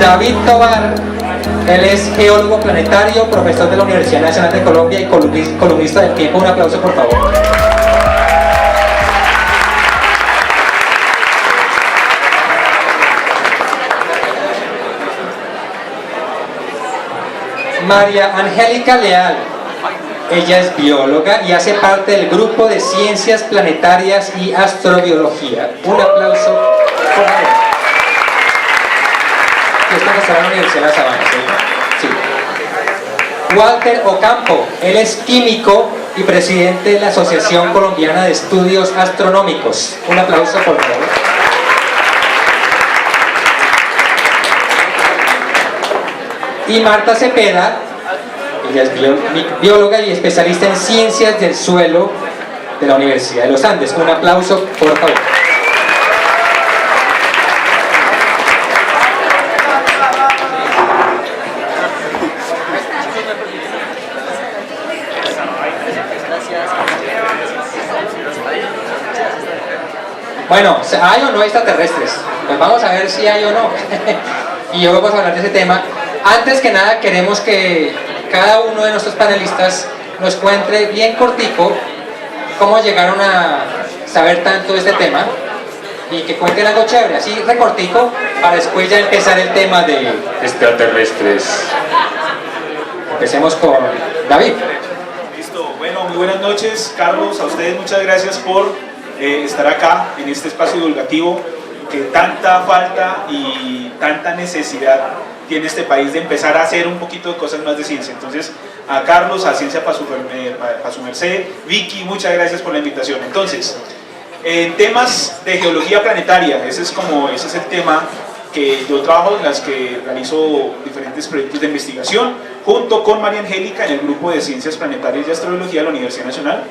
David Tovar, él es geólogo planetario, profesor de la Universidad Nacional de Colombia y columnista del Tiempo. Un aplauso, por favor. María Angélica Leal, ella es bióloga y hace parte del grupo de Ciencias Planetarias y Astrobiología. Un aplauso, por favor. Esta está en la Universidad de La Sabana, ¿sí? Sí. Walter Ocampo, él es químico y presidente de la Asociación Colombiana de Estudios Astronómicos. Un aplauso, por favor. Y Marta Cepeda, ella es bióloga y especialista en ciencias del suelo de la Universidad de los Andes. Un aplauso, por favor. Bueno, ¿hay o no extraterrestres? Pues vamos a ver si hay o no. Y hoy vamos a hablar de ese tema. Antes que nada queremos que cada uno de nuestros panelistas nos cuente bien cortico cómo llegaron a saber tanto de este tema y que cuenten algo chévere, así recortico, para después ya empezar el tema de extraterrestres. Empecemos con David. Listo, bueno, muy buenas noches, Carlos, a ustedes muchas gracias por estar acá en este espacio divulgativo que tanta falta y tanta necesidad tiene este país de empezar a hacer un poquito de cosas más de ciencia. Entonces, a Carlos, a Ciencia para su merced, Vicky, muchas gracias por la invitación. Entonces, en temas de geología planetaria, ese es el tema que yo trabajo, en las que realizo diferentes proyectos de investigación, junto con María Angélica en el grupo de Ciencias Planetarias y Astrobiología de la Universidad Nacional.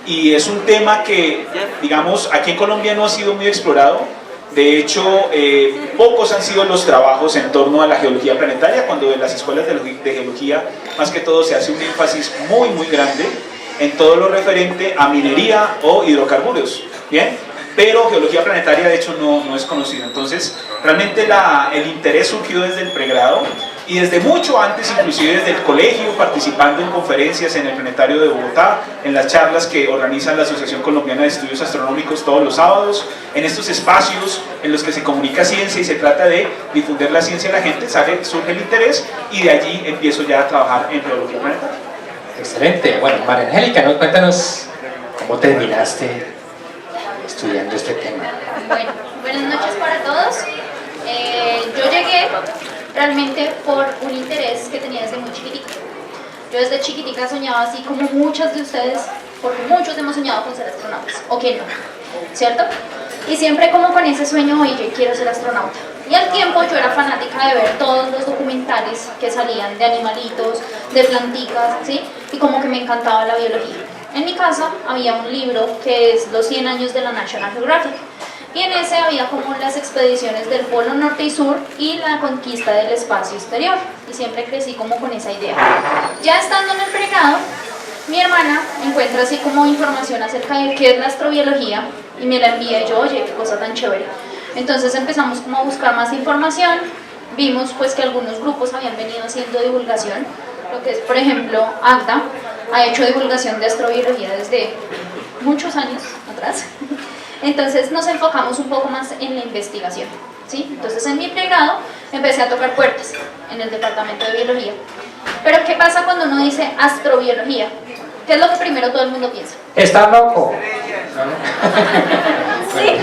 Y es un tema que, digamos, aquí en Colombia no ha sido muy explorado. De hecho, pocos han sido los trabajos en torno a la geología planetaria, cuando en las escuelas de geología, más que todo, se hace un énfasis muy grande en todo lo referente a minería o hidrocarburos, ¿bien? Pero geología planetaria, de hecho, no es conocida. Entonces, realmente el interés surgió desde el pregrado y desde mucho antes, inclusive desde el colegio, participando en conferencias en el Planetario de Bogotá, en las charlas que organiza la Asociación Colombiana de Estudios Astronómicos todos los sábados, en estos espacios en los que se comunica ciencia y se trata de difundir la ciencia a la gente, surge el interés y de allí empiezo ya a trabajar en geología planetaria. Excelente. Bueno, María Angélica, ¿no? Cuéntanos cómo terminaste estudiando este tema. Bueno, buenas noches para todos. Yo llegué realmente por un interés que tenía desde muy chiquitica. Yo desde chiquitica soñaba así como muchas de ustedes, porque muchos hemos soñado con ser astronautas, o quién no, ¿cierto? Y siempre como con ese sueño, oye, yo quiero ser astronauta. Y al tiempo yo era fanática de ver todos los documentales que salían de animalitos, de planticas, ¿sí? Y como que me encantaba la biología. En mi casa había un libro que es Los 100 años de la National Geographic. Y en ese había como las expediciones del Polo Norte y Sur y la conquista del espacio exterior. Y siempre crecí como con esa idea. Ya estando en el pregrado, mi hermana encuentra así como información acerca de qué es la astrobiología y me la envía y yo, oye, qué cosa tan chévere. Entonces empezamos como a buscar más información, vimos pues que algunos grupos habían venido haciendo divulgación, lo que es por ejemplo ACDA, ha hecho divulgación de astrobiología desde muchos años atrás. Entonces nos enfocamos un poco más en la investigación, ¿sí? Entonces en mi pregrado empecé a tocar puertas en el departamento de biología. Pero ¿qué pasa cuando uno dice astrobiología? ¿Qué es lo que primero todo el mundo piensa? Está loco. Sí,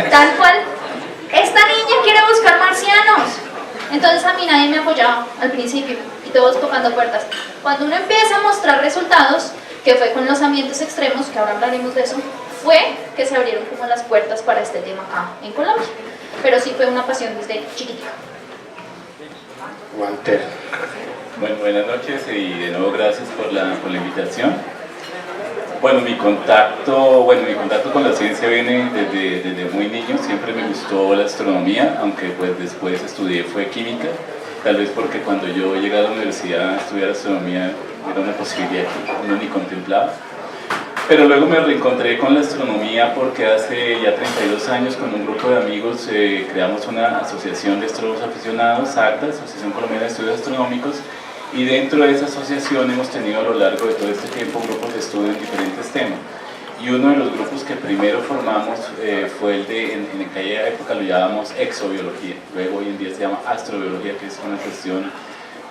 tal cual. Esta niña quiere buscar marcianos. Entonces a mí nadie me apoyaba al principio y todos tocando puertas. Cuando uno empieza a mostrar resultados, que fue con los ambientes extremos, que ahora hablaremos de eso, fue que se abrieron como las puertas para este tema acá en Colombia. Pero sí fue una pasión desde chiquitita. Walter. Bueno, buenas noches y de nuevo gracias por la invitación. Bueno, mi contacto con la ciencia viene desde muy niño. Siempre me gustó la astronomía, aunque pues después estudié fue química. Tal vez porque cuando yo llegué a la universidad a estudiar astronomía era una posibilidad que uno ni contemplaba. Pero luego me reencontré con la astronomía porque hace ya 32 años con un grupo de amigos creamos una asociación de astrónomos aficionados, ACTA, Asociación Colombiana de Estudios Astronómicos, y dentro de esa asociación hemos tenido a lo largo de todo este tiempo grupos de estudio en diferentes temas. Y uno de los grupos que primero formamos fue el de, en aquella época lo llamábamos exobiología, luego hoy en día se llama astrobiología, que es una cuestión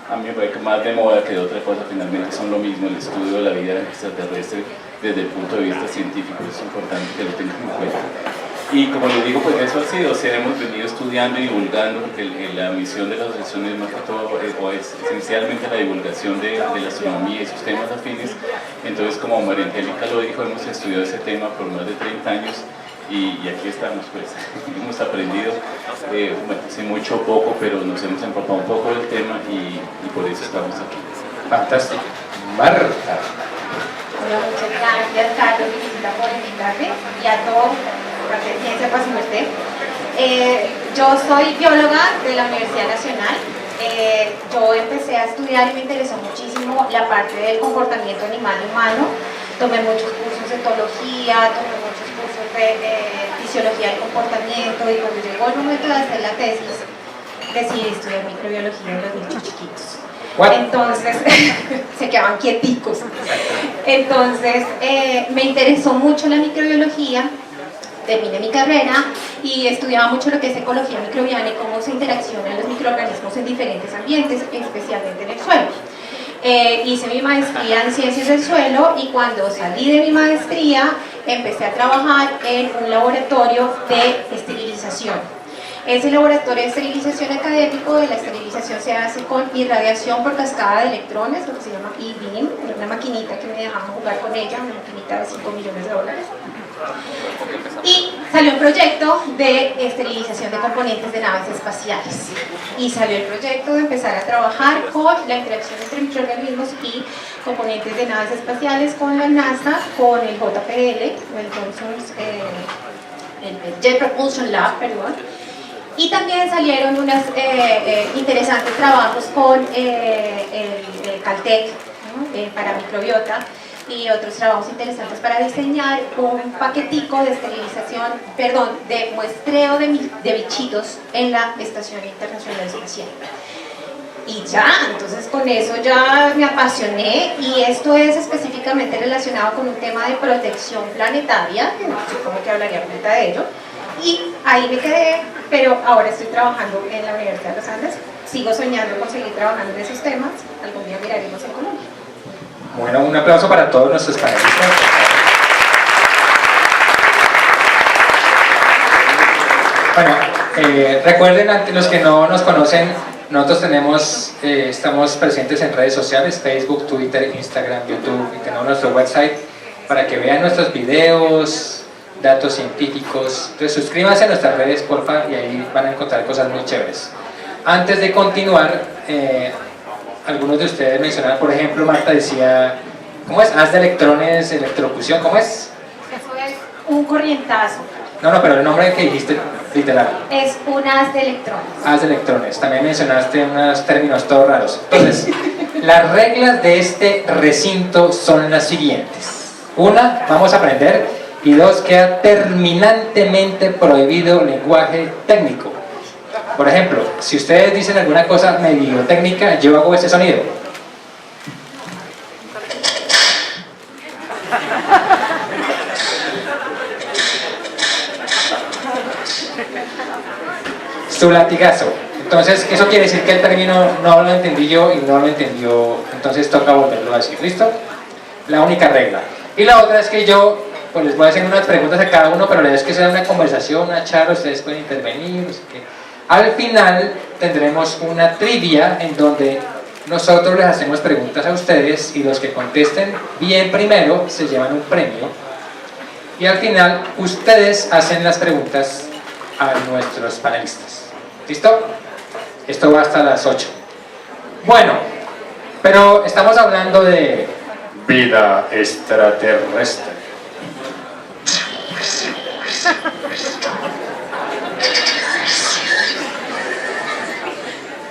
a mí me parece más de moda que de otra cosa, finalmente son lo mismo, el estudio de la vida extraterrestre desde el punto de vista científico, es importante que lo tengan en cuenta. Y como les digo, pues eso ha sido, o sea, hemos venido estudiando y divulgando, porque la misión de la asociación es más que todo, o es esencialmente la divulgación de la astronomía y sus temas afines. Entonces, como María Angélica lo dijo, hemos estudiado ese tema por más de 30 años y aquí estamos, pues, hemos aprendido, bueno, sí mucho o poco, pero nos hemos empapado un poco del tema y por eso estamos aquí. Fantástico. Marta. Hola, muchas gracias, Carlos y Visita, por invitarme y a todo la ciencia para su merced. Yo soy bióloga de la Universidad Nacional. Yo empecé a estudiar y me interesó muchísimo la parte del comportamiento animal y humano. Tomé muchos cursos de etología, tomé muchos cursos de fisiología del comportamiento, y cuando llegó el momento de hacer la tesis decidí estudiar microbiología en los niños chiquitos. What? Entonces, se quedaban quieticos. Entonces, me interesó mucho la microbiología, terminé mi carrera y estudiaba mucho lo que es ecología microbiana y cómo se interaccionan los microorganismos en diferentes ambientes, especialmente en el suelo. Hice mi maestría en ciencias del suelo y cuando salí de mi maestría empecé a trabajar en un laboratorio de esterilización. Ese laboratorio de esterilización académico, de la esterilización se hace con irradiación por cascada de electrones, lo que se llama e-beam, una maquinita que me dejaban jugar con ella, una maquinita de $5 millones. Y salió un proyecto de esterilización de componentes de naves espaciales. Y salió el proyecto de empezar a trabajar con la interacción entre microorganismos y componentes de naves espaciales con la NASA, con el JPL, el Jet Propulsion Lab, perdón. Y también salieron unos interesantes trabajos con el Caltech, ¿no? Para microbiota, y otros trabajos interesantes para diseñar un paquetico de esterilización, perdón, de muestreo de bichitos en la Estación Internacional Espacial. Y ya, entonces con eso ya me apasioné, y esto es específicamente relacionado con un tema de protección planetaria, que supongo que hablaría ahorita de ello, y ahí me quedé, pero ahora estoy trabajando en la Universidad de los Andes, sigo soñando con seguir trabajando en esos temas, algún día miraremos en Colombia. Bueno, un aplauso para todos nuestros panelistas. Bueno, recuerden, ante los que no nos conocen, nosotros estamos presentes en redes sociales, Facebook, Twitter, Instagram, YouTube, y tenemos nuestro website para que vean nuestros videos, datos científicos. Entonces suscríbanse a nuestras redes, porfa, y ahí van a encontrar cosas muy chéveres. Antes de continuar, algunos de ustedes mencionaron, por ejemplo, Marta decía, ¿cómo es? Haz de electrones, electrofusión, ¿cómo es? Eso es un corrientazo. No, pero el nombre que dijiste, literal. Es un haz de electrones. Haz de electrones. También mencionaste unos términos todos raros. Entonces, las reglas de este recinto son las siguientes. Una, vamos a aprender, y dos, queda terminantemente prohibido lenguaje técnico. Por ejemplo, si ustedes dicen alguna cosa medio técnica, yo hago ese sonido. Su latigazo. Entonces, eso quiere decir que el término no lo entendí yo y no lo entendió, entonces toca volverlo a decir. ¿Listo? La única regla. Y la otra es que yo pues les voy a hacer unas preguntas a cada uno, pero la idea es que sea una conversación, una charla, ustedes pueden intervenir, no sé qué. Al final tendremos una trivia en donde nosotros les hacemos preguntas a ustedes y los que contesten bien primero se llevan un premio, y al final ustedes hacen las preguntas a nuestros panelistas. ¿Listo? Esto va hasta las 8. Bueno, pero estamos hablando de vida extraterrestre.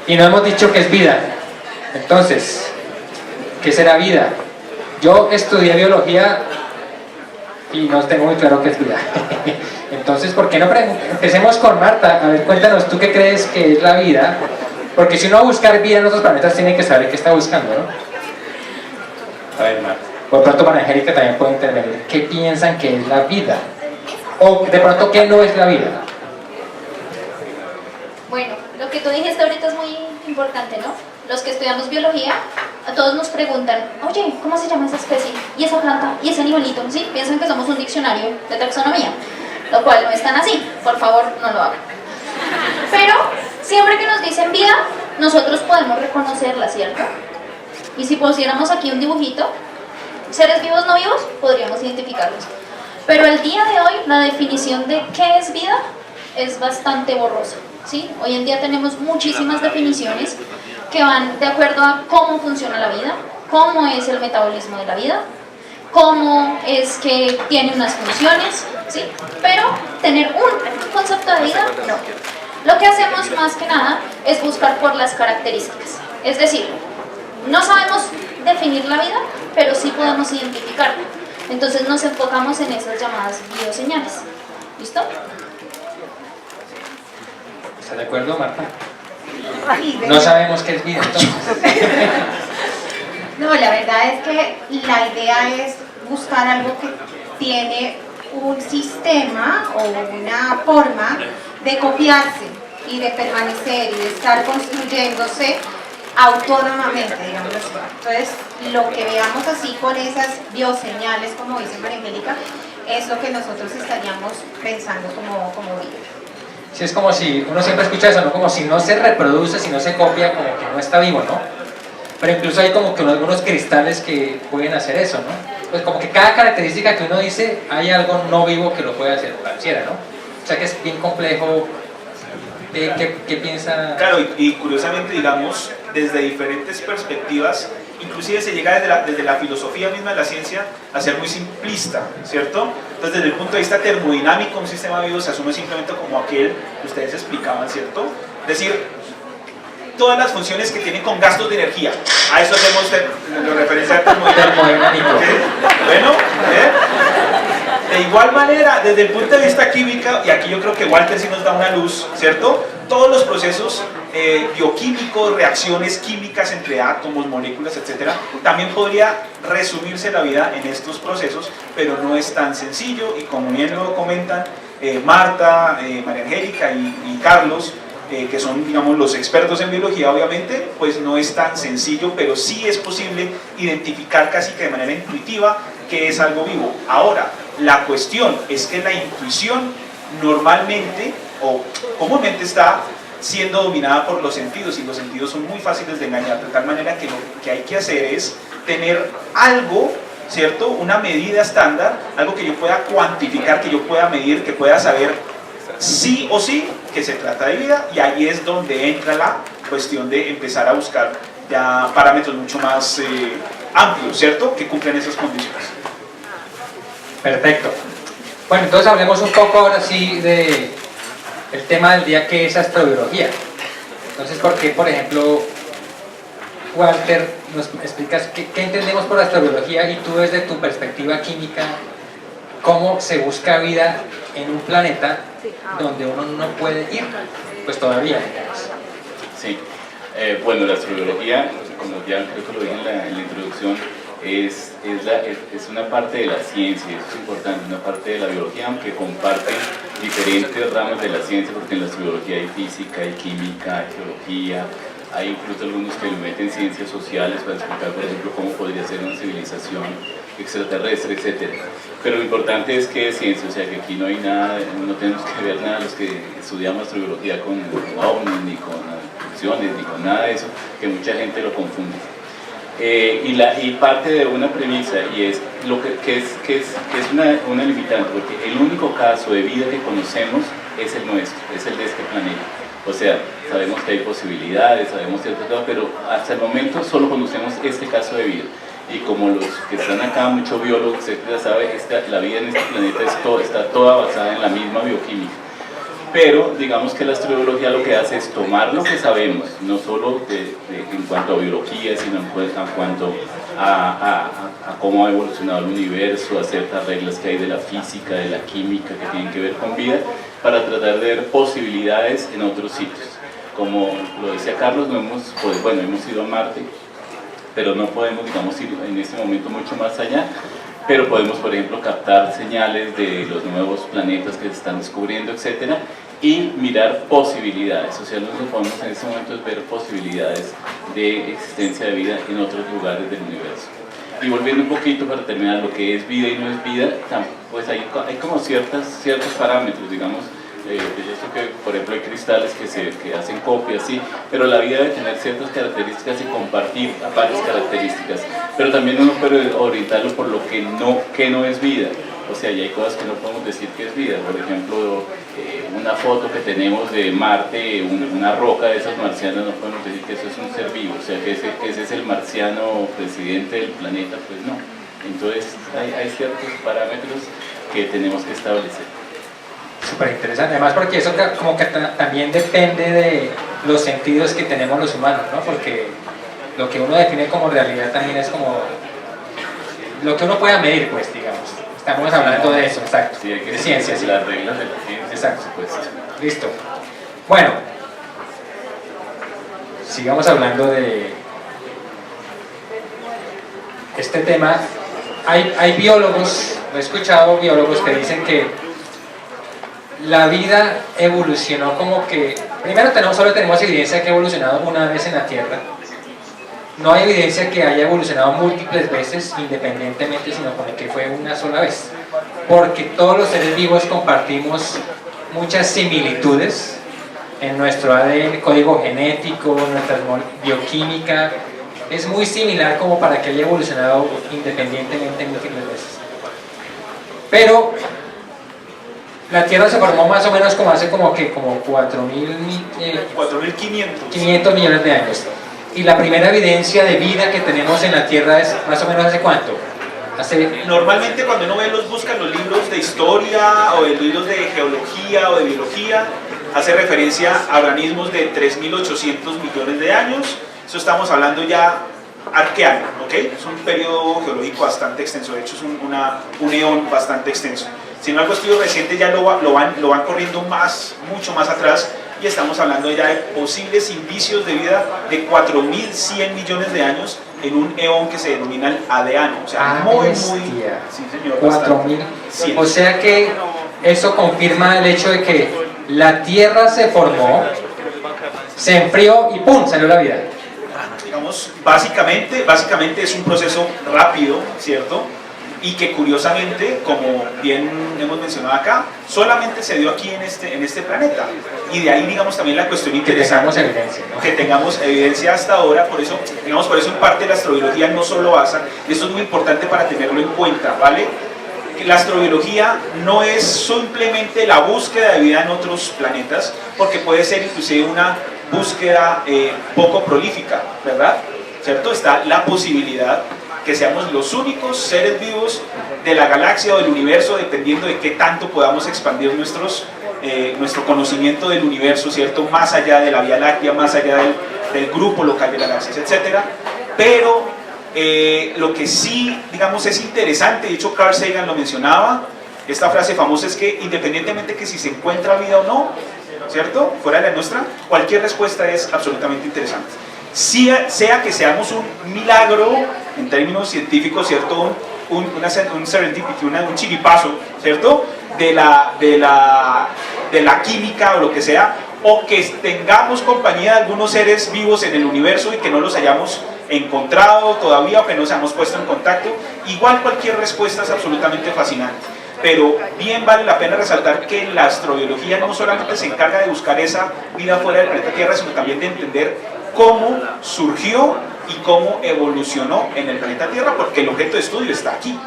Y no hemos dicho qué es vida. Entonces, ¿qué será vida? Yo estudié biología y no tengo muy claro qué es vida. Entonces, ¿por qué no empecemos con Marta? A ver, cuéntanos, ¿tú qué crees que es la vida? Porque si uno va a buscar vida en otros planetas, tiene que saber qué está buscando, ¿no? A ver, Marta. Por pronto, María Angélica también puede intervenir. ¿Qué piensan que es la vida? O de pronto, ¿qué no es la vida? Bueno, lo que tú dijiste ahorita es muy importante, ¿no? Los que estudiamos biología, a todos nos preguntan, oye, ¿cómo se llama esa especie? ¿Y esa planta? ¿Y ese animalito? ¿Sí? Piensan que somos un diccionario de taxonomía, lo cual no es tan así. Por favor, no lo hagan. Pero, siempre que nos dicen vida, nosotros podemos reconocerla, ¿cierto? Y si pusiéramos aquí un dibujito, seres vivos, no vivos, podríamos identificarlos. Pero al día de hoy, la definición de qué es vida es bastante borrosa, ¿sí? Hoy en día tenemos muchísimas definiciones que van de acuerdo a cómo funciona la vida, cómo es el metabolismo de la vida, cómo es que tiene unas funciones, ¿sí? Pero tener un concepto de vida, no. Lo que hacemos más que nada es buscar por las características. Es decir, no sabemos definir la vida, pero sí podemos identificarla. Entonces nos enfocamos en esas llamadas bioseñales. ¿Listo? ¿Estás de acuerdo, Marta? No sabemos qué es vida, entonces. No, la verdad es que la idea es buscar algo que tiene un sistema o una forma de copiarse y de permanecer y de estar construyéndose autónomamente, digamos así. Entonces, lo que veamos así con esas bioseñales, como dice María Angélica, es lo que nosotros estaríamos pensando como vida. Sí, es como si, uno siempre escucha eso, ¿no? Como si no se reproduce, si no se copia, como que no está vivo, ¿no? Pero incluso hay como que algunos cristales que pueden hacer eso, ¿no? Pues como que cada característica que uno dice, hay algo no vivo que lo puede hacer, pareciera, ¿no? O sea que es bien complejo. ¿Qué piensa? Claro, y curiosamente, digamos, desde diferentes perspectivas, inclusive se llega desde la filosofía misma de la ciencia a ser muy simplista, ¿cierto? Entonces, desde el punto de vista termodinámico, un sistema vivo se asume simplemente como aquel que ustedes explicaban, ¿cierto? Es decir, todas las funciones que tienen con gastos de energía. A eso hacemos referencia al termodinámico. Bueno, de igual manera, desde el punto de vista químico, y aquí yo creo que Walter sí nos da una luz, ¿cierto? Todos los procesos bioquímicos, reacciones químicas entre átomos, moléculas, etcétera, también podría resumirse la vida en estos procesos, pero no es tan sencillo, y como bien lo comentan Marta, María Angélica y Carlos, que son, digamos, los expertos en biología, obviamente, pues no es tan sencillo, pero sí es posible identificar casi que de manera intuitiva que es algo vivo. Ahora, la cuestión es que la intuición normalmente o comúnmente está siendo dominada por los sentidos, y los sentidos son muy fáciles de engañar, de tal manera que lo que hay que hacer es tener algo, ¿cierto? Una medida estándar, algo que yo pueda cuantificar, que yo pueda medir, que pueda saber sí o sí que se trata de vida, y ahí es donde entra la cuestión de empezar a buscar ya parámetros mucho más amplios, ¿cierto? Que cumplen esas condiciones. Perfecto. Bueno, entonces hablemos un poco ahora sí de el tema del día, que es astrobiología. Entonces, ¿por qué, por ejemplo, Walter, nos explicas qué entendemos por astrobiología, y tú desde tu perspectiva química, cómo se busca vida en un planeta donde uno no puede ir? Pues todavía, digamos. Sí, bueno, la astrobiología, como ya creo que lo dije en la introducción, es una parte de la ciencia, eso es importante, una parte de la biología, aunque comparten diferentes ramas de la ciencia, porque en la astrobiología hay física, hay química, hay geología, hay incluso algunos que le meten ciencias sociales para explicar, por ejemplo, cómo podría ser una civilización extraterrestre, etc. Pero lo importante es que es ciencia, o sea que aquí no hay nada, no tenemos que ver nada los que estudiamos astrobiología con ovnis, ni con abducciones, ni con nada de eso, que mucha gente lo confunde. Y parte de una premisa, y es lo que es una limitante, porque el único caso de vida que conocemos es el nuestro, es el de este planeta. O sea, sabemos que hay posibilidades, sabemos ciertas cosas, pero hasta el momento solo conocemos este caso de vida. Y como los que están acá, muchos biólogos, etcétera, saben, la vida en este planeta está toda basada en la misma bioquímica. pero digamos que la astrobiología lo que hace es tomar lo que sabemos, no solo en cuanto a biología, sino en cuanto a cómo ha evolucionado el universo, a ciertas reglas que hay de la física, de la química que tienen que ver con vida, para tratar de ver posibilidades en otros sitios. Como lo decía Carlos, hemos ido a Marte, pero no podemos, digamos, ir en este momento mucho más allá, pero podemos, por ejemplo, captar señales de los nuevos planetas que se están descubriendo, etcétera, y mirar posibilidades. O sea, lo que podemos en este momento es ver posibilidades de existencia de vida en otros lugares del universo. Y volviendo un poquito para terminar lo que es vida y no es vida, pues hay como ciertos parámetros, digamos. Yo sé que, por ejemplo, hay cristales que hacen copias, sí, pero la vida debe tener ciertas características y compartir varias características, pero también uno puede orientarlo por lo que no es vida. O sea, ya hay cosas que no podemos decir que es vida. Por ejemplo, una foto que tenemos de Marte, una roca de esas marcianas, no podemos decir que eso es un ser vivo. O sea, que ese es el marciano presidente del planeta, pues no. Entonces, hay ciertos parámetros que tenemos que establecer. Súper interesante, además porque eso como que también depende de los sentidos que tenemos los humanos, ¿no? Porque lo que uno define como realidad también es como lo que uno pueda medir, pues, digamos. Estamos hablando de eso, exacto. Sí, hay que de ciencia, sí. Las reglas de la ciencia. Exacto. Pues. Listo. Bueno, sigamos hablando de este tema. Hay biólogos, he escuchado biólogos que dicen que la vida evolucionó como que, primero solo tenemos evidencia que ha evolucionado una vez en la Tierra. No hay evidencia que haya evolucionado múltiples veces independientemente, sino con el que fue una sola vez. Porque todos los seres vivos compartimos muchas similitudes en nuestro ADN, código genético, nuestra bioquímica. Es muy similar como para que haya evolucionado independientemente múltiples veces. Pero la Tierra se formó más o menos como hace como 4.500 millones de años. Y la primera evidencia de vida que tenemos en la Tierra es más o menos ¿hace cuánto? Normalmente cuando uno busca los libros de historia o los libros de geología o de biología, hace referencia a organismos de 3.800 millones de años. Eso estamos hablando ya arqueano, ¿ok? Es un periodo geológico bastante extenso, de hecho es un eón bastante extenso. Sin embargo, estudios recientes ya lo van corriendo mucho más atrás, y estamos hablando ya de posibles indicios de vida de 4.100 millones de años en un eón que se denomina el Adeano. O sea, muy, sí señor, 4.100. O sea que eso confirma el hecho de que la Tierra se formó, se enfrió y ¡pum!, salió la vida. Digamos, básicamente es un proceso rápido, ¿cierto? Y que curiosamente, como bien hemos mencionado acá, solamente se dio aquí en este planeta. Y de ahí, digamos, también la cuestión interesante, que tengamos evidencia, ¿no? Que tengamos evidencia hasta ahora. Por eso en parte la astrobiología no solo basa, y esto es muy importante para tenerlo en cuenta, ¿vale? La astrobiología no es simplemente la búsqueda de vida en otros planetas, porque puede ser inclusive una búsqueda poco prolífica, ¿verdad? ¿Cierto? Está la posibilidad que seamos los únicos seres vivos de la galaxia o del universo, dependiendo de qué tanto podamos expandir nuestro conocimiento del universo, ¿cierto? Más allá de la Vía Láctea, más allá del grupo local de galaxias, etc. Pero lo que sí, digamos, es interesante, de hecho Carl Sagan lo mencionaba, esta frase famosa es que independientemente que si se encuentra vida o no, ¿cierto? Fuera de la nuestra, cualquier respuesta es absolutamente interesante. Sea que seamos un milagro en términos científicos, ¿cierto? Un serendipity, un chiripazo, ¿cierto? De la química o lo que sea, o que tengamos compañía de algunos seres vivos en el universo y que no los hayamos encontrado todavía o que no se hemos puesto en contacto, igual cualquier respuesta es absolutamente fascinante. Pero bien vale la pena resaltar que la astrobiología no solamente se encarga de buscar esa vida fuera del planeta Tierra, sino también de entender cómo surgió y cómo evolucionó en el planeta Tierra, porque el objeto de estudio está aquí.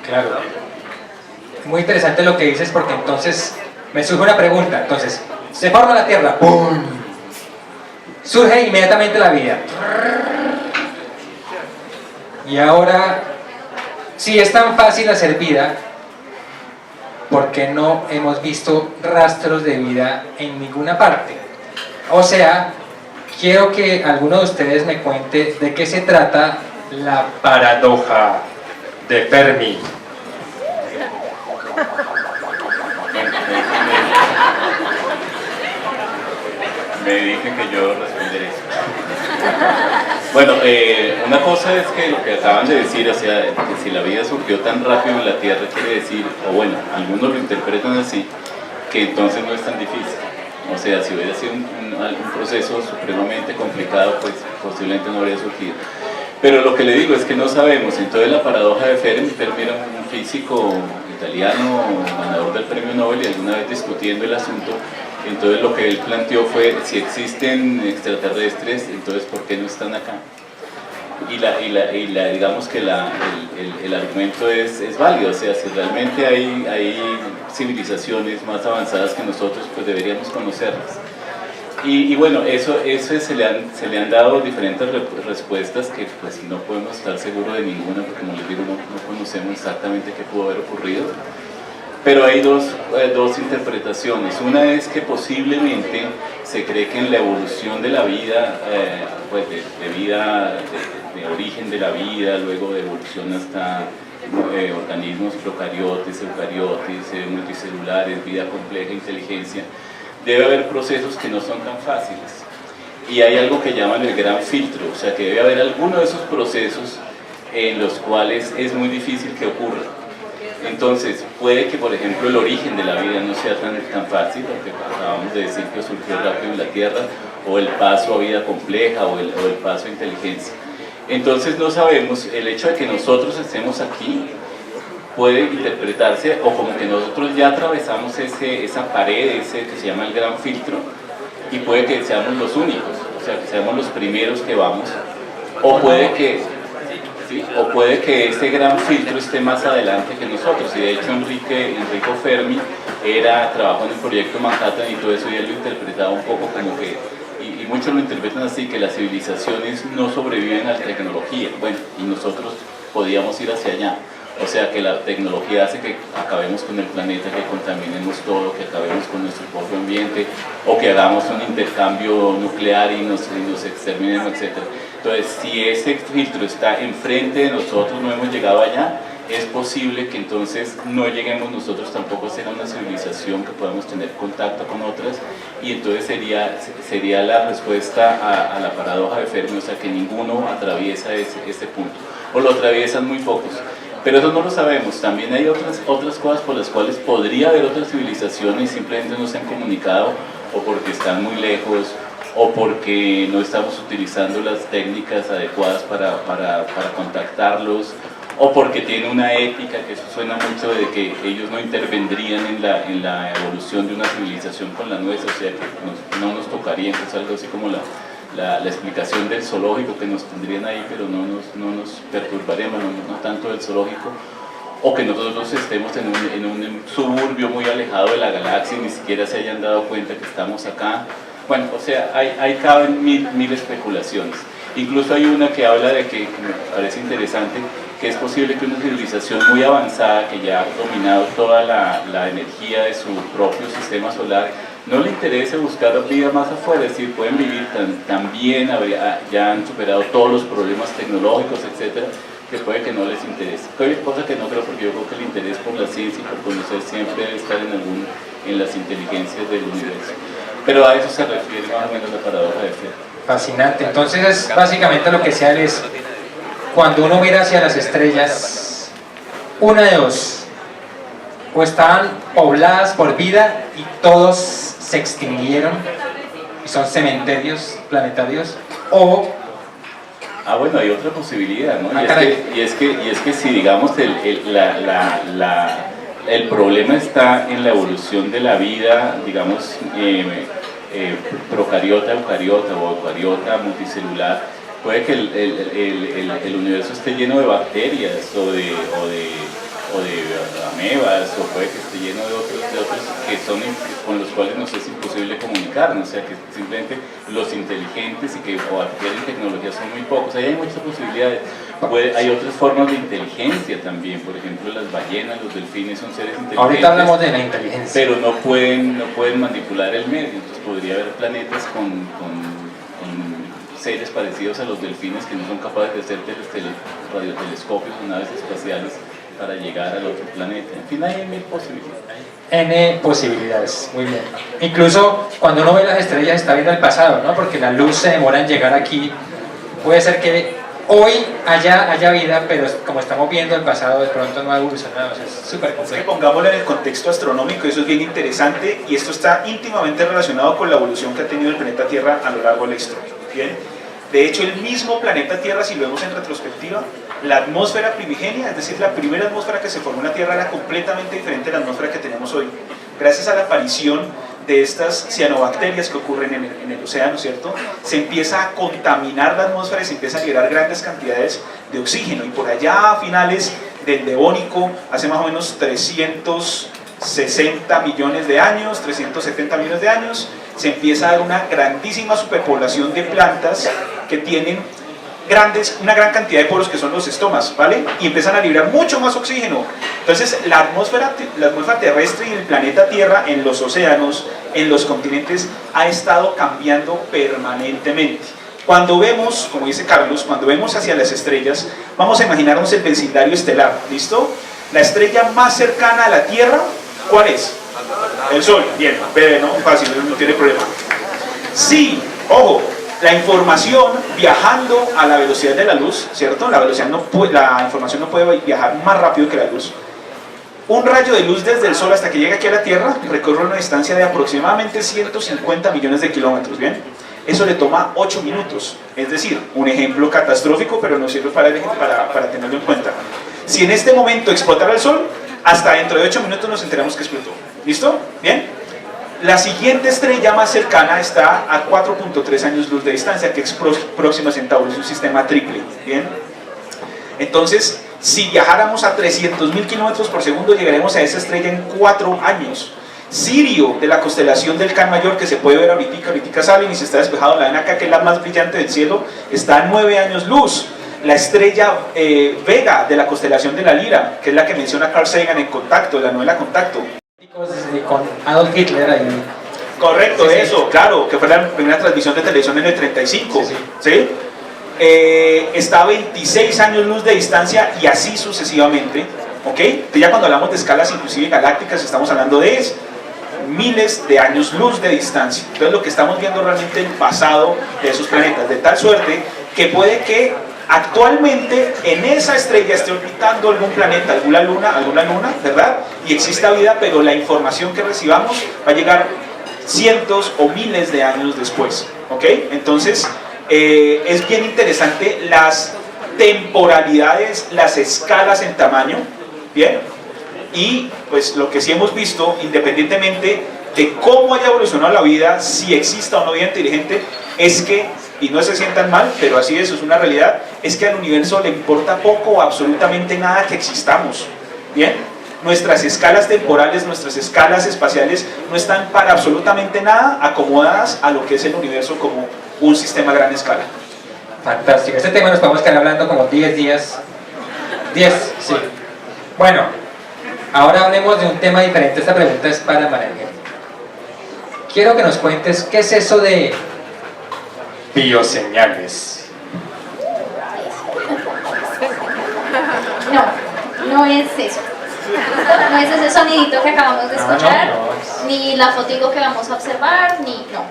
Claro. Muy interesante lo que dices, porque entonces me surge una pregunta. Entonces, se forma la Tierra, ¡pum!, surge inmediatamente la vida. Y ahora, si es tan fácil hacer vida, ¿por qué no hemos visto rastros de vida en ninguna parte? O sea, quiero que alguno de ustedes me cuente de qué se trata la paradoja de Fermi. Me dije que yo responderé. Bueno, una cosa es que lo que acaban de decir, o sea, que si la vida surgió tan rápido en la Tierra, quiere decir, o bueno, algunos lo interpretan así, que entonces no es tan difícil. O sea, si hubiera sido un proceso supremamente complicado, pues posiblemente no habría surgido. Pero lo que le digo es que no sabemos. Entonces la paradoja de Fermi, Fermi era un físico italiano, ganador del premio Nobel, y alguna vez discutiendo el asunto, entonces lo que él planteó fue, si existen extraterrestres, entonces ¿por qué no están acá? Digamos que el argumento es válido, o sea, si realmente hay civilizaciones más avanzadas que nosotros, pues deberíamos conocerlas. Y bueno, se le han dado diferentes respuestas que pues no podemos estar seguros de ninguna, porque como les digo, no conocemos exactamente qué pudo haber ocurrido. Pero hay dos interpretaciones. Una es que posiblemente se cree que en la evolución de la vida, pues de origen de la vida, luego de evolución hasta organismos procariotes, eucariotes, multicelulares, vida compleja, inteligencia, debe haber procesos que no son tan fáciles. Y hay algo que llaman el gran filtro, o sea que debe haber alguno de esos procesos en los cuales es muy difícil que ocurra. Entonces, puede que, por ejemplo, el origen de la vida no sea tan fácil, porque acabamos de decir que surgió rápido en la Tierra, o el paso a vida compleja, o el paso a inteligencia. Entonces, no sabemos, el hecho de que nosotros estemos aquí puede interpretarse, o como que nosotros ya atravesamos esa pared, ese que se llama el gran filtro, y puede que seamos los únicos, o sea, que seamos los primeros que vamos, o puede que... ¿sí? O puede que este gran filtro esté más adelante que nosotros, y de hecho Enrico Fermi trabajó en el proyecto Manhattan y todo eso, y él lo interpretaba un poco como que, y muchos lo interpretan así, que las civilizaciones no sobreviven a la tecnología, bueno, y nosotros podíamos ir hacia allá. O sea que la tecnología hace que acabemos con el planeta, que contaminemos todo, que acabemos con nuestro propio ambiente, o que hagamos un intercambio nuclear y nos exterminemos, etc. Entonces, si ese filtro está enfrente de nosotros, no hemos llegado allá, es posible que entonces no lleguemos nosotros tampoco a ser una civilización que podamos tener contacto con otras, y entonces sería la respuesta a la paradoja de Fermi, o sea que ninguno atraviesa ese punto, o lo atraviesan muy pocos. Pero eso no lo sabemos. También hay otras cosas por las cuales podría haber otras civilizaciones y simplemente no se han comunicado, o porque están muy lejos, o porque no estamos utilizando las técnicas adecuadas para contactarlos, o porque tiene una ética, que eso suena mucho de que ellos no intervendrían en la evolución de una civilización con la nuestra, o sea que no nos tocaría, entonces algo así como la explicación del zoológico, que nos tendrían ahí, pero no nos perturbaríamos, no tanto del zoológico, o que nosotros estemos en un suburbio muy alejado de la galaxia y ni siquiera se hayan dado cuenta que estamos acá. Bueno, o sea, caben mil especulaciones. Incluso hay una que habla de que me parece interesante, que es posible que una civilización muy avanzada, que ya ha dominado toda la energía de su propio sistema solar, no le interese buscar vida más afuera, es decir, pueden vivir tan bien, ya han superado todos los problemas tecnológicos, etcétera, que puede que no les interese. Cosa que no creo, porque yo creo que el interés por la ciencia y por conocer siempre debe estar en las inteligencias del universo. Pero a eso se refiere más o menos la paradoja de Fermi. Fascinante. Entonces, básicamente lo que se hace es, cuando uno mira hacia las estrellas, una de dos, o estaban pobladas por vida y todos se extinguieron y son cementerios planetarios, o... bueno, hay otra posibilidad, ¿no? Y es que si digamos el problema está en la evolución de la vida, digamos, procariota, eucariota, o eucariota, multicelular, puede que el universo esté lleno de bacterias o o de amebas, o puede que esté lleno de otros que son con los cuales nos es imposible comunicarnos, o sea que simplemente los inteligentes y que o adquieren tecnología son muy pocos. Ahí hay muchas posibilidades. Hay otras formas de inteligencia también, por ejemplo las ballenas, los delfines son seres inteligentes. Ahorita hablamos de la inteligencia. Pero no pueden manipular el medio, entonces podría haber planetas con seres parecidos a los delfines que no son capaces de hacer radiotelescopios o naves espaciales para llegar al otro planeta. En fin, hay mil posibilidades. N posibilidades, muy bien. Incluso cuando uno ve las estrellas está viendo el pasado, ¿no? Porque la luz se demora en llegar aquí. Puede ser que hoy haya vida, pero como estamos viendo el pasado, de pronto no ha evolucionado. O sea, es súper complejo. Es que pongámoslo en el contexto astronómico, eso es bien interesante y esto está íntimamente relacionado con la evolución que ha tenido el planeta Tierra a lo largo de la historia. ¿Bien? De hecho, el mismo planeta Tierra, si lo vemos en retrospectiva, la atmósfera primigenia, es decir, la primera atmósfera que se formó en la Tierra era completamente diferente a la atmósfera que tenemos hoy. Gracias a la aparición de estas cianobacterias que ocurren en el océano, ¿cierto? Se empieza a contaminar la atmósfera y se empieza a liberar grandes cantidades de oxígeno. Y por allá a finales del Devónico, hace más o menos 360 millones de años, 370 millones de años, se empieza a dar una grandísima superpoblación de plantas que tienen una gran cantidad de poros que son los estomas, ¿vale? Y empiezan a liberar mucho más oxígeno. Entonces la atmósfera terrestre y el planeta Tierra en los océanos, en los continentes, ha estado cambiando permanentemente. Cuando vemos, como dice Carlos, cuando vemos hacia las estrellas, vamos a imaginarnos el vecindario estelar, ¿listo? La estrella más cercana a la Tierra, ¿cuál es? El Sol, bien, no, fácil, no tiene problema. Sí, ojo, la información viajando a la velocidad de la luz, ¿cierto? La información no puede viajar más rápido que la luz. Un rayo de luz desde el Sol hasta que llega aquí a la Tierra recorre una distancia de aproximadamente 150 millones de kilómetros, ¿bien? Eso le toma 8 minutos, es decir, un ejemplo catastrófico, pero nos sirve para tenerlo en cuenta. Si en este momento explotara el Sol, hasta dentro de 8 minutos nos enteramos que explotó. ¿Listo? ¿Bien? La siguiente estrella más cercana está a 4.3 años luz de distancia, que es Próxima Centauro, es un sistema triple. ¿Bien? Entonces, si viajáramos a 300.000 kilómetros por segundo, llegaremos a esa estrella en 4 años. Sirio, de la constelación del Can Mayor, que se puede ver ahorita sale y se está despejado, la ven acá, que es la más brillante del cielo, está a 9 años luz. La estrella Vega, de la constelación de la Lira, que es la que menciona Carl Sagan en Contacto, la novela Contacto. Con Adolf Hitler ahí. Correcto, sí, eso, sí. Claro, que fue la primera transmisión de televisión en el 35. ¿Sí? Está a 26 años luz de distancia y así sucesivamente. ¿Ok? Entonces ya cuando hablamos de escalas inclusive galácticas estamos hablando de miles de años luz de distancia. Entonces lo que estamos viendo realmente el pasado de esos planetas, de tal suerte que puede que actualmente en esa estrella esté orbitando algún planeta, alguna luna, ¿verdad? Y exista vida, pero la información que recibamos va a llegar cientos o miles de años después, ¿ok? Entonces, es bien interesante las temporalidades, las escalas en tamaño, ¿bien? Y pues lo que sí hemos visto, independientemente de cómo haya evolucionado la vida, si exista o no vida inteligente, es que, y no se sientan mal, pero así es una realidad, es que al universo le importa poco o absolutamente nada que existamos, ¿bien? Nuestras escalas temporales, nuestras escalas espaciales no están para absolutamente nada acomodadas a lo que es el universo como un sistema a gran escala. Fantástico, este tema nos podemos quedar hablando como 10 días. 10, sí. Bueno, ahora hablemos de un tema diferente. Esta pregunta es para María Ángel. Quiero que nos cuentes qué es eso de bioseñales. No es eso. No es ese sonidito que acabamos de escuchar, ni la fotico que vamos a observar, no.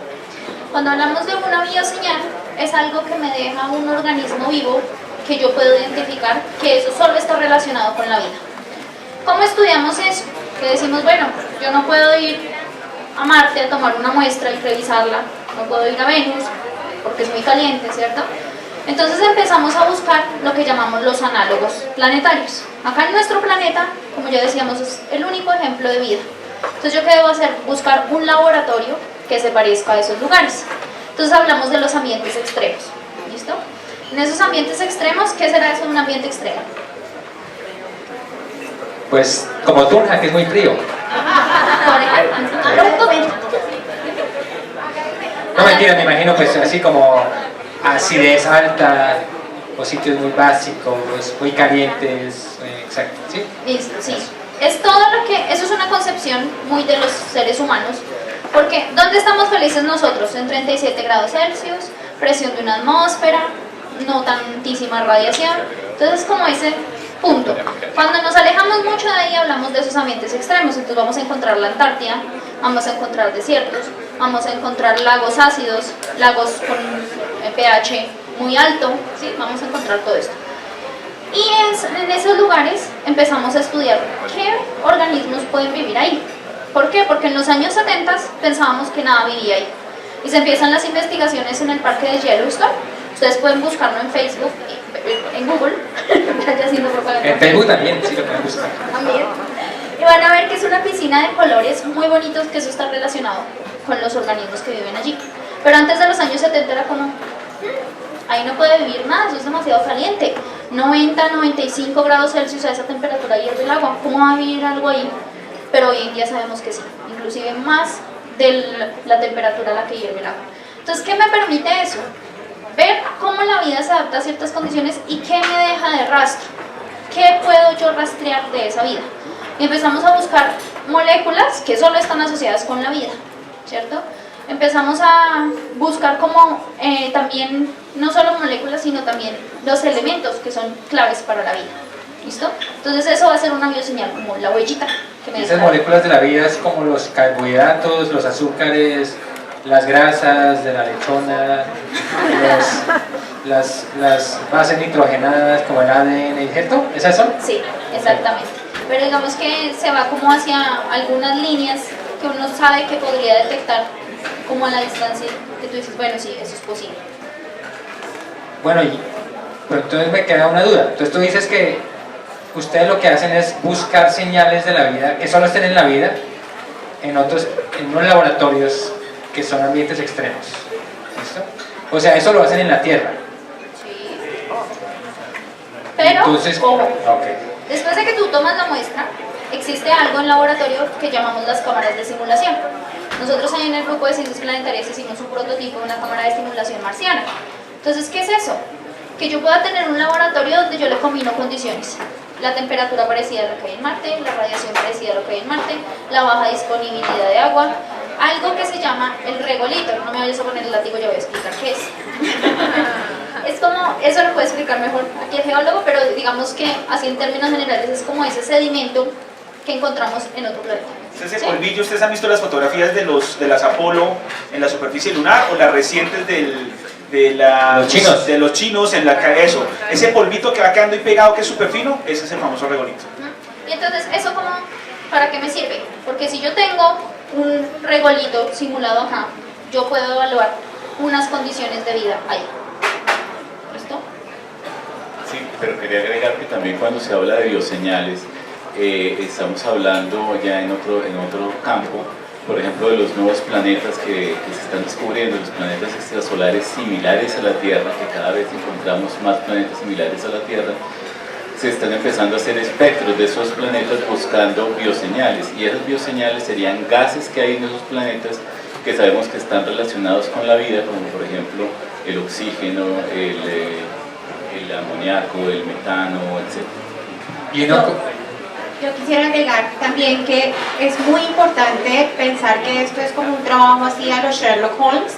Cuando hablamos de una bioseñal, es algo que me deja un organismo vivo que yo puedo identificar que eso solo está relacionado con la vida. ¿Cómo estudiamos eso? Que decimos, bueno, yo no puedo ir a Marte a tomar una muestra y revisarla, no puedo ir a Venus porque es muy caliente, ¿cierto? Entonces empezamos a buscar lo que llamamos los análogos planetarios. Acá en nuestro planeta, como ya decíamos, es el único ejemplo de vida. Entonces yo qué debo hacer? Buscar un laboratorio que se parezca a esos lugares. Entonces hablamos de los ambientes extremos, ¿listo? En esos ambientes extremos, ¿qué será eso de un ambiente extremo? Pues como Tunja, que es muy frío. Por ejemplo, No, mentira, me imagino pues así como acidez alta, o sitios muy básicos, muy calientes, exacto, ¿sí? Listo, sí. Es todo lo que, eso es una concepción muy de los seres humanos, porque ¿dónde estamos felices nosotros? En 37 grados Celsius, presión de una atmósfera, no tantísima radiación, entonces como ese punto. Cuando nos alejamos mucho de ahí hablamos de esos ambientes extremos, entonces vamos a encontrar la Antártida, vamos a encontrar desiertos, vamos a encontrar lagos ácidos, lagos con pH muy alto, ¿sí? Vamos a encontrar todo esto. Y en esos lugares empezamos a estudiar qué organismos pueden vivir ahí. ¿Por qué? Porque en los años 70 pensábamos que nada vivía ahí. Y se empiezan las investigaciones en el parque de Yellowstone. Ustedes pueden buscarlo en Facebook, en Google. Ya haciendo propaganda. En Facebook también, sí lo pueden buscar. También. Y van a ver que es una piscina de colores muy bonitos, que eso está relacionado con los organismos que viven allí. Pero antes de los años 70 era como, ahí no puede vivir nada, eso es demasiado caliente. 90, 95 grados Celsius a esa temperatura hierve el agua. ¿Cómo va a vivir algo ahí? Pero hoy en día sabemos que sí, inclusive más de la temperatura a la que hierve el agua. Entonces, ¿qué me permite eso? Ver cómo la vida se adapta a ciertas condiciones y qué me deja de rastro. ¿Qué puedo yo rastrear de esa vida? Y empezamos a buscar moléculas que solo están asociadas con la vida, ¿cierto? Empezamos a buscar como también, no solo moléculas, sino también los elementos que son claves para la vida. ¿Listo? Entonces eso va a ser una bioseñal, como la huellita que me Esas moléculas de la vida es como los carbohidratos, los azúcares, las grasas de la lechona, las bases nitrogenadas como el ADN, ¿cierto? ¿Esas son? Sí, exactamente. Pero digamos que se va como hacia algunas líneas que uno sabe que podría detectar como a la distancia que tú dices, bueno, sí, eso es posible. Bueno, pero entonces me queda una duda. Entonces tú dices que ustedes lo que hacen es buscar señales de la vida que solo estén en la vida, en unos laboratorios que son ambientes extremos. ¿Listo? O sea, eso lo hacen en la Tierra. Sí. Pero, Entonces, ojo, okay. después de que tú tomas la muestra, existe algo en laboratorio que llamamos las cámaras de simulación. Nosotros ahí en el grupo de ciencias planetarias hicimos un prototipo de una cámara de simulación marciana. Entonces, ¿qué es eso? Que yo pueda tener un laboratorio donde yo le combino condiciones. La temperatura parecida a lo que hay en Marte, la radiación parecida a lo que hay en Marte, la baja disponibilidad de agua, algo que se llama el regolito. No me vayas a poner el látigo, yo voy a explicar qué es. Es como, eso lo puede explicar mejor aquí el geólogo, pero digamos que así en términos generales es como ese sedimento que encontramos en otro planeta. Ese polvillo, ¿ustedes han visto las fotografías de las Apolo en la superficie lunar o las recientes de los chinos en la eso? Ese polvito que va quedando ahí pegado, que es súper fino, ese es el famoso regolito. Y entonces, ¿eso como para qué me sirve? Porque si yo tengo un regolito simulado acá, yo puedo evaluar unas condiciones de vida ahí. ¿Listo? Sí, pero quería agregar que también cuando se habla de bioseñales, estamos hablando ya en otro campo, por ejemplo, de los nuevos planetas que se están descubriendo, los planetas extrasolares similares a la Tierra, que cada vez encontramos más planetas similares a la Tierra. Se están empezando a hacer espectros de esos planetas buscando bioseñales, y esas bioseñales serían gases que hay en esos planetas que sabemos que están relacionados con la vida, como por ejemplo el oxígeno, el amoníaco, el metano, etc. Y no, Yo quisiera agregar también que es muy importante pensar que esto es como un trabajo así a los Sherlock Holmes,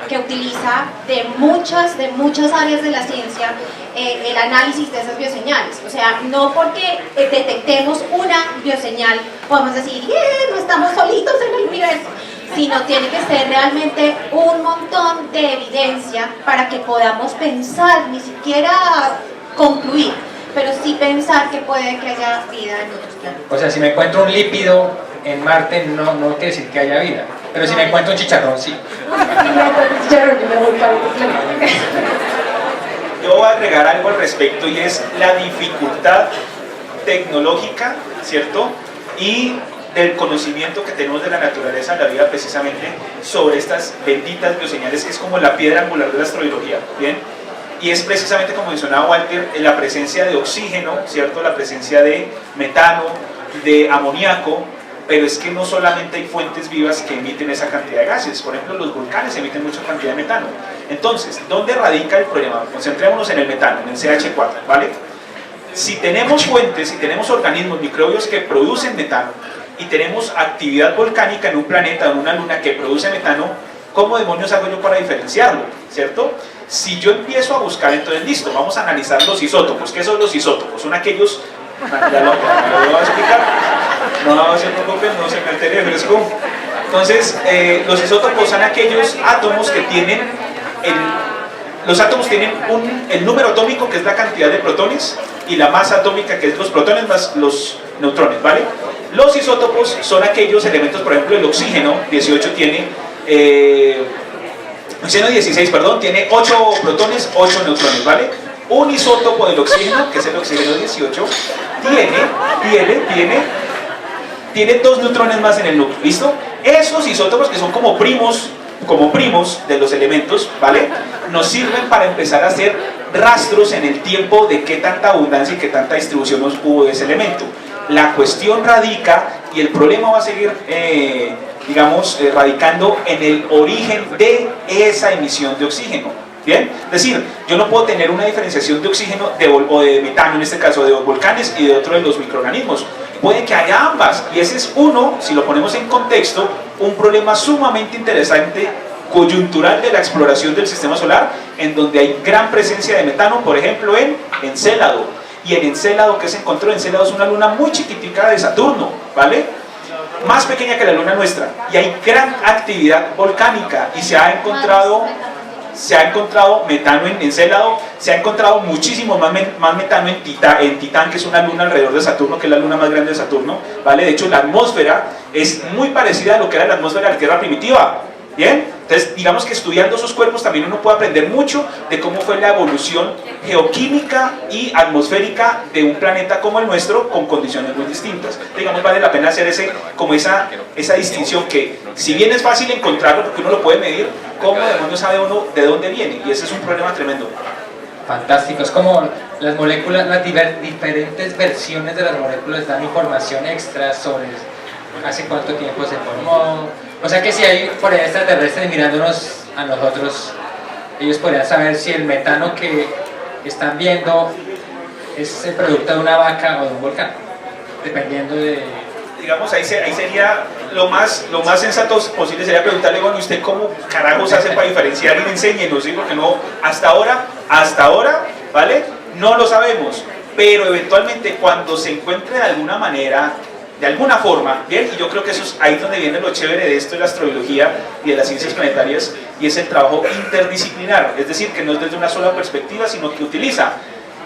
que utiliza de muchas áreas de la ciencia el análisis de esas bioseñales. O sea, no porque detectemos una bioseñal podemos decir, no estamos solitos en el universo, sino tiene que ser realmente un montón de evidencia para que podamos pensar, ni siquiera concluir, pero sí pensar que puede que haya vida en otros planetas. o sea, si me encuentro un lípido en Marte, no quiere decir que haya vida. Pero si me encuentro un chicharrón, sí. Yo voy a agregar algo al respecto, y es la dificultad tecnológica, ¿cierto? Y del conocimiento que tenemos de la naturaleza en la vida, precisamente sobre estas benditas bioseñales, que es como la piedra angular de la astrobiología, ¿bien? Y es precisamente, como mencionaba Walter, la presencia de oxígeno, ¿cierto? La presencia de metano, de amoníaco, pero es que no solamente hay fuentes vivas que emiten esa cantidad de gases. Por ejemplo, los volcanes emiten mucha cantidad de metano. Entonces, ¿dónde radica el problema? Concentrémonos en el metano, en el CH4, ¿vale? Si tenemos fuentes, si tenemos organismos, microbios que producen metano, y tenemos actividad volcánica en un planeta, en una luna que produce metano, ¿cómo demonios hago yo para diferenciarlo? ¿Cierto? Si yo empiezo a buscar, entonces listo, vamos a analizar los isótopos. ¿Qué son los isótopos? Son aquellos, ya lo voy a explicar, no se preocupen, no se me altere fresco. Entonces, los isótopos son aquellos átomos que tienen, los átomos tienen el número atómico, que es la cantidad de protones, y la masa atómica, que es los protones más los neutrones, ¿vale? Los isótopos son aquellos elementos, por ejemplo, el oxígeno 18 tiene, oxígeno 16, perdón, tiene 8 protones, 8 neutrones, ¿vale? Un isótopo del oxígeno, que es el oxígeno 18, tiene 2 neutrones más en el núcleo, ¿listo? Esos isótopos, que son como primos de los elementos, ¿vale? Nos sirven para empezar a hacer rastros en el tiempo de qué tanta abundancia y qué tanta distribución hubo de ese elemento. La cuestión radica, y el problema va a seguir, radicando en el origen de esa emisión de oxígeno. ¿Bien? Es decir, yo no puedo tener una diferenciación de oxígeno o de metano, en este caso de los volcanes y de otro de los microorganismos. Puede que haya ambas, y ese es uno, si lo ponemos en contexto, un problema sumamente interesante, coyuntural de la exploración del sistema solar, en donde hay gran presencia de metano, por ejemplo en Encélado. Y en Encélado, ¿qué se encontró? Encélado es una luna muy chiquitica de Saturno, ¿vale? Más pequeña que la luna nuestra, y hay gran actividad volcánica, y se ha encontrado metano en Encélado, se ha encontrado muchísimo más metano en Titán, que es una luna alrededor de Saturno, que es la luna más grande de Saturno, ¿vale? De hecho, la atmósfera es muy parecida a lo que era la atmósfera de la Tierra primitiva, ¿bien? Entonces, digamos que estudiando esos cuerpos también uno puede aprender mucho de cómo fue la evolución geoquímica y atmosférica de un planeta como el nuestro, con condiciones muy distintas. Digamos, vale la pena hacer esa distinción, que si bien es fácil encontrarlo porque uno lo puede medir, ¿cómo demonios sabe uno de dónde viene? Y ese es un problema tremendo. Fantástico, es como las moléculas, las diferentes versiones de las moléculas dan información extra sobre hace cuánto tiempo se formó. O sea que si hay por ahí extraterrestres mirándonos a nosotros, ellos podrían saber si el metano que están viendo es el producto de una vaca o de un volcán, dependiendo de... Digamos, ahí sería lo más sensato posible, sería preguntarle, bueno, ¿usted cómo carajos hace para diferenciar? Y enséñenos, ¿sí? Porque no, hasta ahora, ¿vale? No lo sabemos, pero eventualmente cuando se encuentre de alguna manera, de alguna forma, ¿bien? Y yo creo que eso es ahí donde viene lo chévere de esto de la astrobiología y de las ciencias planetarias, y es el trabajo interdisciplinar, es decir, que no es desde una sola perspectiva, sino que utiliza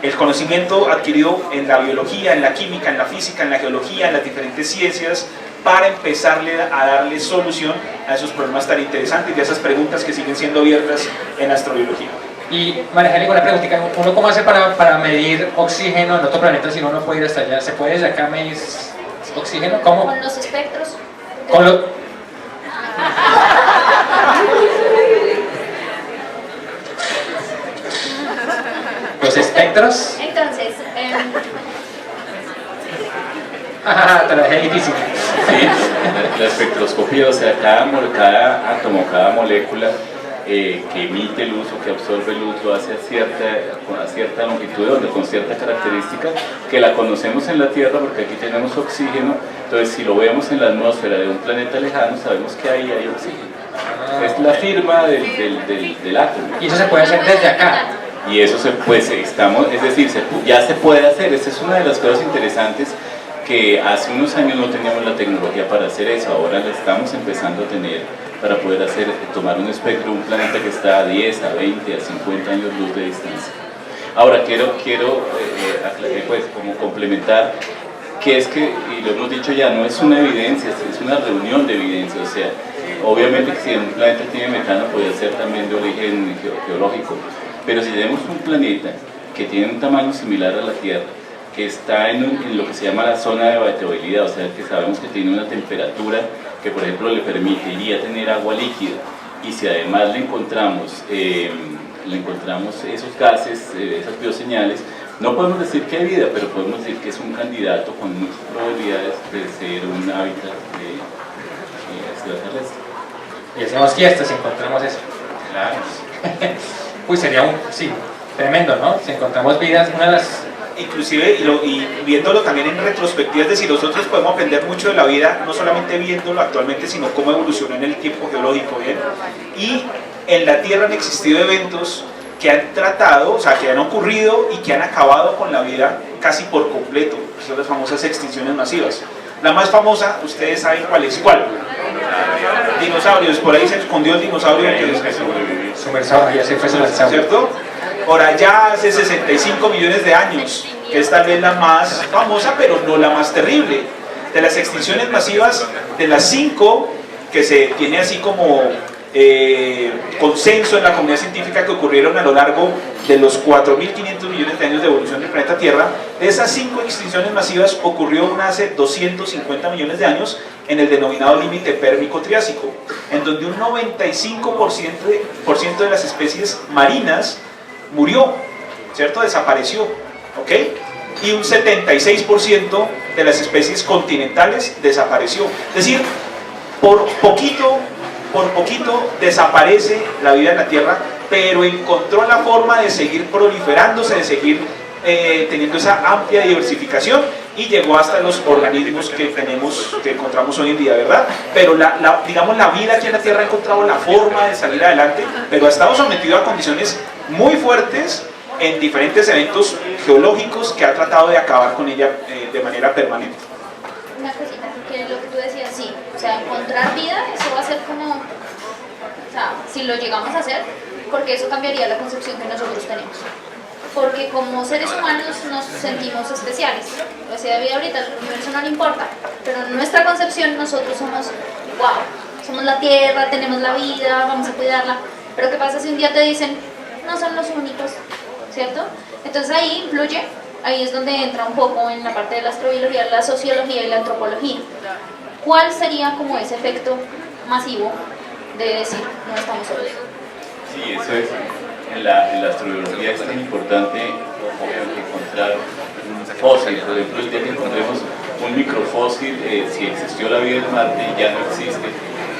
el conocimiento adquirido en la biología, en la química, en la física, en la geología, en las diferentes ciencias, para empezarle a darle solución a esos problemas tan interesantes y a esas preguntas que siguen siendo abiertas en astrobiología. Y María Angélica, una preguntita, ¿uno cómo hace para medir oxígeno en otro planeta si uno no puede ir hasta allá? ¿Se puede desde acá medir oxígeno? ¿Cómo? Con los espectros. Con los... ¿Los espectros? Entonces, Te lo dejé difícil. Sí, la espectroscopía, o sea, cada átomo, cada molécula que emite luz o que absorbe luz lo hace a cierta longitud de onda, con cierta característica que la conocemos en la Tierra porque aquí tenemos oxígeno. Entonces, si lo vemos en la atmósfera de un planeta lejano, sabemos que ahí hay oxígeno. Es la firma del átomo. Y eso se puede hacer desde acá. Y eso ya se puede hacer. Esa es una de las cosas interesantes, que hace unos años no teníamos la tecnología para hacer eso, ahora la estamos empezando a tener para poder tomar un espectro de un planeta que está a 10, a 20, a 50 años luz de distancia. Ahora quiero pues, como complementar que es que, y lo hemos dicho ya, no es una evidencia, es una reunión de evidencias. O sea, obviamente que si un planeta tiene metano puede ser también de origen geológico, pero si tenemos un planeta que tiene un tamaño similar a la Tierra, que está en lo que se llama la zona de habitabilidad, o sea, que sabemos que tiene una temperatura que, por ejemplo, le permitiría tener agua líquida, y si además le encontramos esos gases, esas bioseñales, no podemos decir que hay vida, pero podemos decir que es un candidato con muchas probabilidades de ser un hábitat extraterrestre. Y hacemos fiestas si encontramos eso. Claro. Uy, sería sí, tremendo, ¿no? Si encontramos vidas, una de las... Inclusive, y viéndolo también en retrospectiva, es decir, nosotros podemos aprender mucho de la vida, no solamente viéndolo actualmente, sino cómo evolucionó en el tiempo geológico, ¿bien? Y en la Tierra han existido eventos que han tratado, o sea, que han ocurrido y que han acabado con la vida casi por completo. Son las famosas extinciones masivas. La más famosa, ustedes saben cuál es. ¿Cuál? Dinosaurios. Por ahí se escondió el dinosaurio que Sumersado, ya se fue sumersado. ¿Cierto? Por allá hace 65 millones de años, que es tal vez la más famosa, pero no la más terrible. De las extinciones masivas, de las 5 que se tiene así como consenso en la comunidad científica que ocurrieron a lo largo de los 4.500 millones de años de evolución del planeta Tierra, de esas 5 extinciones masivas ocurrió una hace 250 millones de años en el denominado límite pérmico-triásico, en donde un 95% de las especies marinas murió, ¿cierto? Desapareció, ¿ok? Y un 76% de las especies continentales desapareció. Es decir, por poquito desaparece la vida en la Tierra, pero encontró la forma de seguir proliferándose, de seguir teniendo esa amplia diversificación y llegó hasta los organismos que tenemos, que encontramos hoy en día, ¿verdad? Pero digamos, la vida aquí en la Tierra ha encontrado la forma de salir adelante, pero ha estado sometido a condiciones muy fuertes en diferentes eventos geológicos que ha tratado de acabar con ella de manera permanente. Una cosita, que lo que tú decías, sí, o sea, encontrar vida, eso va a ser como, o sea, si lo llegamos a hacer, porque eso cambiaría la concepción que nosotros tenemos. Porque como seres humanos nos sentimos especiales. O sea, de vida ahorita el universo no le importa, pero en nuestra concepción nosotros somos, wow, somos la Tierra, tenemos la vida, vamos a cuidarla. Pero ¿qué pasa si un día te dicen, no son los únicos, ¿cierto? Entonces ahí influye, ahí es donde entra un poco en la parte de la astrobiología, la sociología y la antropología. ¿Cuál sería como ese efecto masivo de decir, no estamos solos? Sí, eso es. En la astrobiología es tan importante encontrar un fósil. Por ejemplo, el día que encontremos un microfósil, si existió la vida en Marte y ya no existe,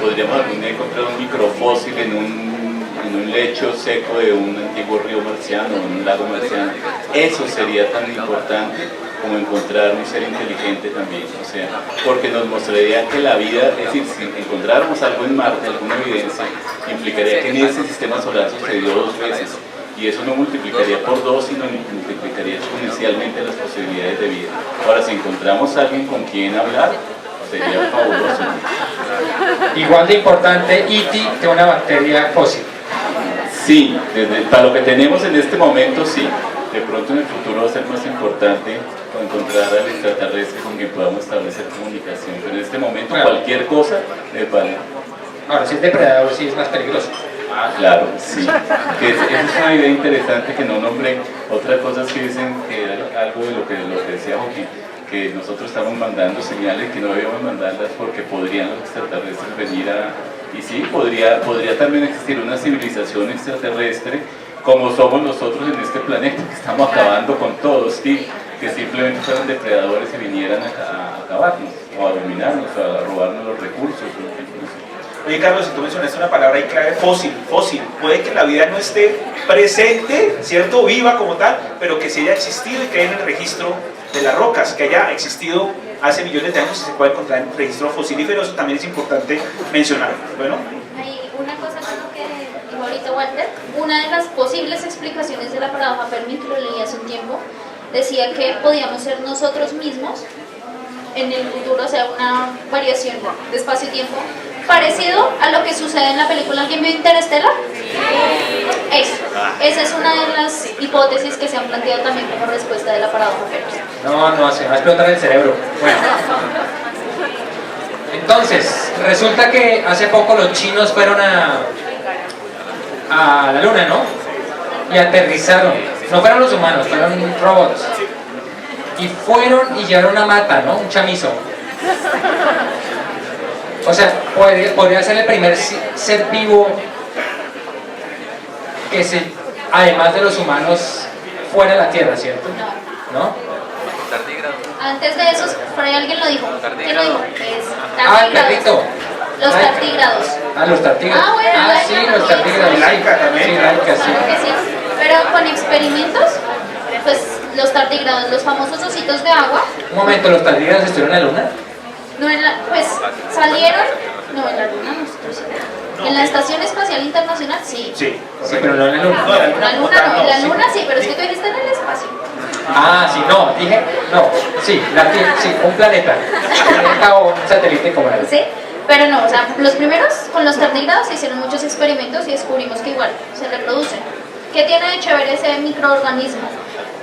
podríamos algún día encontrar un microfósil en un lecho seco de un antiguo río marciano, en un lago marciano. Eso sería tan importante como encontrar un ser inteligente también, o sea, porque nos mostraría que la vida, es decir, si encontráramos algo en Marte, alguna evidencia, implicaría que en ese sistema solar sucedió 2 veces, y eso no multiplicaría por 2, sino multiplicaría exponencialmente las posibilidades de vida. Ahora, si encontramos a alguien con quien hablar, sería fabuloso. Igual de importante E.T. que una bacteria fósil. Sí, para lo que tenemos en este momento, sí. De pronto en el futuro va a ser más importante encontrar al extraterrestre con quien podamos establecer comunicación, pero en este momento cualquier cosa es válida. Ahora, si es depredador, sí es más peligroso. Ah, claro, sí. Esa es una idea interesante que no nombré. Otra cosa es que dicen que algo de lo que decía Joaquín, que nosotros estamos mandando señales que no debíamos mandarlas porque podrían los extraterrestres venir a... Y sí, podría también existir una civilización extraterrestre como somos nosotros en este planeta, que estamos acabando con todos, ¿sí? Que simplemente fueran depredadores y vinieran a acabarnos, o a dominarnos, o a robarnos los recursos. Oye, Carlos, si tú mencionaste una palabra ahí clave, fósil. Puede que la vida no esté presente, ¿cierto? Viva como tal, pero que sí haya existido y que haya en el registro de las rocas, que haya existido hace millones de años y se puede encontrar en el registro fosilífero. Eso también es importante mencionar. Bueno. Hay una cosa con lo que dijo ahorita Walter, una de las posibles explicaciones de la paradoja Fermi, que lo leí hace un tiempo, decía que podíamos ser nosotros mismos en el futuro, o sea, una variación de espacio-tiempo, parecido a lo que sucede en la película. ¿Alguien vio Interstellar? Esa es una de las hipótesis que se han planteado también como respuesta de la paradoja Fermi. No, se va a explotar el cerebro. Bueno. Entonces, resulta que hace poco los chinos fueron a la luna, ¿no? Y aterrizaron. No fueron los humanos, fueron robots. Y fueron y llevaron una mata, ¿no? Un chamizo. O sea, podría ser el primer ser vivo que además de los humanos, fuera de la Tierra, ¿cierto? ¿No? Antes de eso, por ahí alguien lo dijo. ¿Quién lo dijo? Es El perrito. Los tardígrados. Los tardígrados. Ah, bueno, sí, los tardígrados. Y Laika también. Sí, Laika, sí. Claro que sí. Pero con experimentos, pues los tardígrados, los famosos ositos de agua, Un momento, ¿los tardígrados estuvieron en la Luna? no pues salieron, no, en la Luna nosotros sí. En la Estación Espacial Internacional sí. Sí, Sí, pero no en la Luna. No, La Luna no, en la sí. Luna sí, pero es que tú dijiste en el espacio. Sí, no, dije, no, sí, sí, un planeta o un satélite como era. ¿Sí? Pero no, o sea, los primeros con los tardígrados se hicieron muchos experimentos y descubrimos que igual se reproducen. ¿Qué tiene de chévere ese microorganismo?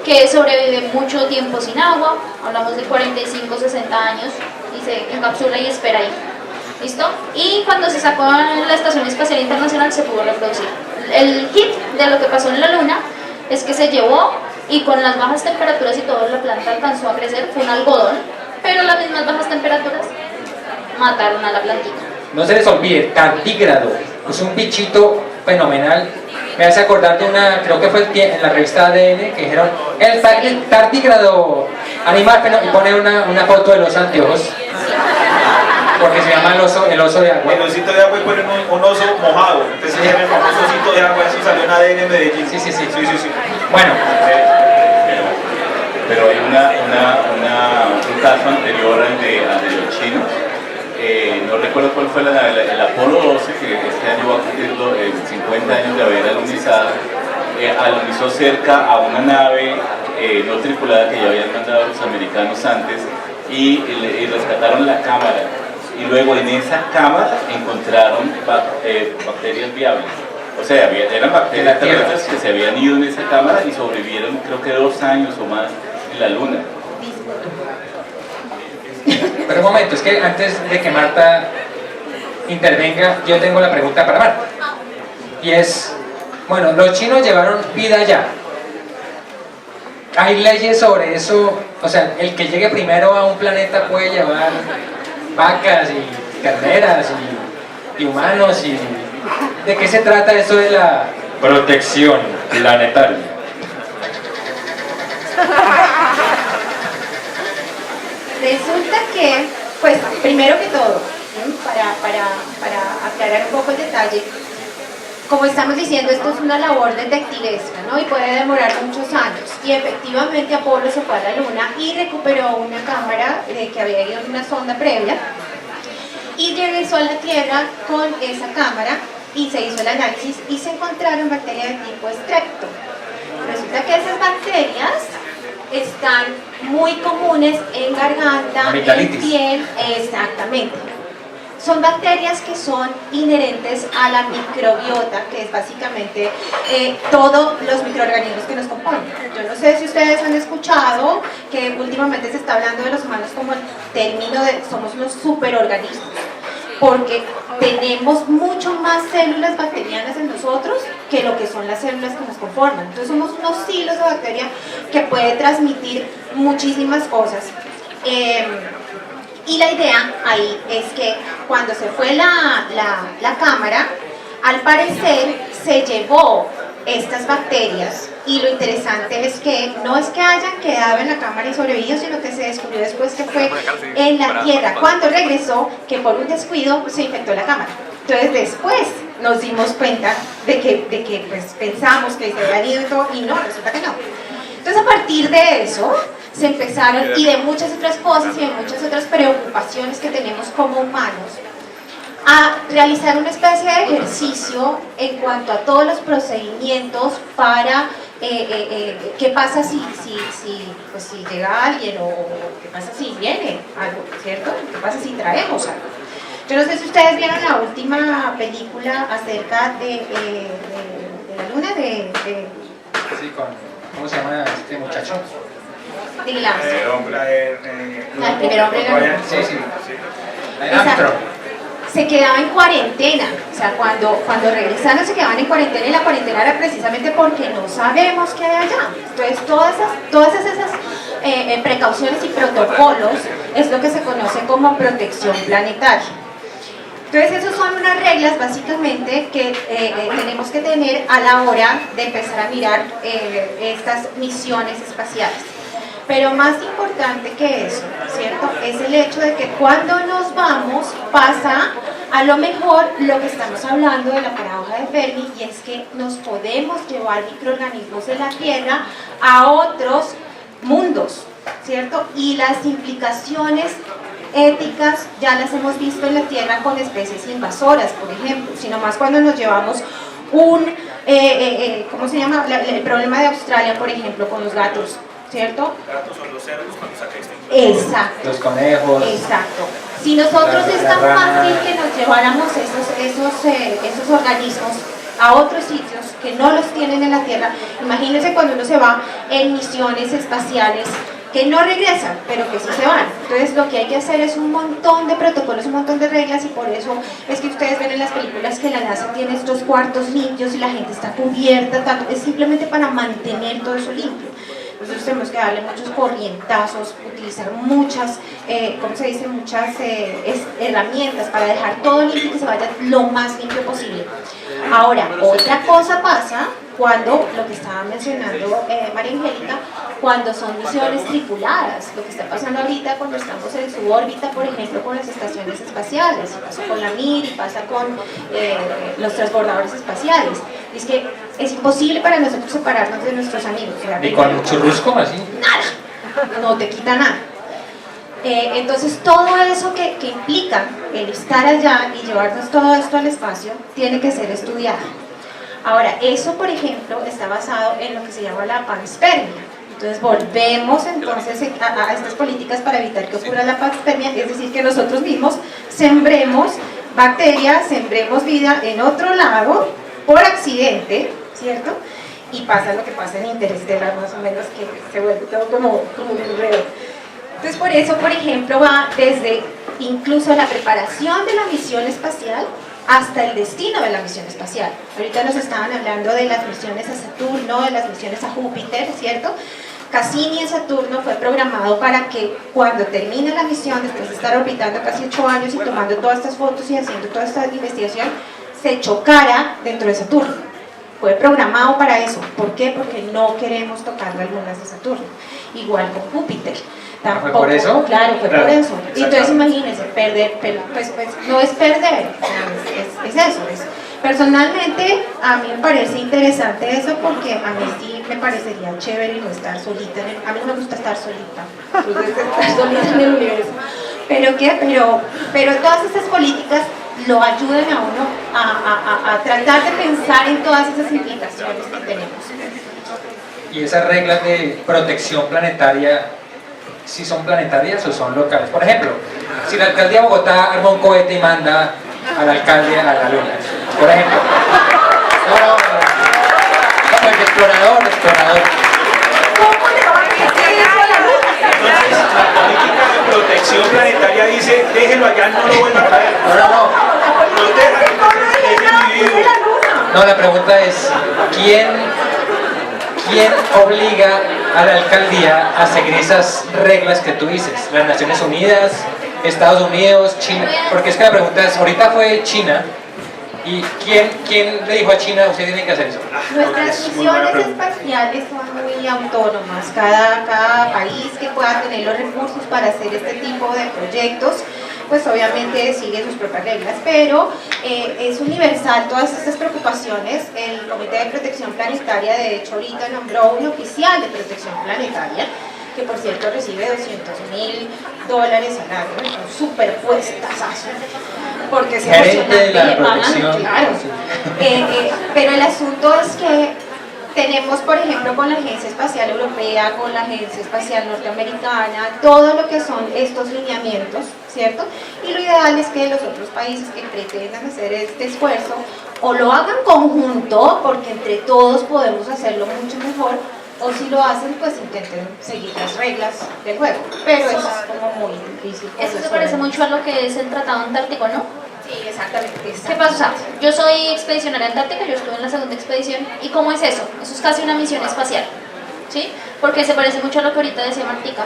Que sobrevive mucho tiempo sin agua, hablamos de 45, 60 años, y se encapsula y espera ahí. ¿Listo? Y cuando se sacó en la Estación Espacial Internacional se pudo reproducir. El hit de lo que pasó en la Luna es que se llevó y con las bajas temperaturas y todo la planta alcanzó a crecer, fue un algodón, pero las mismas bajas temperaturas mataron a la plantita. No se les olvide, tardígrado, es un bichito fenomenal. Me hace acordar de una, creo que fue en la revista ADN, que dijeron, el tardígrado animal, y pone una foto de los anteojos, porque se llama el oso de agua. El osito de agua y ponen un oso mojado. Entonces era el famoso osito de agua, eso salió en ADN Medellín. Sí. Sí. Bueno, Pero hay un caso anterior al de los chinos. No recuerdo cuál fue el Apolo 12, que este año va a cumplir 50 años de haber alunizado. Alunizó cerca a una nave no tripulada que ya habían mandado los americanos antes y rescataron la cámara. Y luego en esa cámara encontraron bacterias viables. O sea, eran bacterias terrestres que se habían ido en esa cámara y sobrevivieron creo que 2 años o más en la Luna. pero un momento, es que antes de que Marta intervenga, yo tengo la pregunta para Marta. Y es, bueno, los chinos llevaron vida allá. ¿Hay leyes sobre eso? O sea, el que llegue primero a un planeta puede llevar vacas y terneras y humanos y... ¿De qué se trata eso de la protección planetaria? Resulta que, pues, primero que todo, para aclarar un poco el detalle, como estamos diciendo, esto es una labor detectivesca, ¿no? Y puede demorar muchos años. Y efectivamente Apolo se fue a la Luna y recuperó una cámara que había ido en una sonda previa y regresó a la Tierra con esa cámara y se hizo el análisis y se encontraron bacterias de tipo Strepto. Resulta que esas bacterias están muy comunes en garganta, en piel, exactamente. Son bacterias que son inherentes a la microbiota, que es básicamente todos los microorganismos que nos componen. Yo no sé si ustedes han escuchado que últimamente se está hablando de los humanos como el término de somos unos superorganismos, porque tenemos mucho más células bacterianas en nosotros que lo que son las células que nos conforman. Entonces somos unos hilos de bacteria que puede transmitir muchísimas cosas. Y la idea ahí es que cuando se fue la cámara, al parecer se llevó estas bacterias, y lo interesante es que no es que hayan quedado en la cámara y sobrevivido, sino que se descubrió después que fue en la Tierra, cuando regresó, que por un descuido se infectó la cámara. Entonces después nos dimos cuenta de que pues, pensamos que se habían ido y todo, y no, resulta que no. Entonces a partir de eso se empezaron, y de muchas otras cosas y de muchas otras preocupaciones que tenemos como humanos, a realizar una especie de ejercicio en cuanto a todos los procedimientos para qué pasa si llega alguien, o qué pasa si viene algo, ¿cierto? ¿Qué pasa si traemos algo? Yo no sé si ustedes vieron la última película acerca de la Luna, Sí, ¿cómo se llama este muchacho? Neil Armstrong. El primer hombre en la Luna. Sí. Exacto. Se quedaba en cuarentena, o sea, cuando regresaron se quedaban en cuarentena, y la cuarentena era precisamente porque no sabemos qué hay allá. Entonces todas esas precauciones y protocolos es lo que se conoce como protección planetaria. Entonces esas son unas reglas básicamente que tenemos que tener a la hora de empezar a mirar estas misiones espaciales. Pero más importante que eso, ¿cierto? Es el hecho de que cuando nos vamos pasa a lo mejor lo que estamos hablando de la paradoja de Fermi, y es que nos podemos llevar microorganismos de la Tierra a otros mundos, ¿cierto? Y las implicaciones éticas ya las hemos visto en la Tierra con especies invasoras, por ejemplo, sino más cuando nos llevamos ¿cómo se llama? El problema de Australia, por ejemplo, con los gatos, ¿cierto? Los gatos son los cerdos cuando saca extinción. Exacto. Los conejos. Exacto. Si nosotros es tan fácil que nos lleváramos esos organismos a otros sitios que no los tienen en la Tierra, imagínense cuando uno se va en misiones espaciales que no regresan, pero que sí se van. Entonces lo que hay que hacer es un montón de protocolos, un montón de reglas, y por eso es que ustedes ven en las películas que la NASA tiene estos cuartos limpios y la gente está cubierta, tanto, es simplemente para mantener todo eso limpio. Nosotros tenemos que darle muchos corrientazos, utilizar muchas, ¿cómo se dice? Muchas herramientas para dejar todo limpio y que se vaya lo más limpio posible. Ahora, otra cosa pasa cuando, lo que estaba mencionando María Angélica, cuando son misiones tripuladas, lo que está pasando ahorita cuando estamos en subórbita, por ejemplo, con las estaciones espaciales, pasa con la Mir y pasa con los transbordadores espaciales. Es que es imposible para nosotros separarnos de nuestros amigos. ¿Y con un churrusco así? Nada, no te quita nada. Entonces todo eso que implica el estar allá y llevarnos todo esto al espacio tiene que ser estudiado. Ahora, eso por ejemplo está basado en lo que se llama la panspermia. Entonces volvemos entonces a estas políticas para evitar que ocurra la panspermia, es decir, que nosotros mismos sembremos bacterias, sembremos vida en otro lado por accidente, ¿cierto? Y pasa lo que pasa en Interestelar, más o menos, que se vuelve todo como un enredo. Entonces por eso, por ejemplo, va desde incluso la preparación de la misión espacial hasta el destino de la misión espacial. Ahorita nos estaban hablando de las misiones a Saturno, de las misiones a Júpiter, ¿cierto? Cassini en Saturno fue programado para que cuando termine la misión, después de estar orbitando casi 8 años y tomando todas estas fotos y haciendo toda esta investigación, se chocara dentro de Saturno. Fue programado para eso. ¿Por qué? Porque no queremos tocar las lunas de Saturno. Igual con Júpiter. ¿Fue por eso? Claro, fue por eso. Y entonces imagínense, perder, pues no es perder, es eso. Personalmente, a mí me parece interesante eso porque a mí sí me parecería chévere no estar solita. A mí no me gusta estar solita. Entonces, estar solita en el universo. ¿Pero qué? Pero todas estas políticas lo ayudan a uno a tratar de pensar en todas esas implicaciones que tenemos. ¿Y esas reglas de protección planetaria, si son planetarias o son locales? Por ejemplo, si la alcaldía de Bogotá arma un cohete y manda al alcalde a la luna, por ejemplo. No, el explorador. ¿Cómo le va a decir eso a la luna? Entonces, la política de protección planetaria dice, déjelo allá, no lo vuelva a traer. No. No, No, la pregunta es, ¿quién obliga a la alcaldía a seguir esas reglas que tú dices? ¿Las Naciones Unidas, Estados Unidos, China? Porque es que la pregunta es, ahorita fue China, ¿y quién le dijo a China, usted tiene que hacer eso? Nuestras misiones espaciales son muy autónomas. Cada país que pueda tener los recursos para hacer este tipo de proyectos, pues obviamente sigue sus propias reglas, pero es universal todas estas preocupaciones. El Comité de Protección Planetaria, de hecho, ahorita nombró un oficial de protección planetaria, que por cierto recibe $200.000 al año, un superpuestazazo, porque se Gerente de la le pagan, protección. claro. Pero el asunto es que tenemos, por ejemplo, con la Agencia Espacial Europea, con la Agencia Espacial Norteamericana, todo lo que son estos lineamientos, ¿cierto? Y lo ideal es que los otros países que pretendan hacer este esfuerzo o lo hagan conjunto, porque entre todos podemos hacerlo mucho mejor, o si lo hacen, pues intenten seguir las reglas del juego. Pero eso es como muy difícil. Eso se parece mucho a lo que es el Tratado Antártico, ¿no? Sí, exactamente. ¿Qué pasa? Yo soy expedicionaria antártica, yo estuve en la segunda expedición. ¿Y cómo es eso? Eso es casi una misión espacial, ¿sí? Porque se parece mucho a lo que ahorita decía Martica.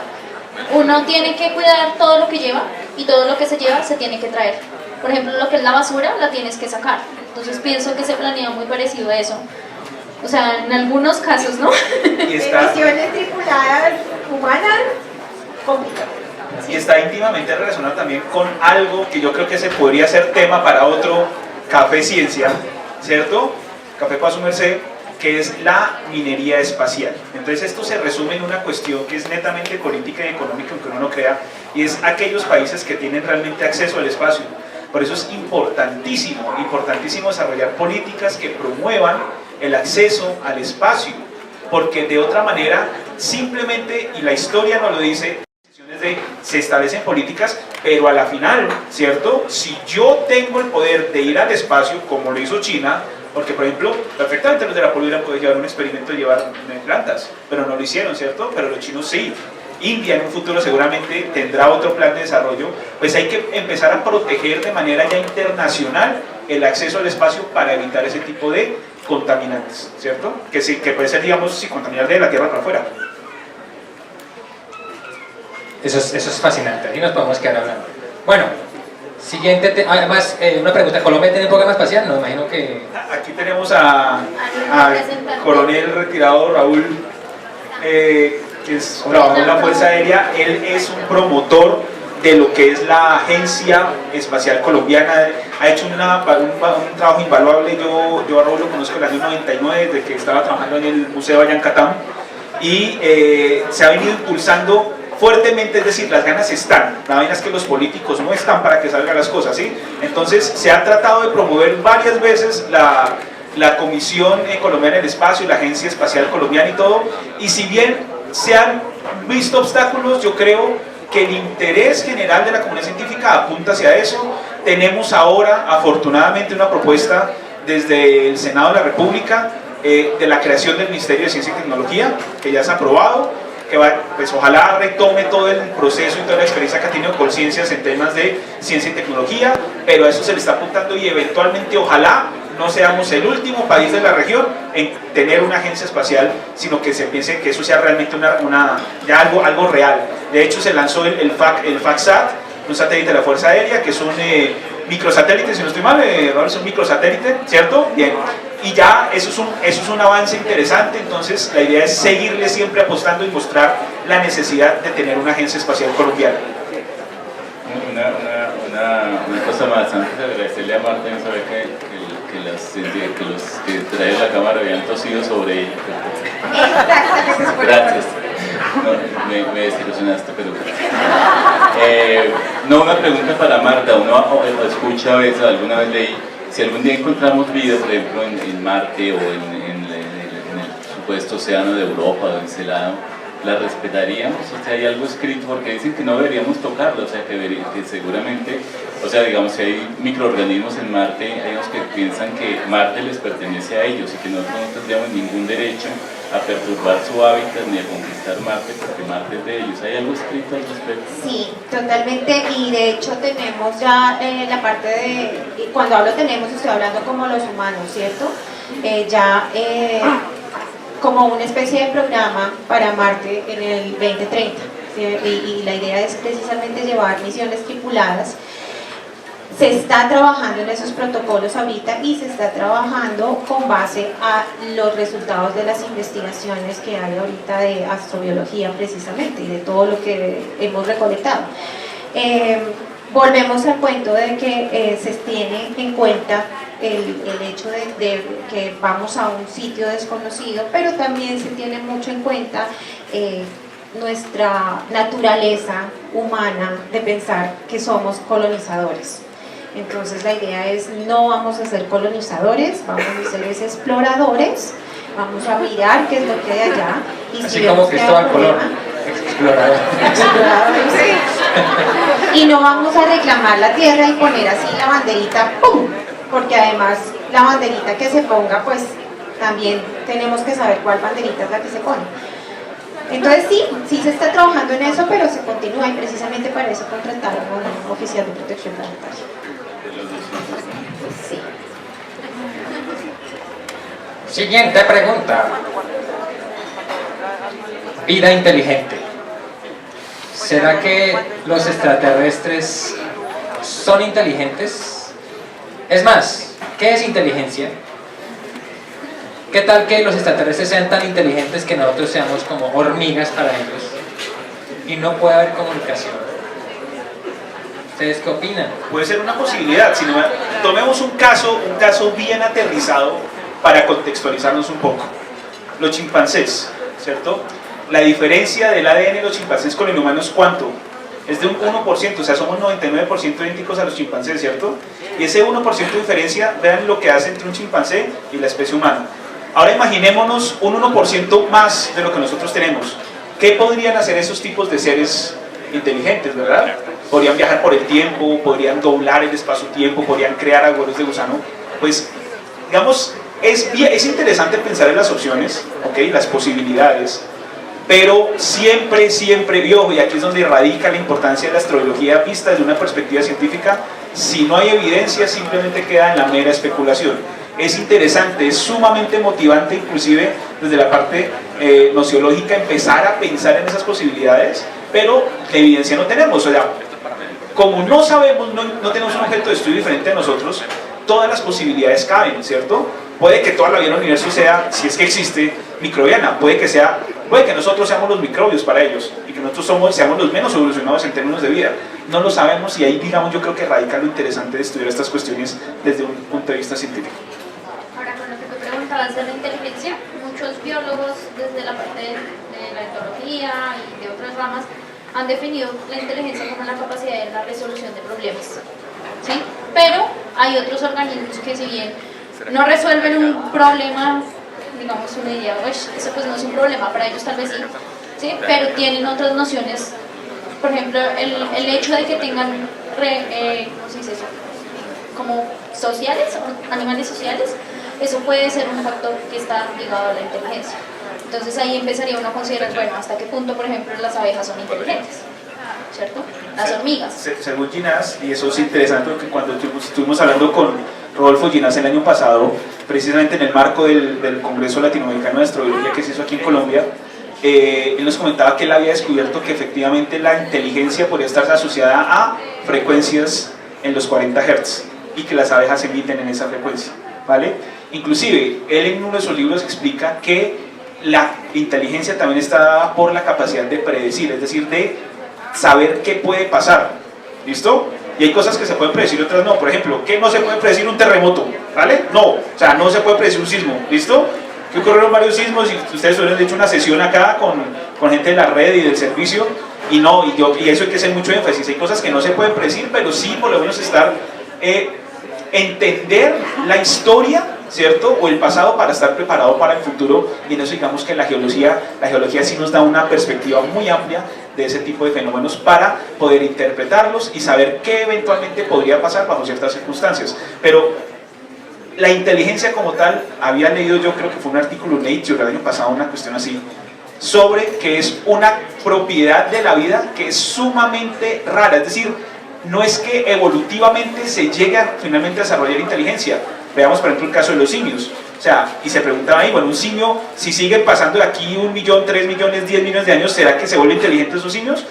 uno tiene que cuidar todo lo que lleva y todo lo que se lleva se tiene que traer. Por ejemplo, lo que es la basura la tienes que sacar. Entonces pienso que se planea muy parecido a eso. O sea, en algunos casos, ¿no? Y está, Emisiones tripuladas humanas, complicado. y está íntimamente relacionado también con algo que yo creo que se podría ser tema para otro Café Ciencia, ¿cierto? Café para su merced, que es la minería espacial. Entonces esto se resume en una cuestión que es netamente política y económica, aunque uno no crea, y es aquellos países que tienen realmente acceso al espacio. Por eso es importantísimo desarrollar políticas que promuevan el acceso al espacio, porque de otra manera, simplemente, y la historia nos lo dice, se establecen políticas, pero a la final, ¿cierto? Si yo tengo el poder de ir al espacio, como lo hizo China, porque por ejemplo, perfectamente los de la Apolo hubieran podido llevar un experimento de llevar plantas, pero no lo hicieron, ¿cierto? Pero los chinos sí. India en un futuro seguramente tendrá otro plan de desarrollo, pues hay que empezar a proteger de manera ya internacional el acceso al espacio para evitar ese tipo de contaminantes, ¿cierto? Que puede ser, digamos, si contaminar de la Tierra para afuera. Eso es fascinante, ahí nos podemos quedar hablando. Bueno, siguiente, además, una pregunta, ¿Colombia tiene un programa espacial? No, imagino que... Aquí tenemos al coronel retirado Raúl, que trabajó en la Fuerza Aérea. Él es un promotor de lo que es la Agencia Espacial Colombiana, ha hecho un trabajo invaluable. Yo a Raúl lo conozco en el año 99, desde que estaba trabajando en el Museo Ayancatam, y se ha venido impulsando fuertemente, es decir, las ganas están, la vaina es que los políticos no están para que salgan las cosas, ¿sí? Entonces se ha tratado de promover varias veces la Comisión Colombiana del Espacio y la Agencia Espacial Colombiana y todo, y si bien se han visto obstáculos, yo creo que el interés general de la comunidad científica apunta hacia eso. Tenemos ahora, afortunadamente, una propuesta desde el Senado de la República de la creación del Ministerio de Ciencia y Tecnología, que ya se ha aprobado, que pues ojalá retome todo el proceso y toda la experiencia que ha tenido Colciencias en temas de ciencia y tecnología, pero a eso se le está apuntando y eventualmente ojalá no seamos el último país de la región en tener una agencia espacial, sino que se piense que eso sea realmente ya algo real. De hecho se lanzó el FACSAT, un satélite de la Fuerza Aérea, que es un microsatélite, si no estoy mal, es un microsatélite, ¿cierto? Bien. Y ya eso es un avance interesante. Entonces la idea es seguirle siempre apostando y mostrar la necesidad de tener una agencia espacial colombiana. Una cosa más, antes de agradecerle a Marta, no sabía que los que trae la cámara habían tosido sobre ella. Gracias. No, me desilusionaste, pero no, una pregunta para Marta. Uno escucha a veces, alguna vez leí, si algún día encontramos vida, por ejemplo, en Marte o en el supuesto océano de Europa o Encelado, ¿la respetaríamos? O sea, hay algo escrito, porque dicen que no deberíamos tocarlo, o sea, que seguramente, o sea, digamos, si hay microorganismos en Marte, hay unos que piensan que Marte les pertenece a ellos y que nosotros no tendríamos ningún derecho a perturbar su hábitat ni a conquistar Marte, porque Marte es de ellos. ¿Hay algo escrito al respecto? Sí, totalmente, y de hecho tenemos ya la parte de, cuando hablo tenemos, estoy hablando como los humanos, ¿cierto? Como una especie de programa para Marte en el 2030, y la idea es precisamente llevar misiones tripuladas. Se está trabajando en esos protocolos ahorita y se está trabajando con base a los resultados de las investigaciones que hay ahorita de astrobiología precisamente y de todo lo que hemos recolectado. Volvemos al cuento de que se tiene en cuenta el hecho de que vamos a un sitio desconocido, pero también se tiene mucho en cuenta nuestra naturaleza humana de pensar que somos colonizadores. Entonces la idea es, no vamos a ser colonizadores, vamos a ser exploradores, vamos a mirar qué es lo que hay allá. Y así si como Cristóbal Colón, explorador. Y no vamos a reclamar la tierra y poner así la banderita, ¡pum! Porque además la banderita que se ponga, pues también tenemos que saber cuál banderita es la que se pone. Entonces sí se está trabajando en eso, pero se continúa, y precisamente para eso contrataron a un oficial de protección planetaria. Sí. Siguiente pregunta. Vida inteligente. ¿será que los extraterrestres son inteligentes? Es más, ¿qué es inteligencia? ¿Qué tal que los extraterrestres sean tan inteligentes que nosotros seamos como hormigas para ellos y no puede haber comunicación? ¿Ustedes qué opinan? Puede ser una posibilidad. Si no, tomemos un caso bien aterrizado para contextualizarnos un poco. Los chimpancés, ¿cierto? La diferencia del ADN de los chimpancés con el humano es ¿cuánto? Es de un 1%, o sea, somos 99% idénticos a los chimpancés, ¿cierto? Y ese 1% de diferencia, vean lo que hace entre un chimpancé y la especie humana. Ahora imaginémonos un 1% más de lo que nosotros tenemos. ¿Qué podrían hacer esos tipos de seres inteligentes, verdad? Podrían viajar por el tiempo, podrían doblar el espacio-tiempo, podrían crear agujeros de gusano. Pues, digamos, es interesante pensar en las opciones, ¿ok? Las posibilidades, pero siempre, y aquí es donde radica la importancia de la astrología vista desde una perspectiva científica. Si no hay evidencia, simplemente queda en la mera especulación. Es interesante, es sumamente motivante, inclusive desde la parte nociológica, empezar a pensar en esas posibilidades, pero la evidencia no tenemos. O sea, como no sabemos, no tenemos un objeto de estudio diferente a nosotros, todas las posibilidades caben, ¿cierto? Puede que toda la vida en el universo sea, si es que existe, microbiana, puede que nosotros seamos los microbios para ellos y que nosotros seamos los menos evolucionados en términos de vida. No lo sabemos y ahí, digamos, yo creo que radica lo interesante de estudiar estas cuestiones desde un punto de vista científico. Ahora, con lo que tú preguntabas de la inteligencia, muchos biólogos desde la parte de la etología y de otras ramas han definido la inteligencia como la capacidad de la resolución de problemas, ¿sí? Pero hay otros organismos que, si bien no resuelven un problema, digamos, uno diría, eso pues no es un problema, para ellos tal vez sí, ¿sí? Pero tienen otras nociones. Por ejemplo, el hecho de que tengan, ¿cómo se dice eso? Como sociales, animales sociales, eso puede ser un factor que está ligado a la inteligencia. Entonces ahí empezaría uno a considerar, bueno, hasta qué punto, por ejemplo, las abejas son inteligentes, ¿cierto? Las hormigas. Según Ginás, y eso es interesante porque cuando estuvimos hablando con Rodolfo Ginás el año pasado, precisamente en el marco del Congreso Latinoamericano de Astrobiología que se hizo aquí en Colombia, él nos comentaba que él había descubierto que efectivamente la inteligencia podría estar asociada a frecuencias en los 40 Hz y que las abejas emiten en esa frecuencia, ¿vale? Inclusive, él en uno de sus libros explica que la inteligencia también está dada por la capacidad de predecir, es decir, de saber qué puede pasar, ¿listo? Y hay cosas que se pueden predecir y otras no. Por ejemplo, ¿qué no se puede predecir? Un terremoto, ¿vale? No, o sea, no se puede predecir un sismo, ¿listo? Que ocurrieron varios sismos y ustedes hubieran hecho una sesión acá con gente de la red y del servicio y eso hay que hacer mucho énfasis. Hay cosas que no se pueden predecir, pero sí por lo menos entender la historia, ¿cierto? O el pasado para estar preparado para el futuro, y en eso digamos que la geología sí nos da una perspectiva muy amplia de ese tipo de fenómenos para poder interpretarlos y saber qué eventualmente podría pasar bajo ciertas circunstancias. Pero la inteligencia como tal, había leído, yo creo que fue un artículo en Nature el año pasado, una cuestión así, sobre que es una propiedad de la vida que es sumamente rara, es decir, no es que evolutivamente se llegue finalmente a desarrollar inteligencia. Veamos por ejemplo el caso de los simios, o sea, y se preguntaba ahí, bueno, un simio, si sigue pasando de aquí 1 millón, 3 millones, 10 millones de años, ¿será que se vuelven inteligentes esos simios?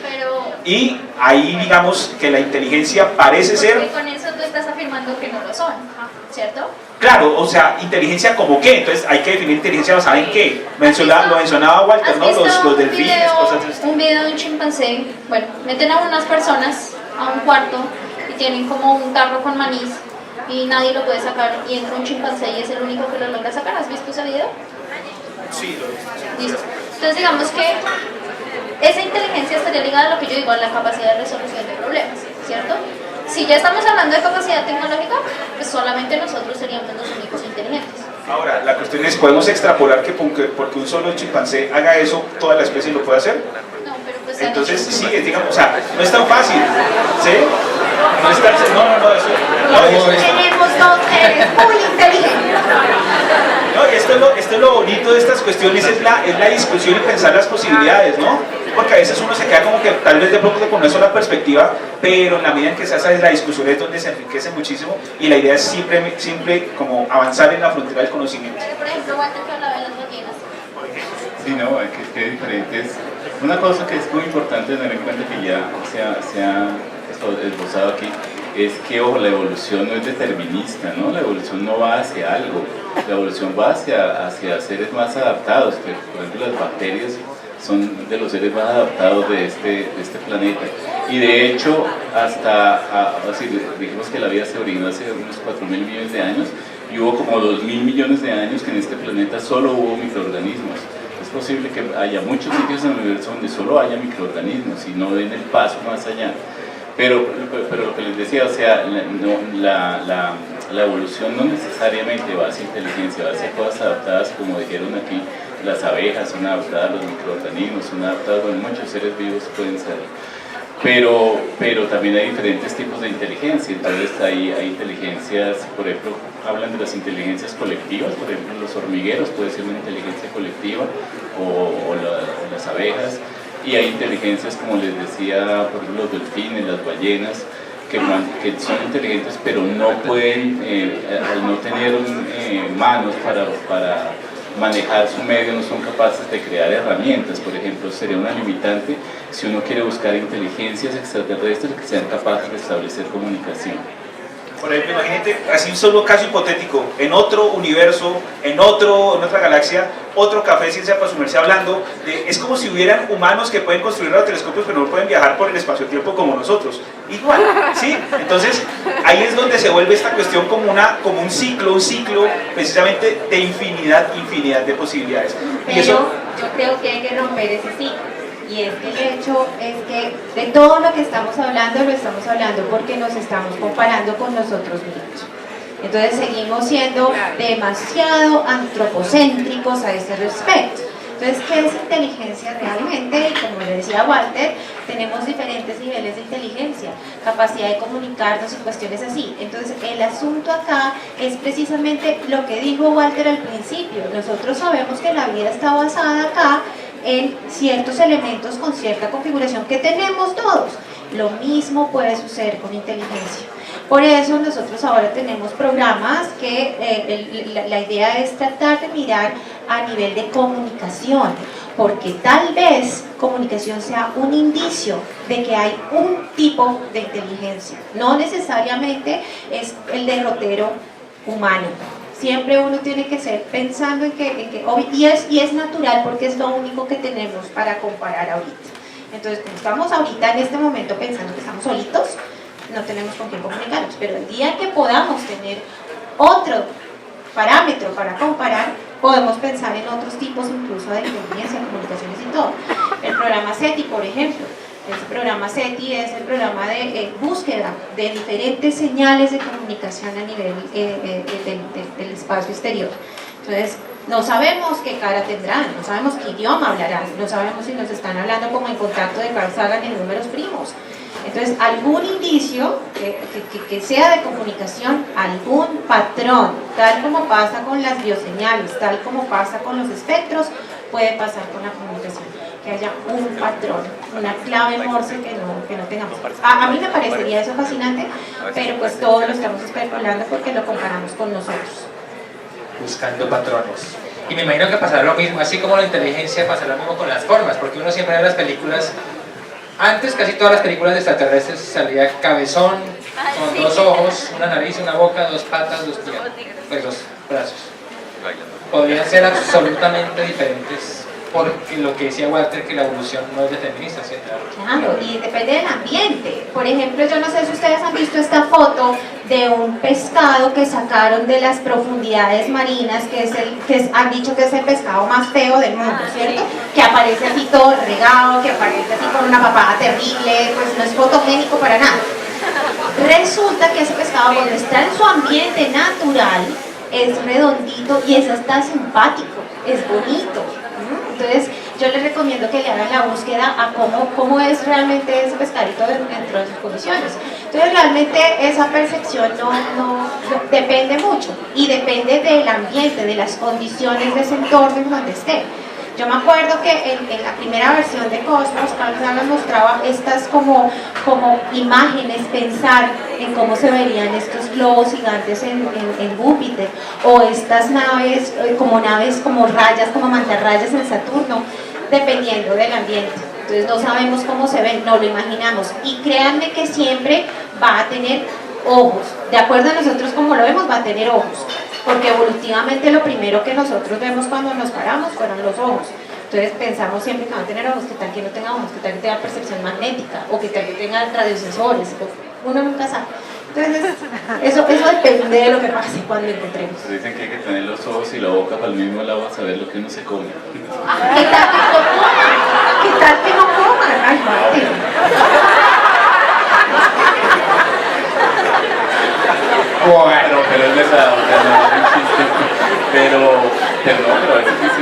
Y ahí digamos que la inteligencia parece ser... Con eso tú estás afirmando que no lo son, ¿cierto? Claro, o sea, inteligencia como qué, entonces hay que definir inteligencia basada en qué. Lo mencionaba Walter, ¿no? Los delfines, cosas de un video de un chimpancé, bueno, meten a unas personas a un cuarto y tienen como un tarro con maní y nadie lo puede sacar y entra un chimpancé y es el único que lo logra sacar. ¿Has visto ese video? Sí, lo he visto. Listo. Entonces digamos que esa inteligencia estaría ligada a lo que yo digo, a la capacidad de resolución de problemas, ¿cierto? Si ya estamos hablando de capacidad tecnológica, pues solamente nosotros seríamos los únicos inteligentes. Ahora, la cuestión es, ¿podemos extrapolar que porque un solo chimpancé haga eso, toda la especie lo puede hacer? No, pero pues entonces sí, digamos, o sea, no es tan fácil, ¿sí? No es tan, eso. Tenemos dos seres muy inteligentes. No, y esto es lo bonito de estas cuestiones, es la discusión y pensar las posibilidades, ¿no? Porque a veces uno se queda como que tal vez de pronto con una sola perspectiva, pero en la medida en que se hace la discusión es donde se enriquece muchísimo y la idea es siempre como avanzar en la frontera del conocimiento. Por ejemplo, Walter, que hablaba de las ballenas. Sí, no, es que hay diferentes Una cosa que es muy importante tener en cuenta, que ya se ha esbozado aquí, es que la evolución no es determinista, ¿no? La evolución no va hacia algo, la evolución va hacia seres más adaptados, que por ejemplo las bacterias son de los seres más adaptados de este planeta. Y de hecho, dijimos que la vida se originó hace unos 4.000 millones de años, y hubo como 2.000 millones de años que en este planeta solo hubo microorganismos. Es posible que haya muchos sitios en el universo donde solo haya microorganismos y no den el paso más allá. Pero lo que les decía, o sea, la evolución no necesariamente va hacia inteligencia, va hacia cosas adaptadas, como dijeron aquí, las abejas son adaptadas, los microorganismos son adaptados, bueno, muchos seres vivos pueden ser. Pero también hay diferentes tipos de inteligencia, entonces hay inteligencias, por ejemplo, hablan de las inteligencias colectivas, por ejemplo, los hormigueros puede ser una inteligencia colectiva, o las abejas, y hay inteligencias, como les decía, por ejemplo, los delfines, las ballenas, que son inteligentes, pero no pueden, al no tener manos para manejar su medio, no son capaces de crear herramientas. Por ejemplo, sería una limitante si uno quiere buscar inteligencias extraterrestres que sean capaces de establecer comunicación. Por ejemplo, imagínate, así un solo caso hipotético, en otro universo, en otra galaxia, otro café Ciencia para su merced hablando es como si hubieran humanos que pueden construir telescopios pero no pueden viajar por el espacio-tiempo como nosotros, igual, ¿sí? Entonces, ahí es donde se vuelve esta cuestión como un ciclo precisamente de infinidad de posibilidades. Pero yo creo que hay que romper ese ciclo. Y es que el hecho es que de todo lo que estamos hablando, lo estamos hablando porque nos estamos comparando con nosotros mismos. Entonces seguimos siendo demasiado antropocéntricos a ese respecto. Entonces, ¿qué es inteligencia realmente? Y como le decía Walter, tenemos diferentes niveles de inteligencia, capacidad de comunicarnos y cuestiones así. Entonces, el asunto acá es precisamente lo que dijo Walter al principio. Nosotros sabemos que la vida está basada acá en ciertos elementos con cierta configuración que tenemos todos. Lo mismo puede suceder con inteligencia. Por eso nosotros ahora tenemos programas que la idea es tratar de mirar a nivel de comunicación, porque tal vez comunicación sea un indicio de que hay un tipo de inteligencia. No necesariamente es el derrotero humano. Siempre uno tiene que ser pensando y es natural porque es lo único que tenemos para comparar ahorita. Entonces, como estamos ahorita en este momento pensando que estamos solitos, no tenemos con quién comunicarnos, pero el día que podamos tener otro parámetro para comparar, podemos pensar en otros tipos incluso de inteligencia, comunicaciones y todo. El programa SETI, por ejemplo. Este programa SETI es el programa de búsqueda de diferentes señales de comunicación a nivel del espacio exterior. Entonces, no sabemos qué cara tendrán, no sabemos qué idioma hablarán, no sabemos si nos están hablando como en contacto de Carl Sagan en números primos. Entonces, algún indicio que sea de comunicación, algún patrón, tal como pasa con las bioseñales, tal como pasa con los espectros, puede pasar con la comunicación. Que haya un patrón, una clave Morse que no tengamos. A mí me parecería eso fascinante, pero pues todo lo estamos especulando porque lo comparamos con nosotros. Buscando patrones. Y me imagino que pasará lo mismo, así como la inteligencia pasará lo mismo con las formas, porque uno siempre ve las películas, antes casi todas las películas de extraterrestres salía cabezón, con dos ojos, una nariz, una boca, dos patas, dos piernas, pues dos brazos. Podrían ser absolutamente diferentes, porque lo que decía Walter, que la evolución no es determinista, ¿cierto? Claro, y depende del ambiente. Por ejemplo, yo no sé si ustedes han visto esta foto de un pescado que sacaron de las profundidades marinas, han dicho que es el pescado más feo del mundo, ¿cierto? Que aparece así todo regado, que aparece así con una papada terrible, pues no es fotogénico para nada. Resulta que ese pescado, cuando está en su ambiente natural, es redondito y es hasta simpático, es bonito. Entonces, yo les recomiendo que le hagan la búsqueda a cómo es realmente ese pescadito dentro de sus condiciones. Entonces, realmente esa percepción no depende mucho y depende del ambiente, de las condiciones de ese entorno en donde esté. Yo me acuerdo que en la primera versión de Cosmos, Carl Sagan mostraba estas como imágenes, pensar en cómo se verían estos globos gigantes en Júpiter, o estas naves como rayas, como mantarrayas en Saturno. dependiendo del ambiente. Entonces no sabemos cómo se ven, no lo imaginamos. Y créanme que siempre va a tener ojos. De acuerdo a nosotros como lo vemos, va a tener ojos. Porque evolutivamente lo primero que nosotros vemos cuando nos paramos fueron los ojos. Entonces pensamos siempre que va a tener ojos, que tal que no tenga ojos, que tal que tenga percepción magnética, o que tal que tenga radiosensores. Uno nunca sabe. Entonces, eso depende de lo que pase cuando lo encontremos. Dicen que hay que tener los ojos y la boca para el mismo lado a saber lo que uno se come. ¿Qué tal que no coman? ¿Qué tal que no coman? Ay, Martín. Bueno, pero es verdad, o sea, no es un chiste. Pero a veces sí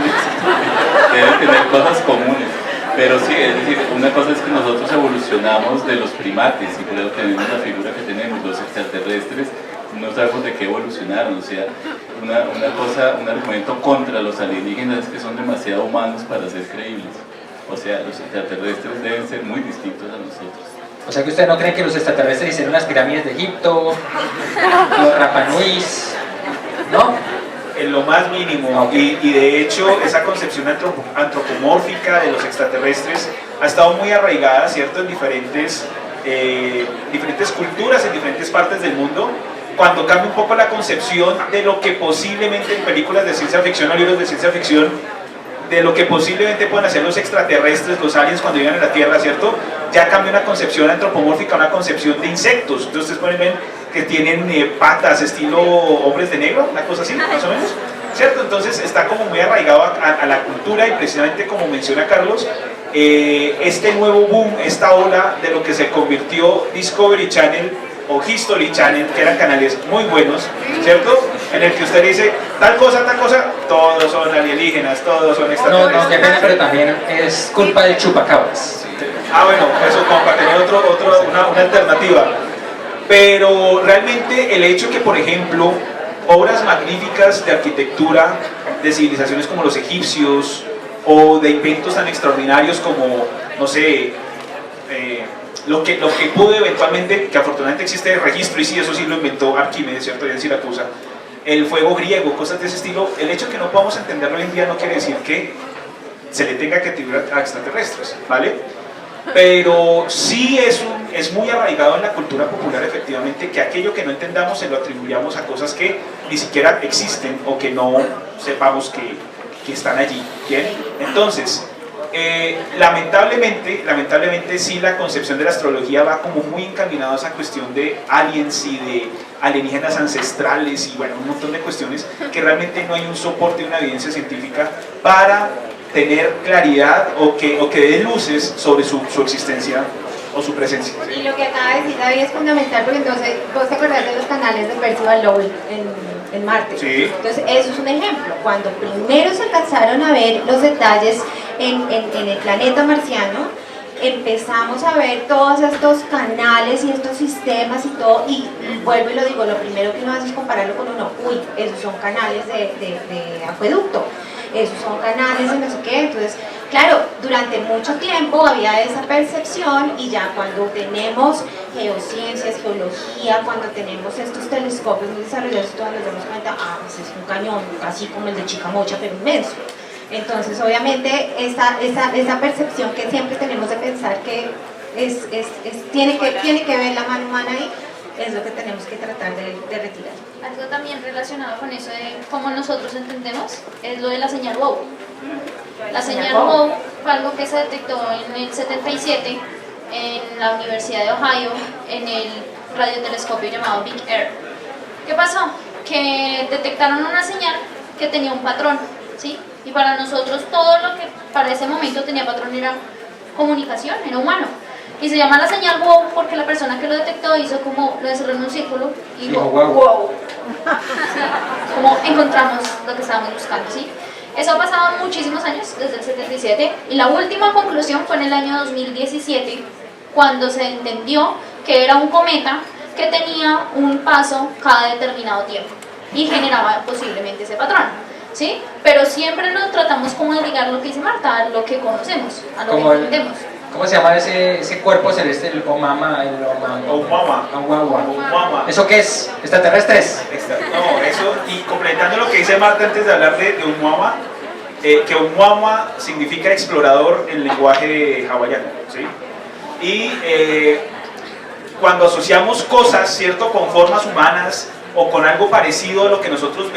deben tener cosas comunes. Pero sí, es decir, una cosa es que nosotros evolucionamos de los primates y por eso tenemos la figura que tenemos, los extraterrestres no sabemos de qué evolucionaron, o sea, un argumento contra los alienígenas es que son demasiado humanos para ser creíbles, o sea, los extraterrestres deben ser muy distintos a nosotros. O sea que usted no cree que los extraterrestres hicieron las pirámides de Egipto, los Rapa Nuis, ¿no? En lo más mínimo, Okay. y de hecho esa concepción antropomórfica de los extraterrestres ha estado muy arraigada, ¿cierto?, en diferentes culturas, en diferentes partes del mundo. Cuando cambia un poco la concepción de lo que posiblemente en películas de ciencia ficción o libros de ciencia ficción, de lo que posiblemente pueden hacer los extraterrestres, los aliens cuando llegan a la Tierra, ¿cierto?, ya cambia una concepción antropomórfica, una concepción de insectos. Entonces ustedes pueden ver que tienen patas estilo hombres de negro, una cosa así, más o menos, ¿cierto? Entonces está como muy arraigado a la cultura y precisamente como menciona Carlos, este nuevo boom, esta ola de lo que se convirtió Discovery Channel o History Channel, que eran canales muy buenos, ¿cierto? En el que usted dice tal cosa, todos son alienígenas, todos son extraterrestres. No, qué pena, pero también es culpa del chupacabras. Ah, bueno, eso como para tener una alternativa. Pero realmente el hecho que, por ejemplo, obras magníficas de arquitectura de civilizaciones como los egipcios o de inventos tan extraordinarios como, no sé, lo que pudo eventualmente, que afortunadamente existe registro, y sí, eso sí lo inventó Arquímedes, ¿cierto?, en Siracusa, el fuego griego, cosas de ese estilo. El hecho que no podamos entenderlo hoy en día no quiere decir que se le tenga que atribuir a extraterrestres, ¿vale? Pero sí es muy arraigado en la cultura popular, efectivamente, que aquello que no entendamos se lo atribuyamos a cosas que ni siquiera existen o que no sepamos que están allí, ¿bien? Entonces, lamentablemente sí, la concepción de la astrología va como muy encaminada a esa cuestión de aliens y de alienígenas ancestrales y bueno, un montón de cuestiones que realmente no hay un soporte y una evidencia científica para tener claridad o que dé luces sobre su existencia o su presencia. Y lo que acaba de decir David es fundamental, porque entonces vos te acordás de los canales de Percival Lowell en Marte. Sí. Entonces eso es un ejemplo. Cuando primero se alcanzaron a ver los detalles en el planeta marciano, empezamos a ver todos estos canales y estos sistemas y todo, y vuelvo y lo digo, lo primero que uno hace es compararlo con uno, uy, esos son canales de acueducto, esos son canales de no sé qué. Entonces, claro, durante mucho tiempo había esa percepción, y ya cuando tenemos geociencias, geología, cuando tenemos estos telescopios muy desarrollados, todos nos damos cuenta, pues es un cañón, casi como el de Chicamocha, pero inmenso. Entonces, obviamente, esa percepción que siempre tenemos de pensar que tiene que ver la mano humana ahí, es lo que tenemos que tratar de retirar. Algo también relacionado con eso de cómo nosotros entendemos es lo de la señal WOW. La señal WOW fue algo que se detectó en el 77 en la Universidad de Ohio en el radiotelescopio llamado Big Air. ¿Qué pasó? Que detectaron una señal que tenía un patrón, ¿sí? Y para nosotros todo lo que para ese momento tenía patrón era comunicación, era humano. Y se llama la señal WOW porque la persona que lo detectó hizo como, lo encerró en un círculo y dijo wow. ¿Sí? Como encontramos lo que estábamos buscando, ¿sí? Eso ha pasado muchísimos años, desde el 77, y la última conclusión fue en el año 2017, cuando se entendió que era un cometa que tenía un paso cada determinado tiempo y generaba posiblemente ese patrón, ¿sí? Pero siempre nos tratamos como de ligar lo que dice Marta, a lo que conocemos, a lo que entendemos. ¿Cómo se llama ese cuerpo celeste? El Oumuamua. ¿Eso qué es? ¿Extraterrestres? No, eso, y completando lo que dice Marta antes de hablar de Oumuamua, que Oumuamua significa explorador en lenguaje hawaiano, ¿sí? Y cuando asociamos cosas, ¿cierto?, con formas humanas o con algo parecido a lo que nosotros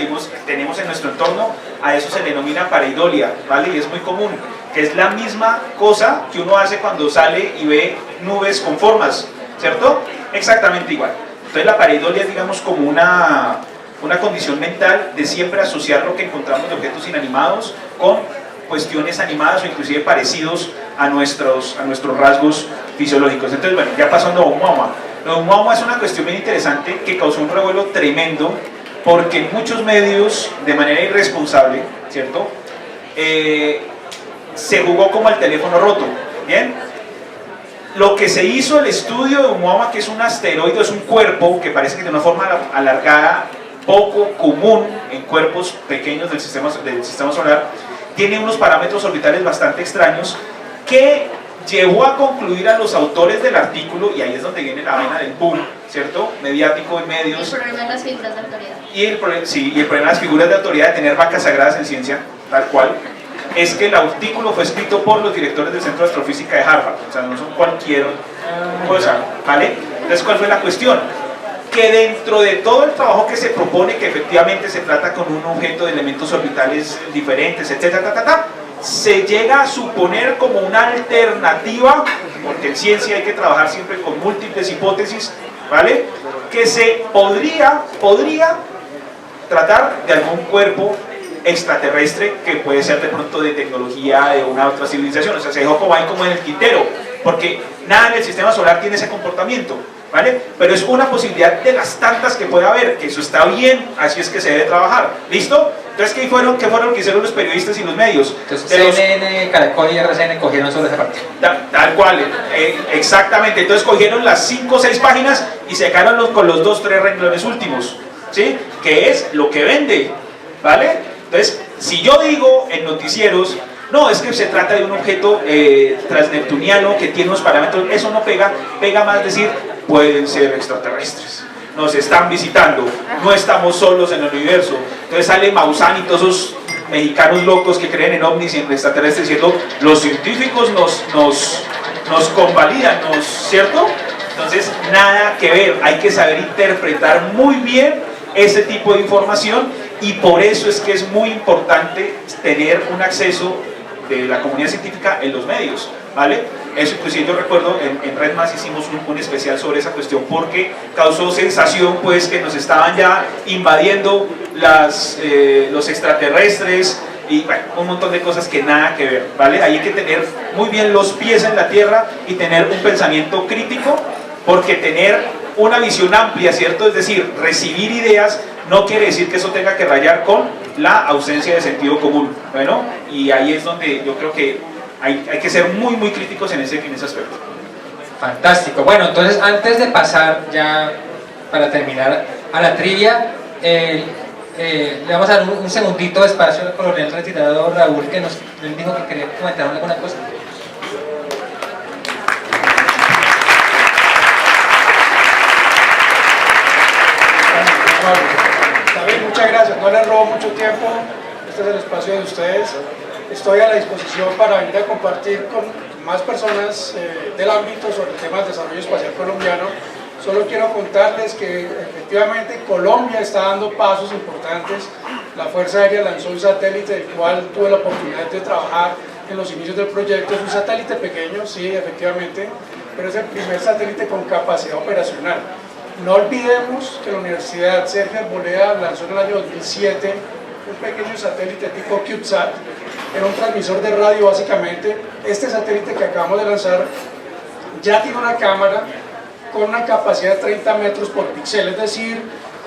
tenemos en nuestro entorno, a eso se le denomina pareidolia, ¿vale? Y es muy común, que es la misma cosa que uno hace cuando sale y ve nubes con formas, ¿cierto? Exactamente igual. Entonces la pareidolia es, digamos, como una condición mental de siempre asociar lo que encontramos de objetos inanimados con cuestiones animadas o inclusive parecidos a nuestros rasgos fisiológicos. Entonces, bueno, ya pasando a Oumuamua. Lo de Oumuamua es una cuestión bien interesante que causó un revuelo tremendo porque en muchos medios, de manera irresponsable, ¿cierto?, se jugó como al teléfono roto, ¿bien? Lo que se hizo, el estudio de Oumuamua, que es un asteroide, es un cuerpo que parece que de una forma alargada, poco común en cuerpos pequeños del sistema solar, tiene unos parámetros orbitales bastante extraños que llevó a concluir a los autores del artículo, y ahí es donde viene la vaina del boom, ¿cierto?, mediático en medios. El problema de las figuras de autoridad. Y el problema de las figuras de autoridad de tener vacas sagradas en ciencia, tal cual, es que el artículo fue escrito por los directores del Centro de Astrofísica de Harvard, o sea, no son cualquier cosa, ¿vale? Entonces, ¿cuál fue la cuestión? Que dentro de todo el trabajo que se propone, que efectivamente se trata con un objeto de elementos orbitales diferentes, etcétera, se llega a suponer como una alternativa, porque en ciencia hay que trabajar siempre con múltiples hipótesis, ¿vale?, que se podría tratar de algún cuerpo extraterrestre que puede ser de pronto de tecnología de una otra civilización. O sea, se dejó como ahí como en el tintero, porque nada en el sistema solar tiene ese comportamiento, ¿vale? Pero es una posibilidad de las tantas que puede haber, que eso está bien, así es que se debe trabajar. ¿Listo? Entonces, ¿qué fueron lo que hicieron los periodistas y los medios? Entonces, CNN, Caracol y RCN cogieron solo esa parte. Tal cual, exactamente. Entonces cogieron las 5 o 6 páginas y se quedaron con los 2 o 3 renglones últimos, ¿sí? Que es lo que vende, ¿vale? Entonces, si yo digo en noticieros, no, es que se trata de un objeto transneptuniano que tiene unos parámetros, eso no pega, pega más decir, pueden ser extraterrestres, nos están visitando, no estamos solos en el universo. Entonces sale Maussan y todos esos mexicanos locos que creen en ovnis y en extraterrestres diciendo, los científicos nos convalidan, ¿cierto? Entonces, nada que ver, hay que saber interpretar muy bien ese tipo de información, y por eso es que es muy importante tener un acceso de la comunidad científica en los medios, ¿vale? Eso inclusive yo recuerdo en Red Más hicimos un especial sobre esa cuestión porque causó sensación, pues, que nos estaban ya invadiendo los extraterrestres y bueno, un montón de cosas que nada que ver, ¿vale? Ahí hay que tener muy bien los pies en la tierra y tener un pensamiento crítico, porque tener una visión amplia, ¿cierto? Es decir, recibir ideas no quiere decir que eso tenga que rayar con la ausencia de sentido común. Bueno, y ahí es donde yo creo que hay que ser muy críticos en ese aspecto. Fantástico. Bueno, entonces antes de pasar ya para terminar a la trivia, le vamos a dar un segundito de espacio al coronel retirado Raúl, que nos dijo que quería comentar alguna cosa. Muchas gracias, no les robo mucho tiempo, este es el espacio de ustedes. Estoy a la disposición para venir a compartir con más personas del ámbito sobre el tema del desarrollo espacial colombiano. Solo quiero contarles que efectivamente Colombia está dando pasos importantes. La Fuerza Aérea lanzó un satélite del cual tuve la oportunidad de trabajar en los inicios del proyecto. Es un satélite pequeño, sí, efectivamente, pero es el primer satélite con capacidad operacional. No olvidemos que la Universidad Sergio Arboleda lanzó en el año 2007 un pequeño satélite tipo CubeSat, era un transmisor de radio básicamente. Este satélite que acabamos de lanzar ya tiene una cámara con una capacidad de 30 metros por píxel, es decir,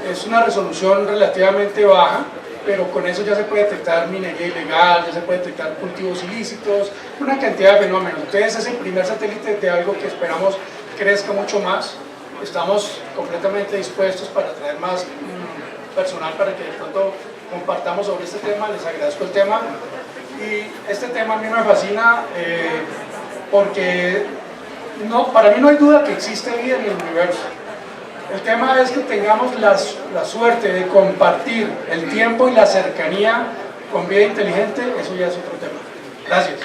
es una resolución relativamente baja, pero con eso ya se puede detectar minería ilegal, ya se puede detectar cultivos ilícitos, una cantidad de fenómenos. Entonces es el primer satélite de algo que esperamos crezca mucho más. Estamos completamente dispuestos para traer más personal para que de pronto compartamos sobre este tema. Les agradezco el tema, y este tema a mí me fascina porque para mí no hay duda que existe vida en el universo. El tema es que tengamos la suerte de compartir el tiempo y la cercanía con vida inteligente, eso ya es otro tema. Gracias.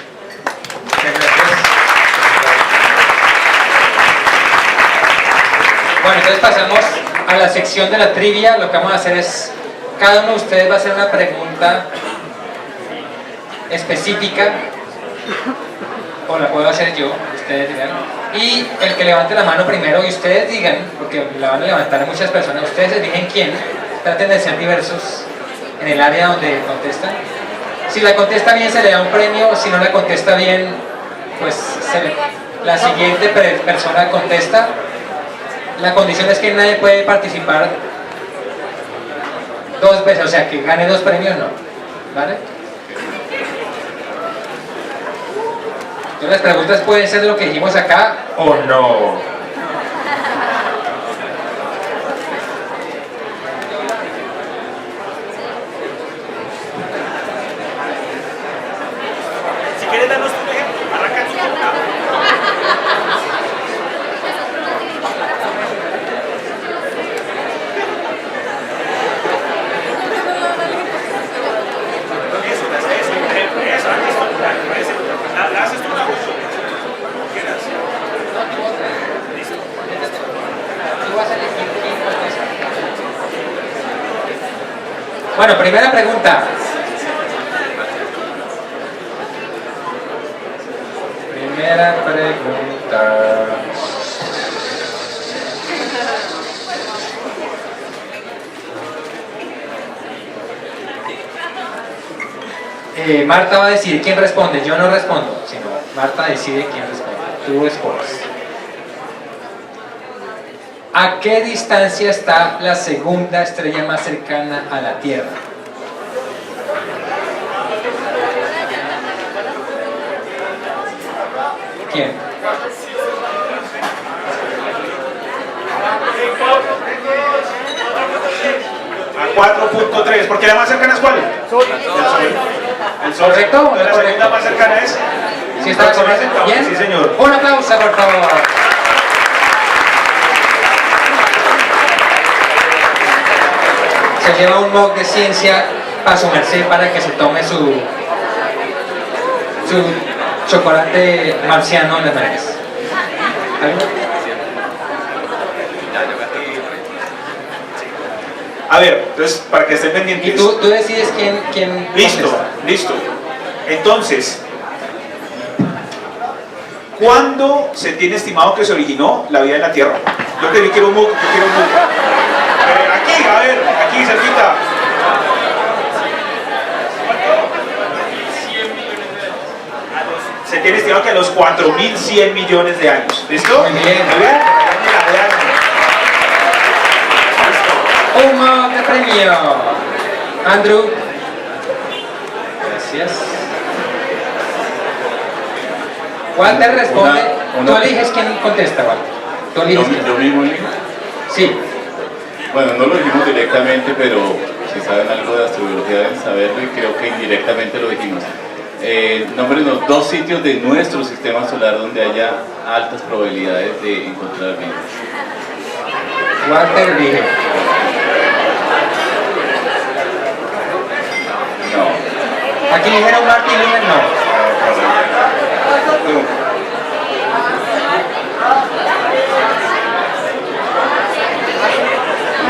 Bueno, entonces pasamos a la sección de la trivia. Lo que vamos a hacer es, cada uno de ustedes va a hacer una pregunta específica, o la puedo hacer yo, ustedes digan, y el que levante la mano primero y ustedes digan, porque la van a levantar muchas personas, ustedes eligen quién, traten de ser diversos en el área donde contestan. Si la contesta bien se le da un premio, si no la contesta bien, pues la siguiente persona contesta. La condición es que nadie puede participar dos veces, o sea, que gane dos premios, no, ¿vale? Entonces las preguntas pueden ser de lo que dijimos acá o no. Si quieres darnos un ejemplo, arranca tu pregunta. Bueno, primera pregunta. Primera pregunta. Marta va a decir quién responde, yo no respondo, sino Marta decide quién responde, tú escoges. ¿A qué distancia está la segunda estrella más cercana a la Tierra? ¿Quién? A 4.3, porque la más cercana es ¿cuál? El Sol. El Sol. ¿Correcto o no La correcto? segunda más cercana es. ¿Sí está correcto? ¿Bien? Sí, señor. Un aplauso, por favor. Se lleva un mug de ciencia para su merced para que se tome su chocolate marciano en las manos. A ver, entonces, para que estén pendientes. Y tú decides quién Listo, contesta. listo. Entonces, ¿cuándo se tiene estimado que se originó la vida en la Tierra? Yo quiero un mug, yo quiero un mug. Aquí, a ver, aquí cerquita. Se tiene estimado que a los 4.100 millones de años. ¿Listo? Muy bien. Muy bien. Un mug de premio. Andrew. Gracias. Walter responde. Tú eliges quién contesta, Walter. Tú eliges quién. Yo mismo elijo. Sí. Bueno, no lo dijimos directamente, pero si saben algo de astrobiología deben saberlo y creo que indirectamente lo dijimos. Nómbrenos dos sitios de nuestro sistema solar donde haya altas probabilidades de encontrar vida. Walter elige. No. Aquí dijeron Martín Lumen, no.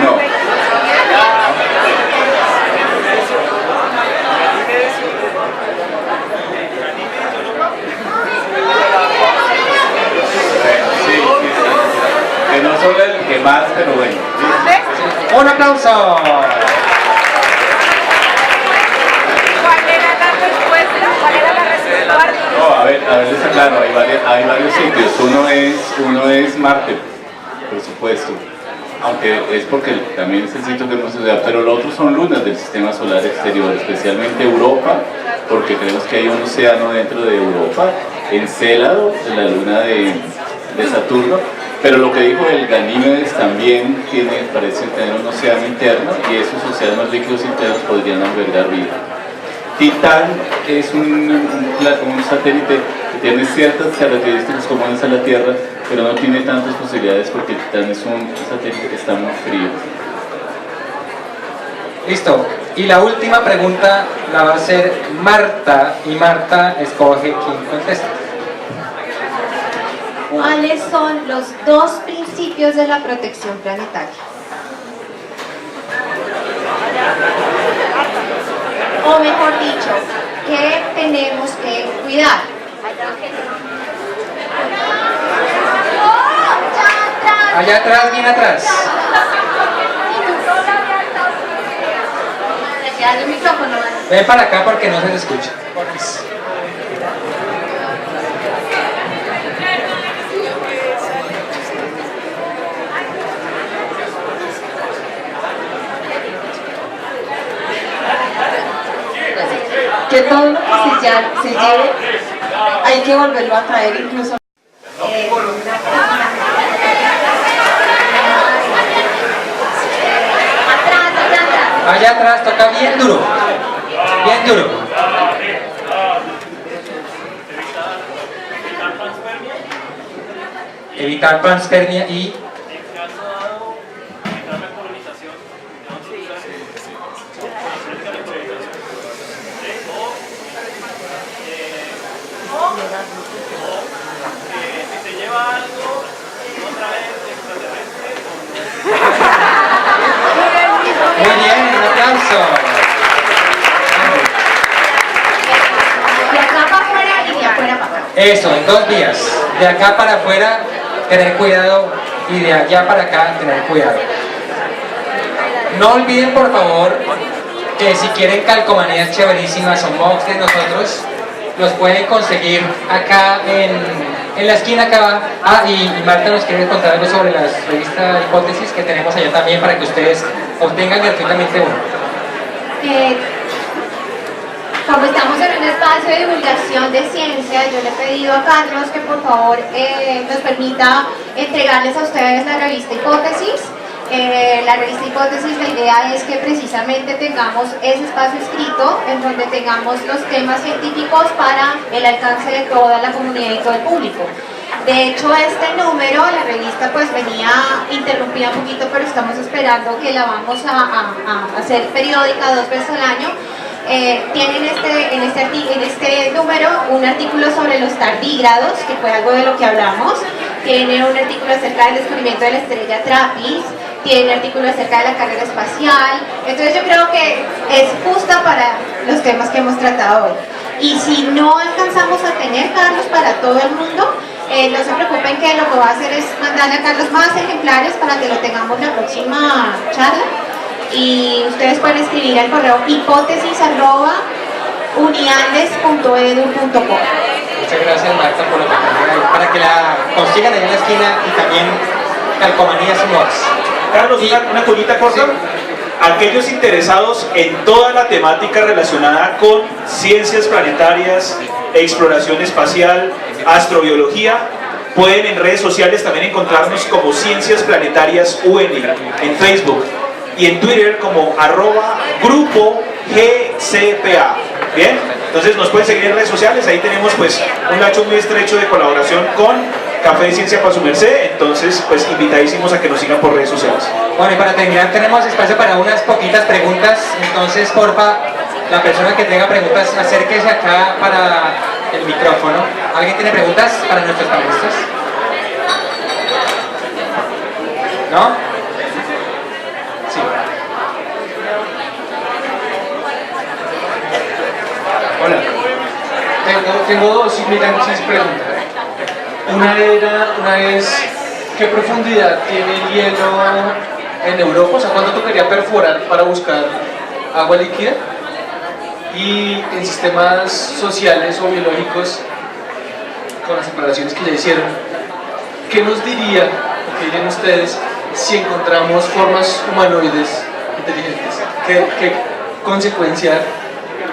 No. Sí. Que no solo el que más, pero bueno. Un aplauso. ¿Cuál era la respuesta? ¿Cuál era la respuesta? No, a ver, está claro, hay varios sitios. Uno es Marte, por supuesto. Aunque es porque también es el sitio que hemos estudiado, pero los otros son lunas del sistema solar exterior, especialmente Europa, porque creemos que hay un océano dentro de Europa, Encélado, la luna de Saturno, pero lo que dijo el Ganímedes también parece tener un océano interno y esos océanos líquidos internos podrían albergar vida. Titán es un satélite que tiene ciertas características comunes a la Tierra, pero no tiene tantas posibilidades porque Titán es un satélite que está muy frío. Listo. Y la última pregunta la va a hacer Marta, y Marta escoge quién contesta. ¿Cuáles son los dos principios de la protección planetaria? O mejor dicho, ¿qué tenemos que cuidar? Allá atrás, bien atrás. Dale el micrófono, Ana. Ven para acá porque no se le escucha. Que todo lo que se lleve hay que volverlo a traer incluso. Allá atrás toca bien duro. Bien duro. Evitar panspermia y... Muy bien, un aplauso. De acá para afuera y de afuera para acá. Eso, en 2 vías. De acá para afuera, tener cuidado, y de allá para acá, tener cuidado. No olviden, por favor, que si quieren calcomanías chéverísimas o mocks de nosotros, los pueden conseguir acá en la esquina acá. Y Marta nos quiere contar algo sobre la revista Hipótesis que tenemos allá también para que ustedes obtengan gratuitamente uno. Como estamos en un espacio de divulgación de ciencia, yo le he pedido a Carlos que por favor nos permita entregarles a ustedes la revista Hipótesis. La revista Hipótesis, la idea es que precisamente tengamos ese espacio escrito en donde tengamos los temas científicos para el alcance de toda la comunidad y todo el público. De hecho, este número, la revista pues venía interrumpida un poquito, pero estamos esperando que la vamos a hacer periódica 2 veces al año. Tienen en este número un artículo sobre los tardígrados, que fue algo de lo que hablamos. Tiene un artículo acerca del descubrimiento de la estrella TRAPPIST. Tiene un artículo acerca de la carrera espacial. Entonces yo creo que es justa para los temas que hemos tratado hoy. Y si no alcanzamos a tener, Carlos, para todo el mundo, no se preocupen, que lo que voy a hacer es mandarle a Carlos más ejemplares para que lo tengamos la próxima charla. Y ustedes pueden escribir al correo hipótesis@uniandes.edu.co. Muchas gracias, Marta, por lo que también hay, para que la consigan ahí en la esquina, y también calcomanías y mods. Carlos, una cuñita corta. Sí. Aquellos interesados en toda la temática relacionada con ciencias planetarias, exploración espacial, astrobiología, pueden en redes sociales también encontrarnos como Ciencias Planetarias UN en Facebook, y en Twitter como @grupo GCPA. Bien, entonces nos pueden seguir en redes sociales. Ahí tenemos pues un lazo muy estrecho de colaboración con Café de Ciencia para su merced. Entonces pues invitadísimos a que nos sigan por redes sociales. Bueno, y para terminar tenemos espacio para unas poquitas preguntas. Entonces, porfa, la persona que tenga preguntas, acérquese acá para el micrófono. ¿Alguien tiene preguntas para nuestros panelistas? ¿No? Sí. Hola, tengo 2 preguntas. Una es, ¿qué profundidad tiene el hielo en Europa? O sea, ¿cuánto tocaría perforar para buscar agua líquida? Y en sistemas sociales o biológicos, con las separaciones que ya hicieron, ¿qué nos diría, o qué dirían ustedes, si encontramos formas humanoides inteligentes? ¿Qué consecuencia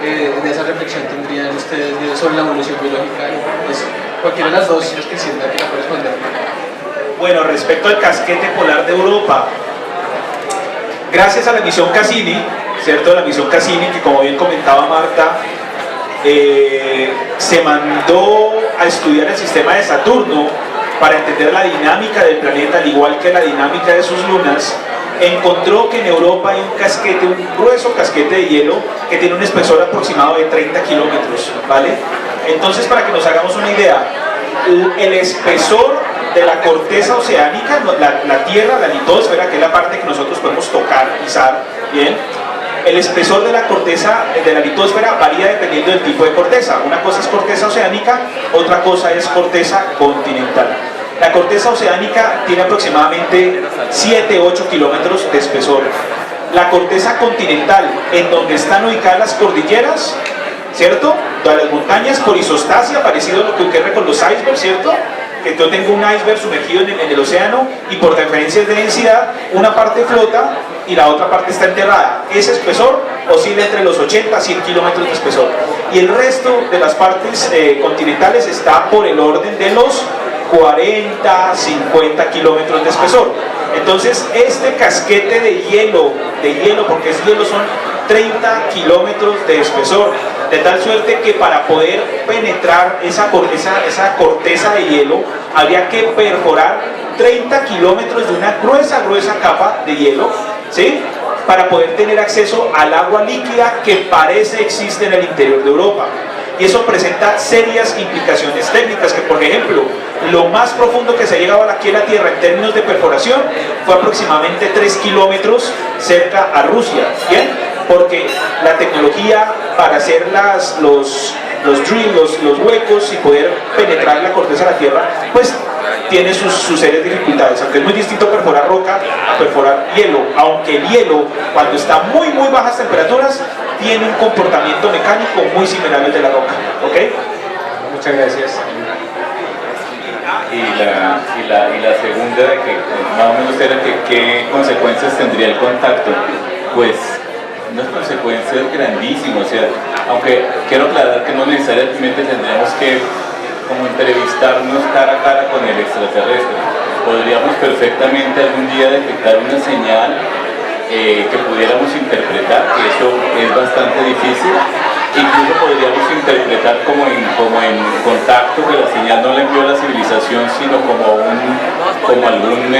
en esa reflexión tendrían ustedes sobre la evolución biológica? Pues, cualquiera de las dos, si es que sientan que la puede responder. Bueno, respecto al casquete polar de Europa, gracias a la misión Cassini, ¿cierto? La misión Cassini, que como bien comentaba Marta, se mandó a estudiar el sistema de Saturno para entender la dinámica del planeta, al igual que la dinámica de sus lunas, encontró que en Europa hay un casquete, un grueso casquete de hielo que tiene un espesor aproximado de 30 kilómetros, ¿vale? Entonces, para que nos hagamos una idea, el espesor de la corteza oceánica, la tierra, la litosfera, que es la parte que nosotros podemos tocar, pisar, ¿bien? El espesor de la corteza, de la litosfera, varía dependiendo del tipo de corteza. Una cosa es corteza oceánica, otra cosa es corteza continental. La corteza oceánica tiene aproximadamente 7-8 kilómetros de espesor. La corteza continental, en donde están ubicadas las cordilleras, ¿cierto? Todas las montañas por isostasia, parecido a lo que ocurre con los icebergs, ¿cierto? Que yo tengo un iceberg sumergido en el océano y por diferencias de densidad, una parte flota y la otra parte está enterrada. Ese espesor oscila entre los 80 a 100 kilómetros de espesor. Y el resto de las partes continentales está por el orden de los 40, 50 kilómetros de espesor. Entonces, este casquete de hielo, porque es hielo, son 30 kilómetros de espesor, de tal suerte que para poder penetrar esa corteza de hielo, habría que perforar 30 kilómetros de una gruesa capa de hielo, ¿sí? Para poder tener acceso al agua líquida que parece existe en el interior de Europa. Y eso presenta serias implicaciones técnicas, que por ejemplo, lo más profundo que se ha llegado aquí en la Tierra en términos de perforación fue aproximadamente 3 kilómetros cerca a Rusia, ¿bien? Porque la tecnología para hacer los huecos y poder penetrar la corteza de la Tierra, pues tiene sus serias dificultades, aunque es muy distinto perforar roca a perforar hielo, aunque el hielo, cuando está muy bajas temperaturas, tiene un comportamiento mecánico muy similar al de la roca, ¿ok? Muchas gracias. Y la segunda, que más o menos era que qué consecuencias tendría el contacto. Pues unas consecuencias grandísimas, o sea, aunque quiero aclarar que no necesariamente tendríamos que como entrevistarnos cara a cara con el extraterrestre. Podríamos perfectamente algún día detectar una señal que pudiéramos interpretar, que eso es bastante difícil. Incluso podríamos interpretar como en contacto, que la señal no la envió la civilización, sino como algún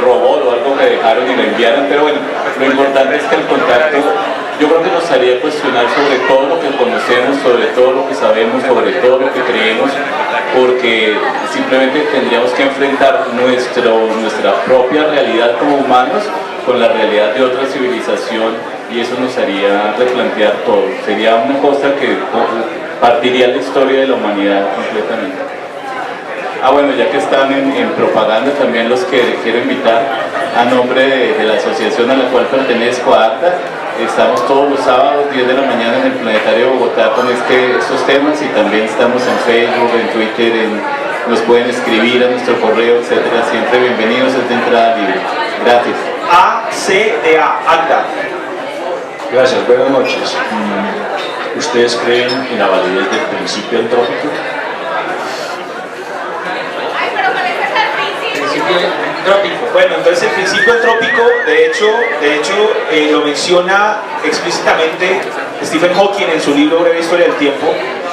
robot o algo que dejaron y lo enviaran. Pero bueno, lo importante es que el contacto, yo creo que nos haría cuestionar sobre todo lo que conocemos, sobre todo lo que sabemos, sobre todo lo que creemos, porque simplemente tendríamos que enfrentar nuestra propia realidad como humanos con la realidad de otra civilización, y eso nos haría replantear todo. Sería una cosa que partiría la historia de la humanidad completamente. Bueno, ya que están en propaganda, también los que quiero invitar a nombre de la asociación a la cual pertenezco, a ACTA. Estamos todos los sábados 10 de la mañana en el Planetario de Bogotá con estos temas, y también estamos en Facebook, en Twitter, nos pueden escribir a nuestro correo, etcétera. Siempre bienvenidos, es de entrada libre. Gracias. ACDA, ACTA. Gracias, buenas noches. ¿Ustedes creen en la validez del principio entrópico? Ay, pero ¿cuál es el principio? Entrópico. Bueno, entonces el principio entrópico, de hecho lo menciona explícitamente Stephen Hawking en su libro Breve Historia del Tiempo,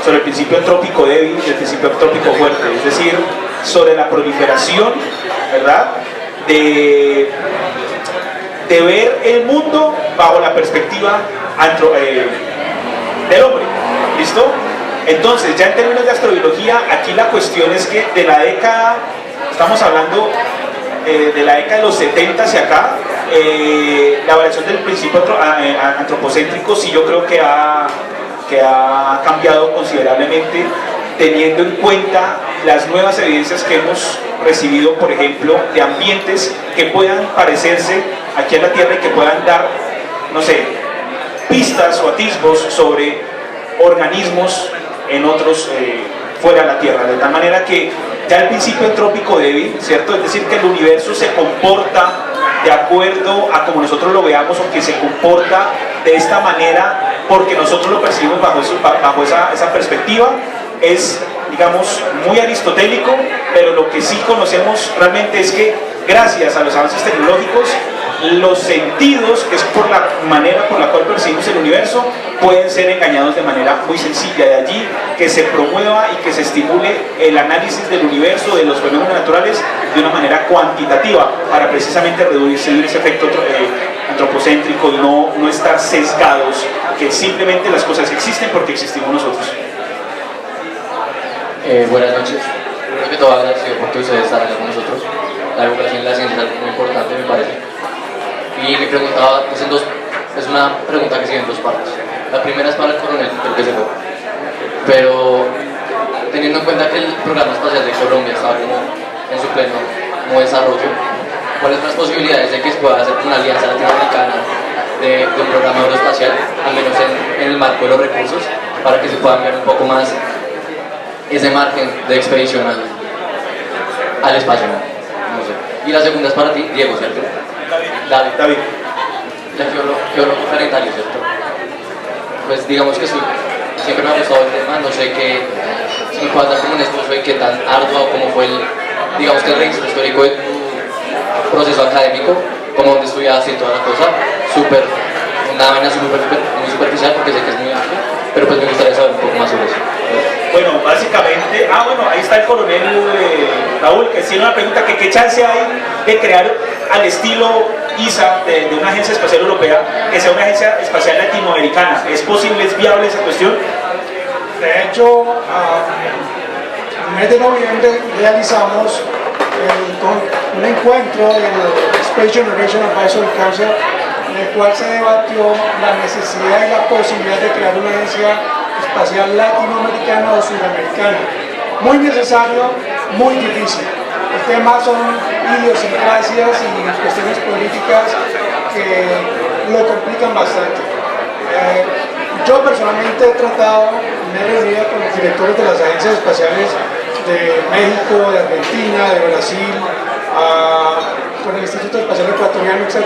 sobre el principio entrópico débil y el principio entrópico fuerte, es decir, sobre la proliferación, ¿verdad?, de ver el mundo bajo la perspectiva del hombre. ¿Listo? Entonces, ya en términos de astrobiología, aquí la cuestión es que de la década, estamos hablando de la década de los 70 hacia acá, la variación del principio antropocéntrico sí yo creo que ha cambiado considerablemente, teniendo en cuenta las nuevas evidencias que hemos recibido, por ejemplo, de ambientes que puedan parecerse aquí en la Tierra y que puedan dar, no sé, pistas o atisbos sobre organismos en otros fuera de la Tierra, de tal manera que ya el principio entrópico débil, ¿cierto? Es decir, que el universo se comporta de acuerdo a como nosotros lo veamos, o que se comporta de esta manera porque nosotros lo percibimos bajo esa perspectiva, es, digamos, muy aristotélico, pero lo que sí conocemos realmente es que gracias a los avances tecnológicos los sentidos, que es por la manera por la cual percibimos el universo, pueden ser engañados de manera muy sencilla. De allí que se promueva y que se estimule el análisis del universo, de los fenómenos naturales, de una manera cuantitativa, para precisamente reducir ese efecto antropocéntrico y no estar sesgados, que simplemente las cosas existen porque existimos nosotros. Buenas noches. Creo que todo agradecido porque ustedes están acá con nosotros. La educación en la ciencia es algo muy importante, me parece. Y me preguntaba, es una pregunta que sigue en dos partes. La primera es para el coronel, creo que se fue. Pero teniendo en cuenta que el programa espacial de Colombia está como en su pleno desarrollo, ¿cuáles son las posibilidades de que se pueda hacer una alianza latinoamericana de un programa aeroespacial, al menos en el marco de los recursos, para que se pueda enviar un poco más ese margen de expedición al espacio? No sé. Y la segunda es para ti, Diego, ¿cierto? David. La geólogo planetario, ¿cierto? Pues digamos que sí, siempre me ha gustado el tema, no sé si me puedas dar como un esbozo de qué tan arduo como fue digamos que el registro histórico de tu proceso académico, como donde estudiaste y toda la cosa, una vaina muy superficial porque sé que es muy amplio, pero pues me gustaría saber un poco más sobre eso. Bueno, básicamente, ahí está el coronel Raúl, que tiene una pregunta, que qué chance hay de crear al estilo ISA de una agencia espacial europea, que sea una agencia espacial latinoamericana. ¿Es posible, es viable esa cuestión? De hecho, en el mes de noviembre realizamos un encuentro del Space Generation Advisory Council, en el cual se debatió la necesidad y la posibilidad de crear una agencia espacial latinoamericana o sudamericana. Muy necesario, muy difícil. El tema son idiosincrasias y cuestiones políticas que lo complican bastante. Yo personalmente he tratado, me he reunido con los directores de las agencias espaciales de México, de Argentina, de Brasil, con el Instituto Espacial Ecuatoriano, etc.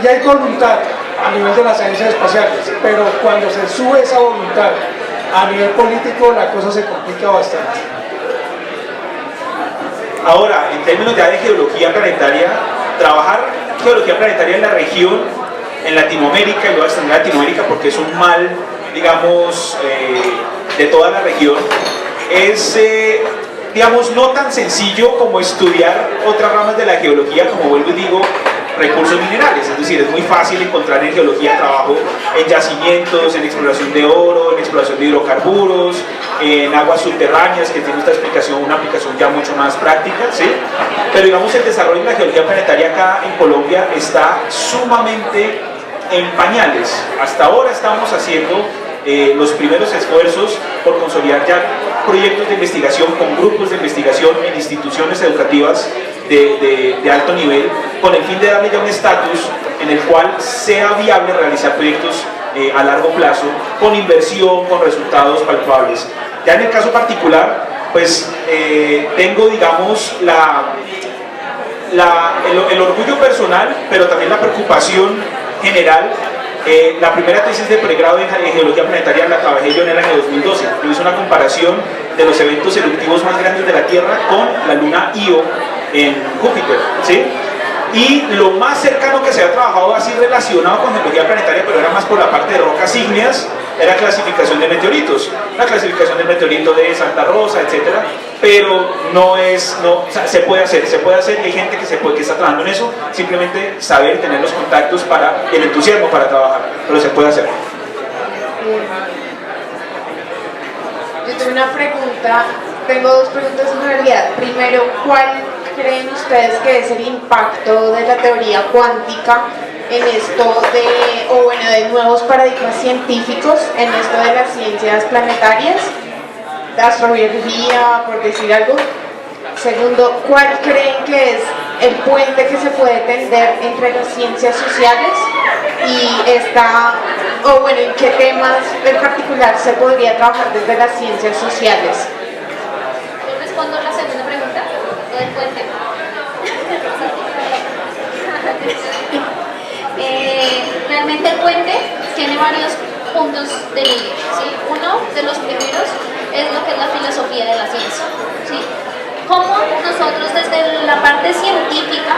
Y hay voluntad a nivel de las agencias espaciales, pero cuando se sube esa voluntad a nivel político, la cosa se complica bastante. Ahora, en términos ya de geología planetaria, trabajar geología planetaria en la región, en Latinoamérica, y luego extender a Latinoamérica porque es un mal, digamos, de toda la región, es, digamos, no tan sencillo como estudiar otras ramas de la geología, como vuelvo y digo, recursos minerales. Es decir, es muy fácil encontrar en geología trabajo en yacimientos, en exploración de oro, en exploración de hidrocarburos, en aguas subterráneas, que tiene una aplicación ya mucho más práctica, ¿sí? Pero digamos, el desarrollo de la geología planetaria acá en Colombia está sumamente en pañales. Hasta ahora estamos haciendo los primeros esfuerzos por consolidar ya proyectos de investigación con grupos de investigación en instituciones educativas de alto nivel, con el fin de darle ya un estatus en el cual sea viable realizar proyectos a largo plazo, con inversión, con resultados palpables. Ya en el caso particular, pues tengo, digamos, el orgullo personal, pero también la preocupación general. La primera tesis de pregrado en geología planetaria la trabajé yo en el año 2012. Yo hice una comparación de los eventos eruptivos más grandes de la Tierra con la luna Io en Júpiter, ¿sí? Y lo más cercano que se había trabajado así relacionado con geología planetaria, pero era más por la parte de rocas ígneas, era clasificación de meteoritos, la clasificación del meteorito de Santa Rosa, etcétera. Pero o sea, se puede hacer, y hay gente que está trabajando en eso, simplemente saber, tener los contactos y el entusiasmo para trabajar, pero se puede hacer. Yo tengo una pregunta, tengo dos preguntas en realidad. Primero, ¿cuál creen ustedes que es el impacto de la teoría cuántica en esto de nuevos paradigmas científicos, en esto de las ciencias planetarias, de astrobiología, por decir algo? Segundo, ¿cuál creen que es el puente que se puede tender entre las ciencias sociales y en qué temas en particular se podría trabajar desde las ciencias sociales? Yo respondo la segunda pregunta, lo del puente. Realmente el puente tiene varios puntos de ligue, ¿sí? Uno de los primeros es lo que es la filosofía de la ciencia, ¿sí? Cómo nosotros desde la parte científica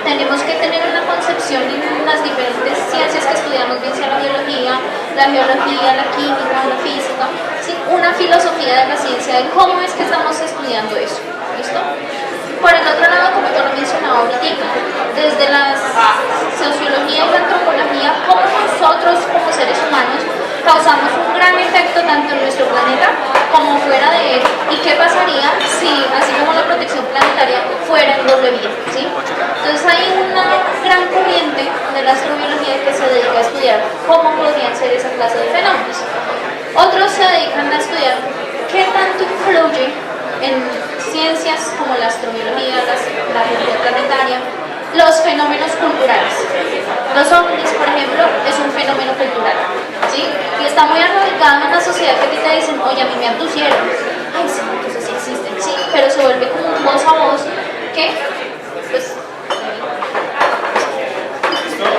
tenemos que tener una concepción en las diferentes ciencias que estudiamos, bien sea la biología, la geología, la química, la física, ¿sí? Una filosofía de la ciencia de cómo es que estamos estudiando eso, ¿listo? Por el otro lado, como yo lo mencionaba ahorita, desde la sociología y la antropología, cómo nosotros como seres humanos causamos un gran efecto tanto en nuestro planeta como fuera de él, y qué pasaría si, así como la protección planetaria, fuera en doble vía, ¿sí? Entonces hay una gran corriente de la astrobiología que se dedica a estudiar cómo podrían ser esa clase de fenómenos. Otros se dedican a estudiar qué tanto influye en ciencias como la astrobiología, la geología planetaria, los fenómenos culturales. Los ovnis, por ejemplo, es un fenómeno cultural, ¿sí? Y está muy arraigado en la sociedad que a ti te dicen, oye, a mí me abducieron. Ay, sí, entonces sí existen, sí, pero se vuelve como un voz a voz que, pues...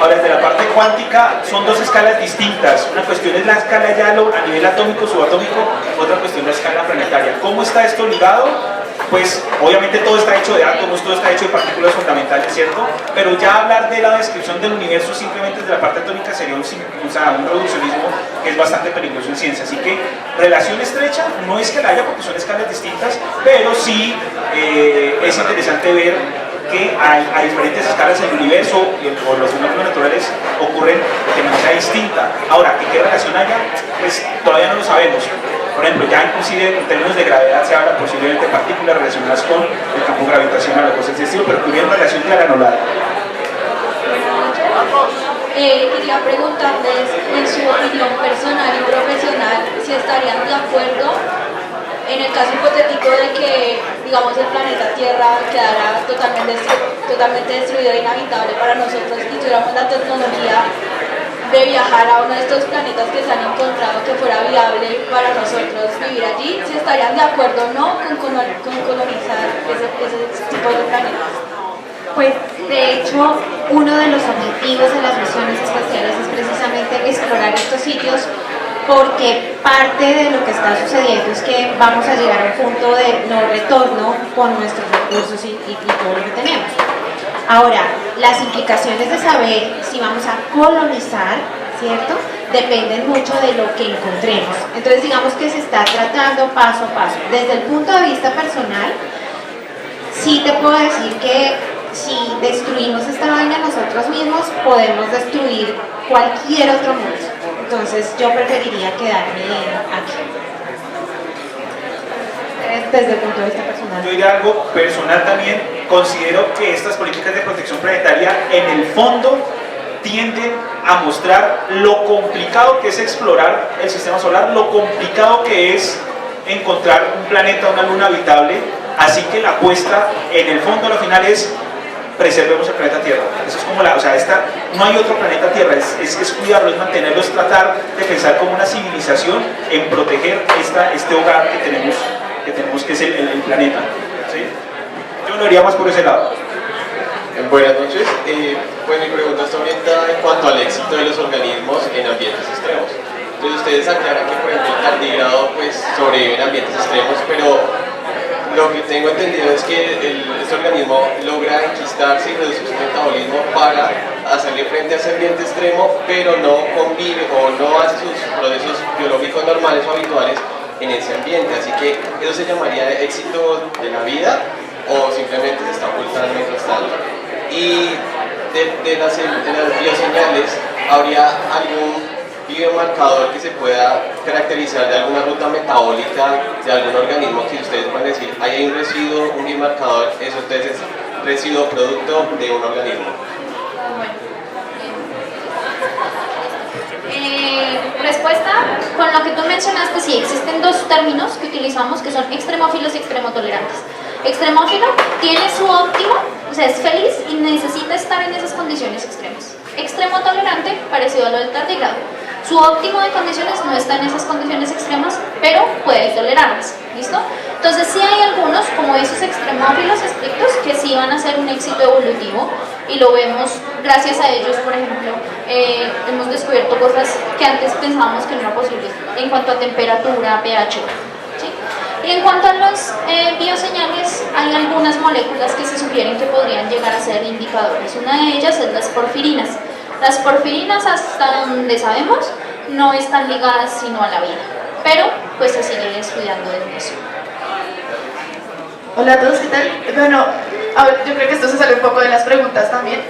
Ahora, desde la parte cuántica son dos escalas distintas. Una cuestión es la escala ya a nivel atómico, subatómico, otra cuestión es la escala planetaria. ¿Cómo está esto ligado? Pues obviamente todo está hecho de átomos, todo está hecho de partículas fundamentales, ¿cierto? Pero ya hablar de la descripción del universo simplemente desde la parte atómica sería un reduccionismo que es bastante peligroso en ciencia. Así que relación estrecha no es que la haya porque son escalas distintas, pero sí es interesante ver que a diferentes escalas el universo o los fenómenos naturales ocurren de manera distinta. Ahora, ¿qué relación haya? Pues todavía no lo sabemos. Por ejemplo, ya inclusive en términos de gravedad se habla posiblemente de partículas relacionadas con el campo gravitacional o cosas de ese estilo, pero que hubiera relación clara no la hay. Quería preguntarles, en su opinión personal y profesional, si estarían de acuerdo en el caso hipotético de que, digamos, el planeta Tierra quedara totalmente destruido e inhabitable para nosotros y tuviéramos la tecnología de viajar a uno de estos planetas que se han encontrado que fuera viable para nosotros vivir allí, si estarían de acuerdo o no con colonizar ese tipo de planetas. Pues de hecho, uno de los objetivos de las misiones espaciales es precisamente explorar estos sitios, porque parte de lo que está sucediendo es que vamos a llegar a un punto de no retorno con nuestros recursos y todo lo que tenemos. Ahora, las implicaciones de saber si vamos a colonizar, ¿cierto?, dependen mucho de lo que encontremos. Entonces, digamos que se está tratando paso a paso. Desde el punto de vista personal, sí te puedo decir que si destruimos esta vaina nosotros mismos, podemos destruir cualquier otro mundo. Entonces, yo preferiría quedarme aquí. Desde el punto de vista personal. Yo diría algo personal también. Considero que estas políticas de protección planetaria en el fondo tienden a mostrar lo complicado que es explorar el sistema solar, lo complicado que es encontrar un planeta, una luna habitable. Así que la apuesta en el fondo al final es preservemos el planeta Tierra. Eso es como no hay otro planeta Tierra, es cuidarlo, es mantenerlo, es tratar de pensar como una civilización en proteger este hogar que tenemos que es el planeta, ¿sí? Yo lo haría más por ese lado. Buenas noches, pues mi pregunta está orientada en cuanto al éxito de los organismos en ambientes extremos. Entonces ustedes aclaran que por ejemplo el tardígrado pues sobrevive en ambientes extremos, pero lo que tengo entendido es que este organismo logra enquistarse y reducir su metabolismo para hacerle frente a ese ambiente extremo, pero no convive o no hace sus procesos biológicos normales o habituales en ese ambiente. Así que ¿eso se llamaría éxito de la vida o simplemente se está ocultando mientras tanto? Y de las bioseñales, ¿habría algún biomarcador que se pueda caracterizar de alguna ruta metabólica de algún organismo que ustedes van a decir, hay un residuo, un biomarcador, eso entonces es residuo producto de un organismo? Respuesta, con lo que tú mencionaste, sí, existen dos términos que utilizamos que son extremófilos y extremotolerantes. Extremófilo tiene su óptimo, o sea, es feliz y necesita estar en esas condiciones extremas. Extremotolerante, parecido a lo del tardígrado. Su óptimo de condiciones no está en esas condiciones extremas, pero puede tolerarlas, ¿listo? Entonces sí hay algunos, como esos extremófilos estrictos, que sí van a ser un éxito evolutivo, y lo vemos gracias a ellos. Por ejemplo, hemos descubierto cosas que antes pensábamos que no era posible en cuanto a temperatura, pH, ¿sí? Y en cuanto a los bioseñales, hay algunas moléculas que se sugieren que podrían llegar a ser indicadores. Una de ellas es las porfirinas. Las porfirinas, hasta donde sabemos, no están ligadas sino a la vida, pero pues se sigue estudiando en eso. Hola a todos, ¿qué tal? Bueno, a ver, yo creo que esto se sale un poco de las preguntas también,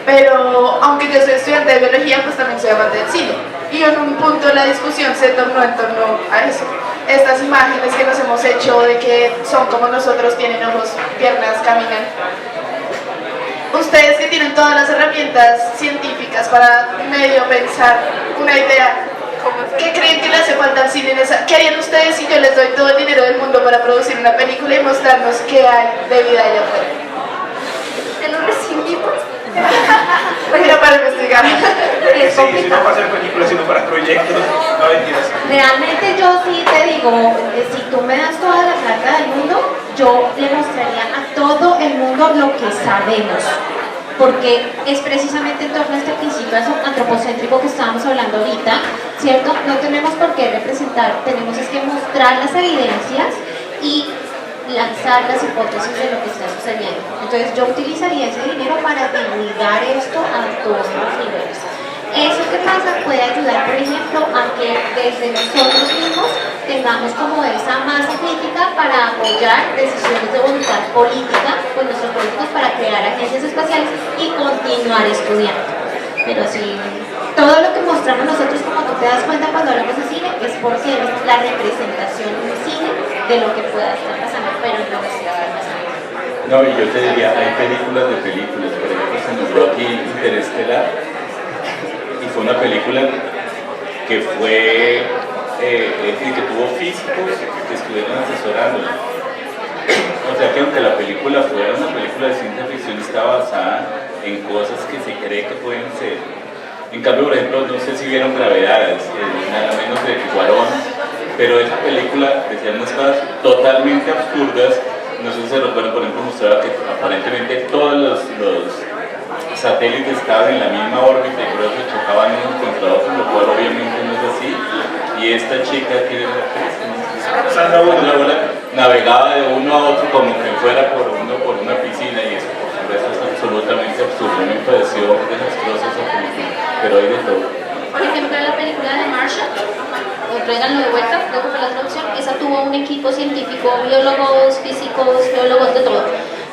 pero aunque yo soy estudiante de biología, pues también soy amante del cine. Y en un punto la discusión se tornó en torno a eso. Estas imágenes que nos hemos hecho de que son como nosotros, tienen ojos, piernas, caminan. Ustedes que tienen todas las herramientas científicas para medio pensar una idea, ¿qué creen que le hace falta al cine? ¿Qué harían ustedes si yo les doy todo el dinero del mundo para producir una película y mostrarnos qué hay de vida allá afuera? ¿Te lo recibimos? Bueno, para investigar. Sí, si no para hacer películas, sino para proyectos, no mentiras. Realmente yo sí te digo, si tú me das toda la plata del mundo, yo le mostraría a todo el mundo lo que sabemos. Porque es precisamente en torno a este principio antropocéntrico que estábamos hablando ahorita, ¿cierto? No tenemos por qué representar, tenemos es que mostrar las evidencias y lanzar las hipótesis de lo que está sucediendo. Entonces yo utilizaría ese dinero para divulgar esto a todos los niveles. Eso que pasa puede ayudar, por ejemplo, a que desde nosotros mismos tengamos como esa masa crítica para apoyar decisiones de voluntad política con nuestros políticos para crear agencias espaciales y continuar estudiando. Pero si todo lo que mostramos nosotros, como tú te das cuenta cuando hablamos de cine, es porque es la representación en el cine de lo que pueda estar pasando, pero no está pasando. No, y yo te diría, hay películas de películas, por ejemplo, se nombró aquí Interestelar, y fue una película que fue, que tuvo físicos que estuvieron asesorándola. O sea que aunque la película fuera una película de ciencia ficción, está basada en cosas que se cree que pueden ser. En cambio, por ejemplo, no sé si vieron Gravedad, nada menos de Cuarón, pero esa película decía unas cosas totalmente absurdas. No sé si se los van a, por ejemplo, mostraba que aparentemente todos los satélites estaban en la misma órbita y por eso chocaban unos contra otros, lo cual obviamente no es así. Y esta chica que navegaba de uno a otro como que fuera por una piscina, y eso por supuesto es absolutamente absurdo. A mí me pareció desastrosa esa película, pero hay de todo. Por ejemplo, la película de Martian, o Tráiganlo de vuelta, creo que fue la traducción, esa tuvo un equipo científico, biólogos, físicos, geólogos, de todo.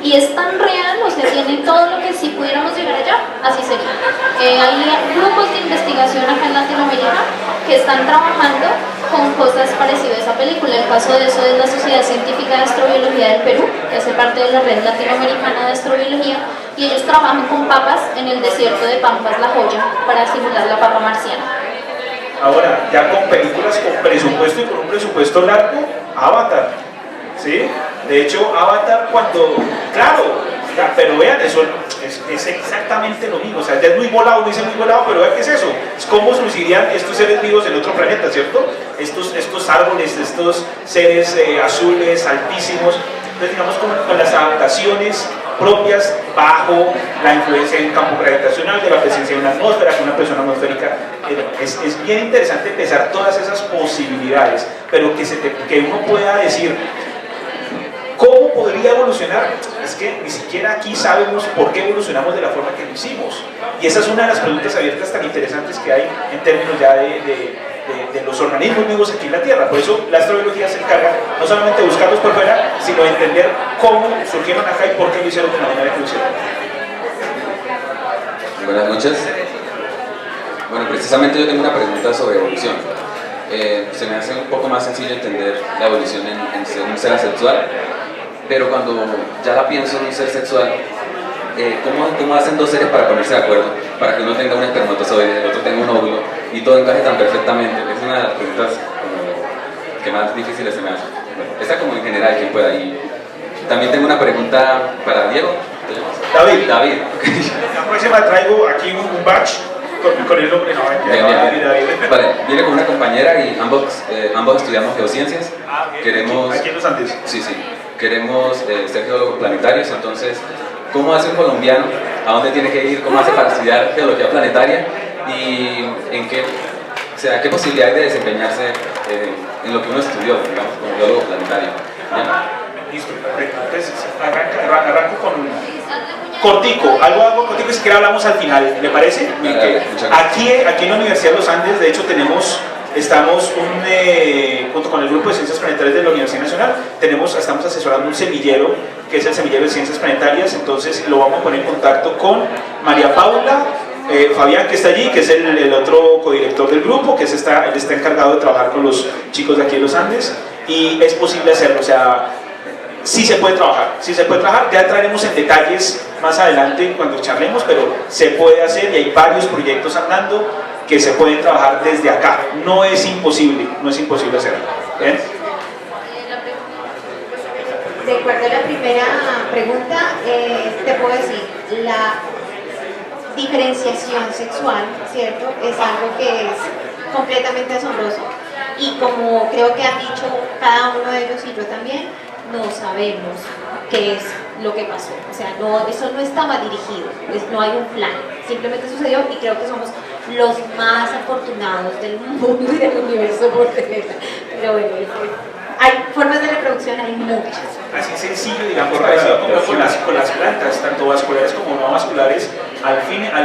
Y es tan real, o sea, tiene todo lo que si pudiéramos llegar allá, así sería. Hay grupos de investigación acá en Latinoamérica que están trabajando con cosas parecidas a esa película. El caso de eso es la Sociedad Científica de Astrobiología del Perú, que hace parte de la Red Latinoamericana de Astrobiología, y ellos trabajan con papas en el desierto de Pampas La Joya para simular la papa marciana. Ahora, ya con películas con presupuesto y con un presupuesto largo, Avatar, ¿sí? De hecho, Avatar cuando, claro, pero vean, eso es exactamente lo mismo, o sea, ya es muy volado, dice muy volado, pero vean qué es eso, es cómo surgirían estos seres vivos en otro planeta, ¿cierto? Estos árboles, estos seres azules, altísimos. Entonces, digamos, con las adaptaciones propias bajo la influencia en campo gravitacional, de la presencia de una atmósfera, con una presión atmosférica. Es bien interesante pensar todas esas posibilidades, pero que uno pueda decir ¿cómo podría evolucionar? Es que ni siquiera aquí sabemos por qué evolucionamos de la forma que lo hicimos. Y esa es una de las preguntas abiertas tan interesantes que hay en términos ya de los organismos vivos aquí en la Tierra. Por eso la astrobiología se encarga no solamente de buscarlos por fuera, sino de entender cómo surgieron acá y por qué lo hicieron de la manera que lo hicieron. Buenas noches. Bueno, precisamente yo tengo una pregunta sobre evolución. Se me hace un poco más sencillo entender la evolución en ser un ser asexual, pero cuando ya la pienso en un ser sexual, ¿cómo hacen dos seres para ponerse de acuerdo? Para que uno tenga un espermatozoide, el otro tenga un óvulo y todo encaje tan perfectamente. Es una de las preguntas que más difíciles se me hace. Bueno, esta como en general, quien pueda. Y también tengo una pregunta para Diego. David. La próxima traigo aquí un batch con el nombre. Bien. Vale, viene con una compañera y ambos estudiamos geociencias. Queremos, aquí en los Andes. Sí. Queremos ser geólogos planetarios, entonces, ¿cómo hace un colombiano? ¿A dónde tiene que ir? ¿Cómo hace para estudiar geología planetaria? ¿Y en qué se da qué posibilidad de desempeñarse en lo que uno estudió, digamos, como biólogo planetario. Listo, perfecto. Entonces, arranco con cortico, algo cortico, si quiere hablamos al final, ¿le parece? Aquí en la Universidad de los Andes, de hecho, estamos junto con el grupo de Ciencias Planetarias de la Universidad Nacional, estamos asesorando un semillero, que es el semillero de Ciencias Planetarias, entonces lo vamos a poner en contacto con María Paula, Fabián, que está allí, que es el otro codirector del grupo, que él está encargado de trabajar con los chicos de aquí de los Andes, y es posible hacerlo, o sea, sí se puede trabajar, ya entraremos en detalles más adelante cuando charlemos, pero se puede hacer y hay varios proyectos andando que se pueden trabajar desde acá, no es imposible hacerlo. ¿Bien? De acuerdo a la primera pregunta, te puedo decir, la diferenciación sexual, ¿cierto? Es algo que es completamente asombroso y como creo que han dicho cada uno de ellos y yo también, no sabemos qué es lo que pasó, o sea, eso no estaba dirigido, no hay un plan, simplemente sucedió y creo que somos los más afortunados del mundo y del universo por tenerla, pero bueno, hay formas de reproducción, hay muchas. Así sencillo, digamos, parecido como con las plantas, tanto vasculares como no vasculares, al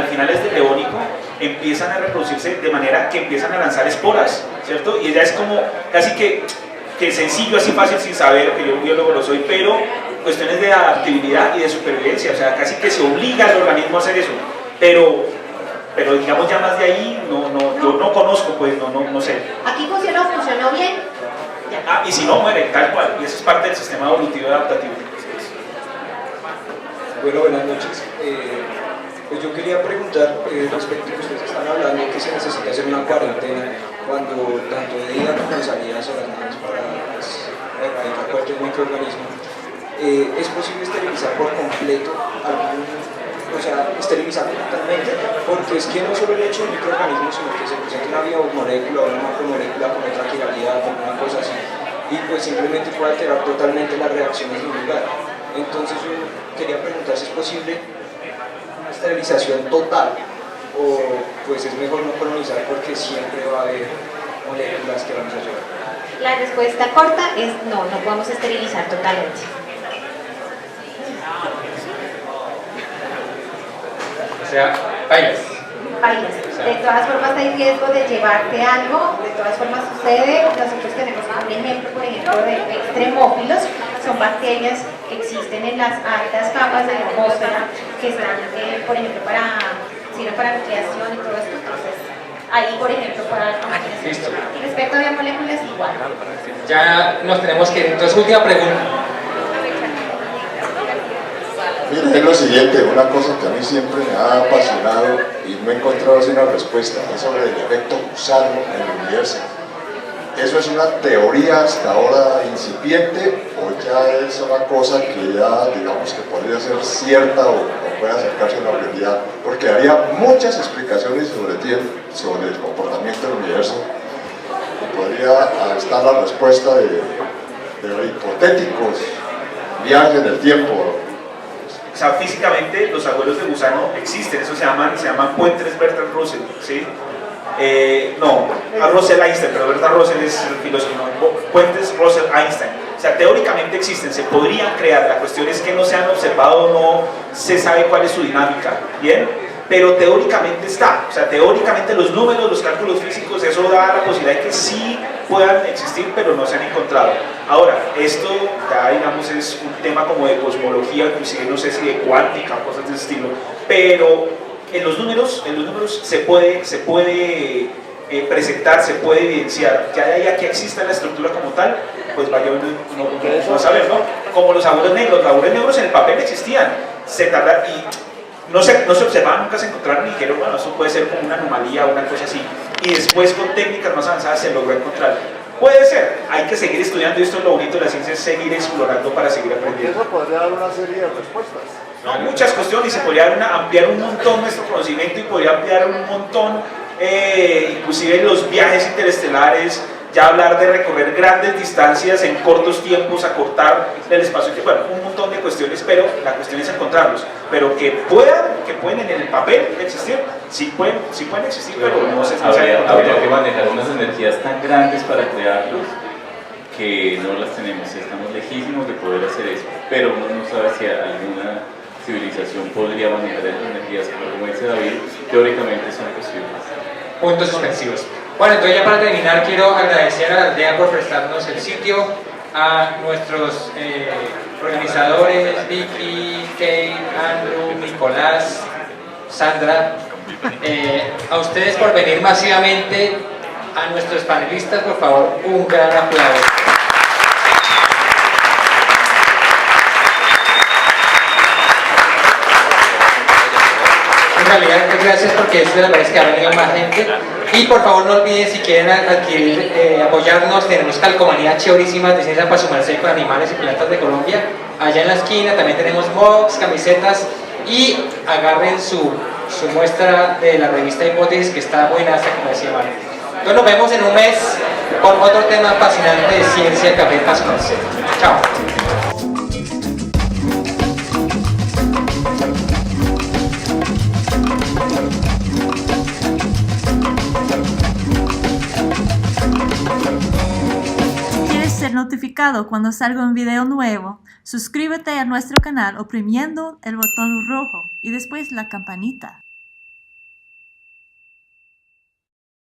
finales del Devónico empiezan a reproducirse de manera que empiezan a lanzar esporas, ¿cierto? Y ella es como casi que sencillo, así fácil, sin saber que yo biólogo lo soy, pero cuestiones de adaptabilidad y de supervivencia, o sea, casi que se obliga al organismo a hacer eso, pero digamos ya más de ahí, yo no conozco, pues no sé. Aquí funcionó bien. Y si no, muere, tal cual, y eso es parte del sistema evolutivo adaptativo. Bueno, buenas noches. Pues yo quería preguntar respecto a que ustedes están hablando que se necesita hacer una cuarentena cuando tanto de día como de salidas a las naves para erradicar cualquier microorganismo. ¿Es posible esterilizar por completo esterilizar totalmente? Porque es que no solo el hecho del microorganismo, sino que se presenta una biomolécula o una macromolécula con otra quiralidad o una cosa así, y pues simplemente puede alterar totalmente las reacciones de un lugar. Entonces yo quería preguntar si es posible una esterilización total o pues es mejor no colonizar porque siempre va a haber moléculas que vamos a llevar. La respuesta corta es no podemos esterilizar totalmente. O sea, bailas. De todas formas hay riesgo de llevarte algo, de todas formas sucede. Nosotros tenemos un ejemplo, por ejemplo, de extremófilos, son bacterias que existen en las altas capas de la atmósfera, que están, por ejemplo, sirven para nucleación y todo esto. Entonces, ahí, por ejemplo, para Listo. Y respecto a biomoléculas, igual. Ya nos tenemos que ir. Entonces, última pregunta. Mire, es lo siguiente, una cosa que a mí siempre me ha apasionado y no he encontrado así una respuesta, es sobre el efecto gusano en el universo. ¿Eso es una teoría hasta ahora incipiente o ya es una cosa que ya digamos que podría ser cierta o puede acercarse a la realidad? Porque había muchas explicaciones sobre el comportamiento del universo y podría estar la respuesta de hipotéticos viajes en el tiempo. O sea, físicamente los abuelos de gusano existen, eso se llaman puentes Bertrand Russell, ¿sí? A Russell Einstein, pero Bertrand Russell es el filósofo, puentes Russell Einstein. O sea, teóricamente existen, se podrían crear, la cuestión es que no se han observado, no se sabe cuál es su dinámica, ¿bien? Pero teóricamente está, o sea, teóricamente los números, los cálculos físicos, eso da la posibilidad de que sí puedan existir, pero no se han encontrado. Ahora, esto ya digamos es un tema como de cosmología, inclusive no sé si de cuántica, cosas de ese estilo, pero en los números se puede presentar, se puede evidenciar, ya de ahí a que exista la estructura como tal, pues vaya uno a saber, ¿no? Como los agujeros negros en el papel existían, se tardaron y no se observaban, nunca se encontraron y dijeron, bueno, eso puede ser como una anomalía o una cosa así, y después con técnicas más avanzadas se logró encontrar. Puede ser, hay que seguir estudiando, y esto es lo bonito de la ciencia, es seguir explorando para seguir aprendiendo. Eso podría dar una serie de respuestas. No, muchas cuestiones, y se podría ampliar un montón nuestro conocimiento y podría ampliar un montón, inclusive los viajes interestelares, ya hablar de recorrer grandes distancias en cortos tiempos, acortar el espacio, bueno, un montón de cuestiones, pero la cuestión es encontrarlos, pero que pueden en el papel existir, sí pueden existir, pero no se habría que manejar unas energías tan grandes para crearlos que no las tenemos, estamos lejísimos de poder hacer eso, pero uno no sabe si alguna civilización podría manejar esas energías, pero como dice David, teóricamente son posibles. Puntos suspensivos. Bueno, entonces ya para terminar quiero agradecer a la aldea por prestarnos el sitio, a nuestros organizadores, Vicky, Kate, Andrew, Nicolás, Sandra, a ustedes por venir masivamente, a nuestros panelistas, por favor, un gran aplauso. En realidad, gracias porque es de la vez que ha venido más gente. Y por favor no olviden, si quieren adquirir, apoyarnos, tenemos calcomanías chéverísimas de Ciencia para su merced con animales y plantas de Colombia. Allá en la esquina también tenemos mugs, camisetas, y agarren su muestra de la revista Hipótesis, que está buenaza, como decía Mario. Entonces nos vemos en un mes con otro tema fascinante de ciencia, café para su merced. Chao. Ser notificado cuando salga un video nuevo, suscríbete a nuestro canal oprimiendo el botón rojo y después la campanita.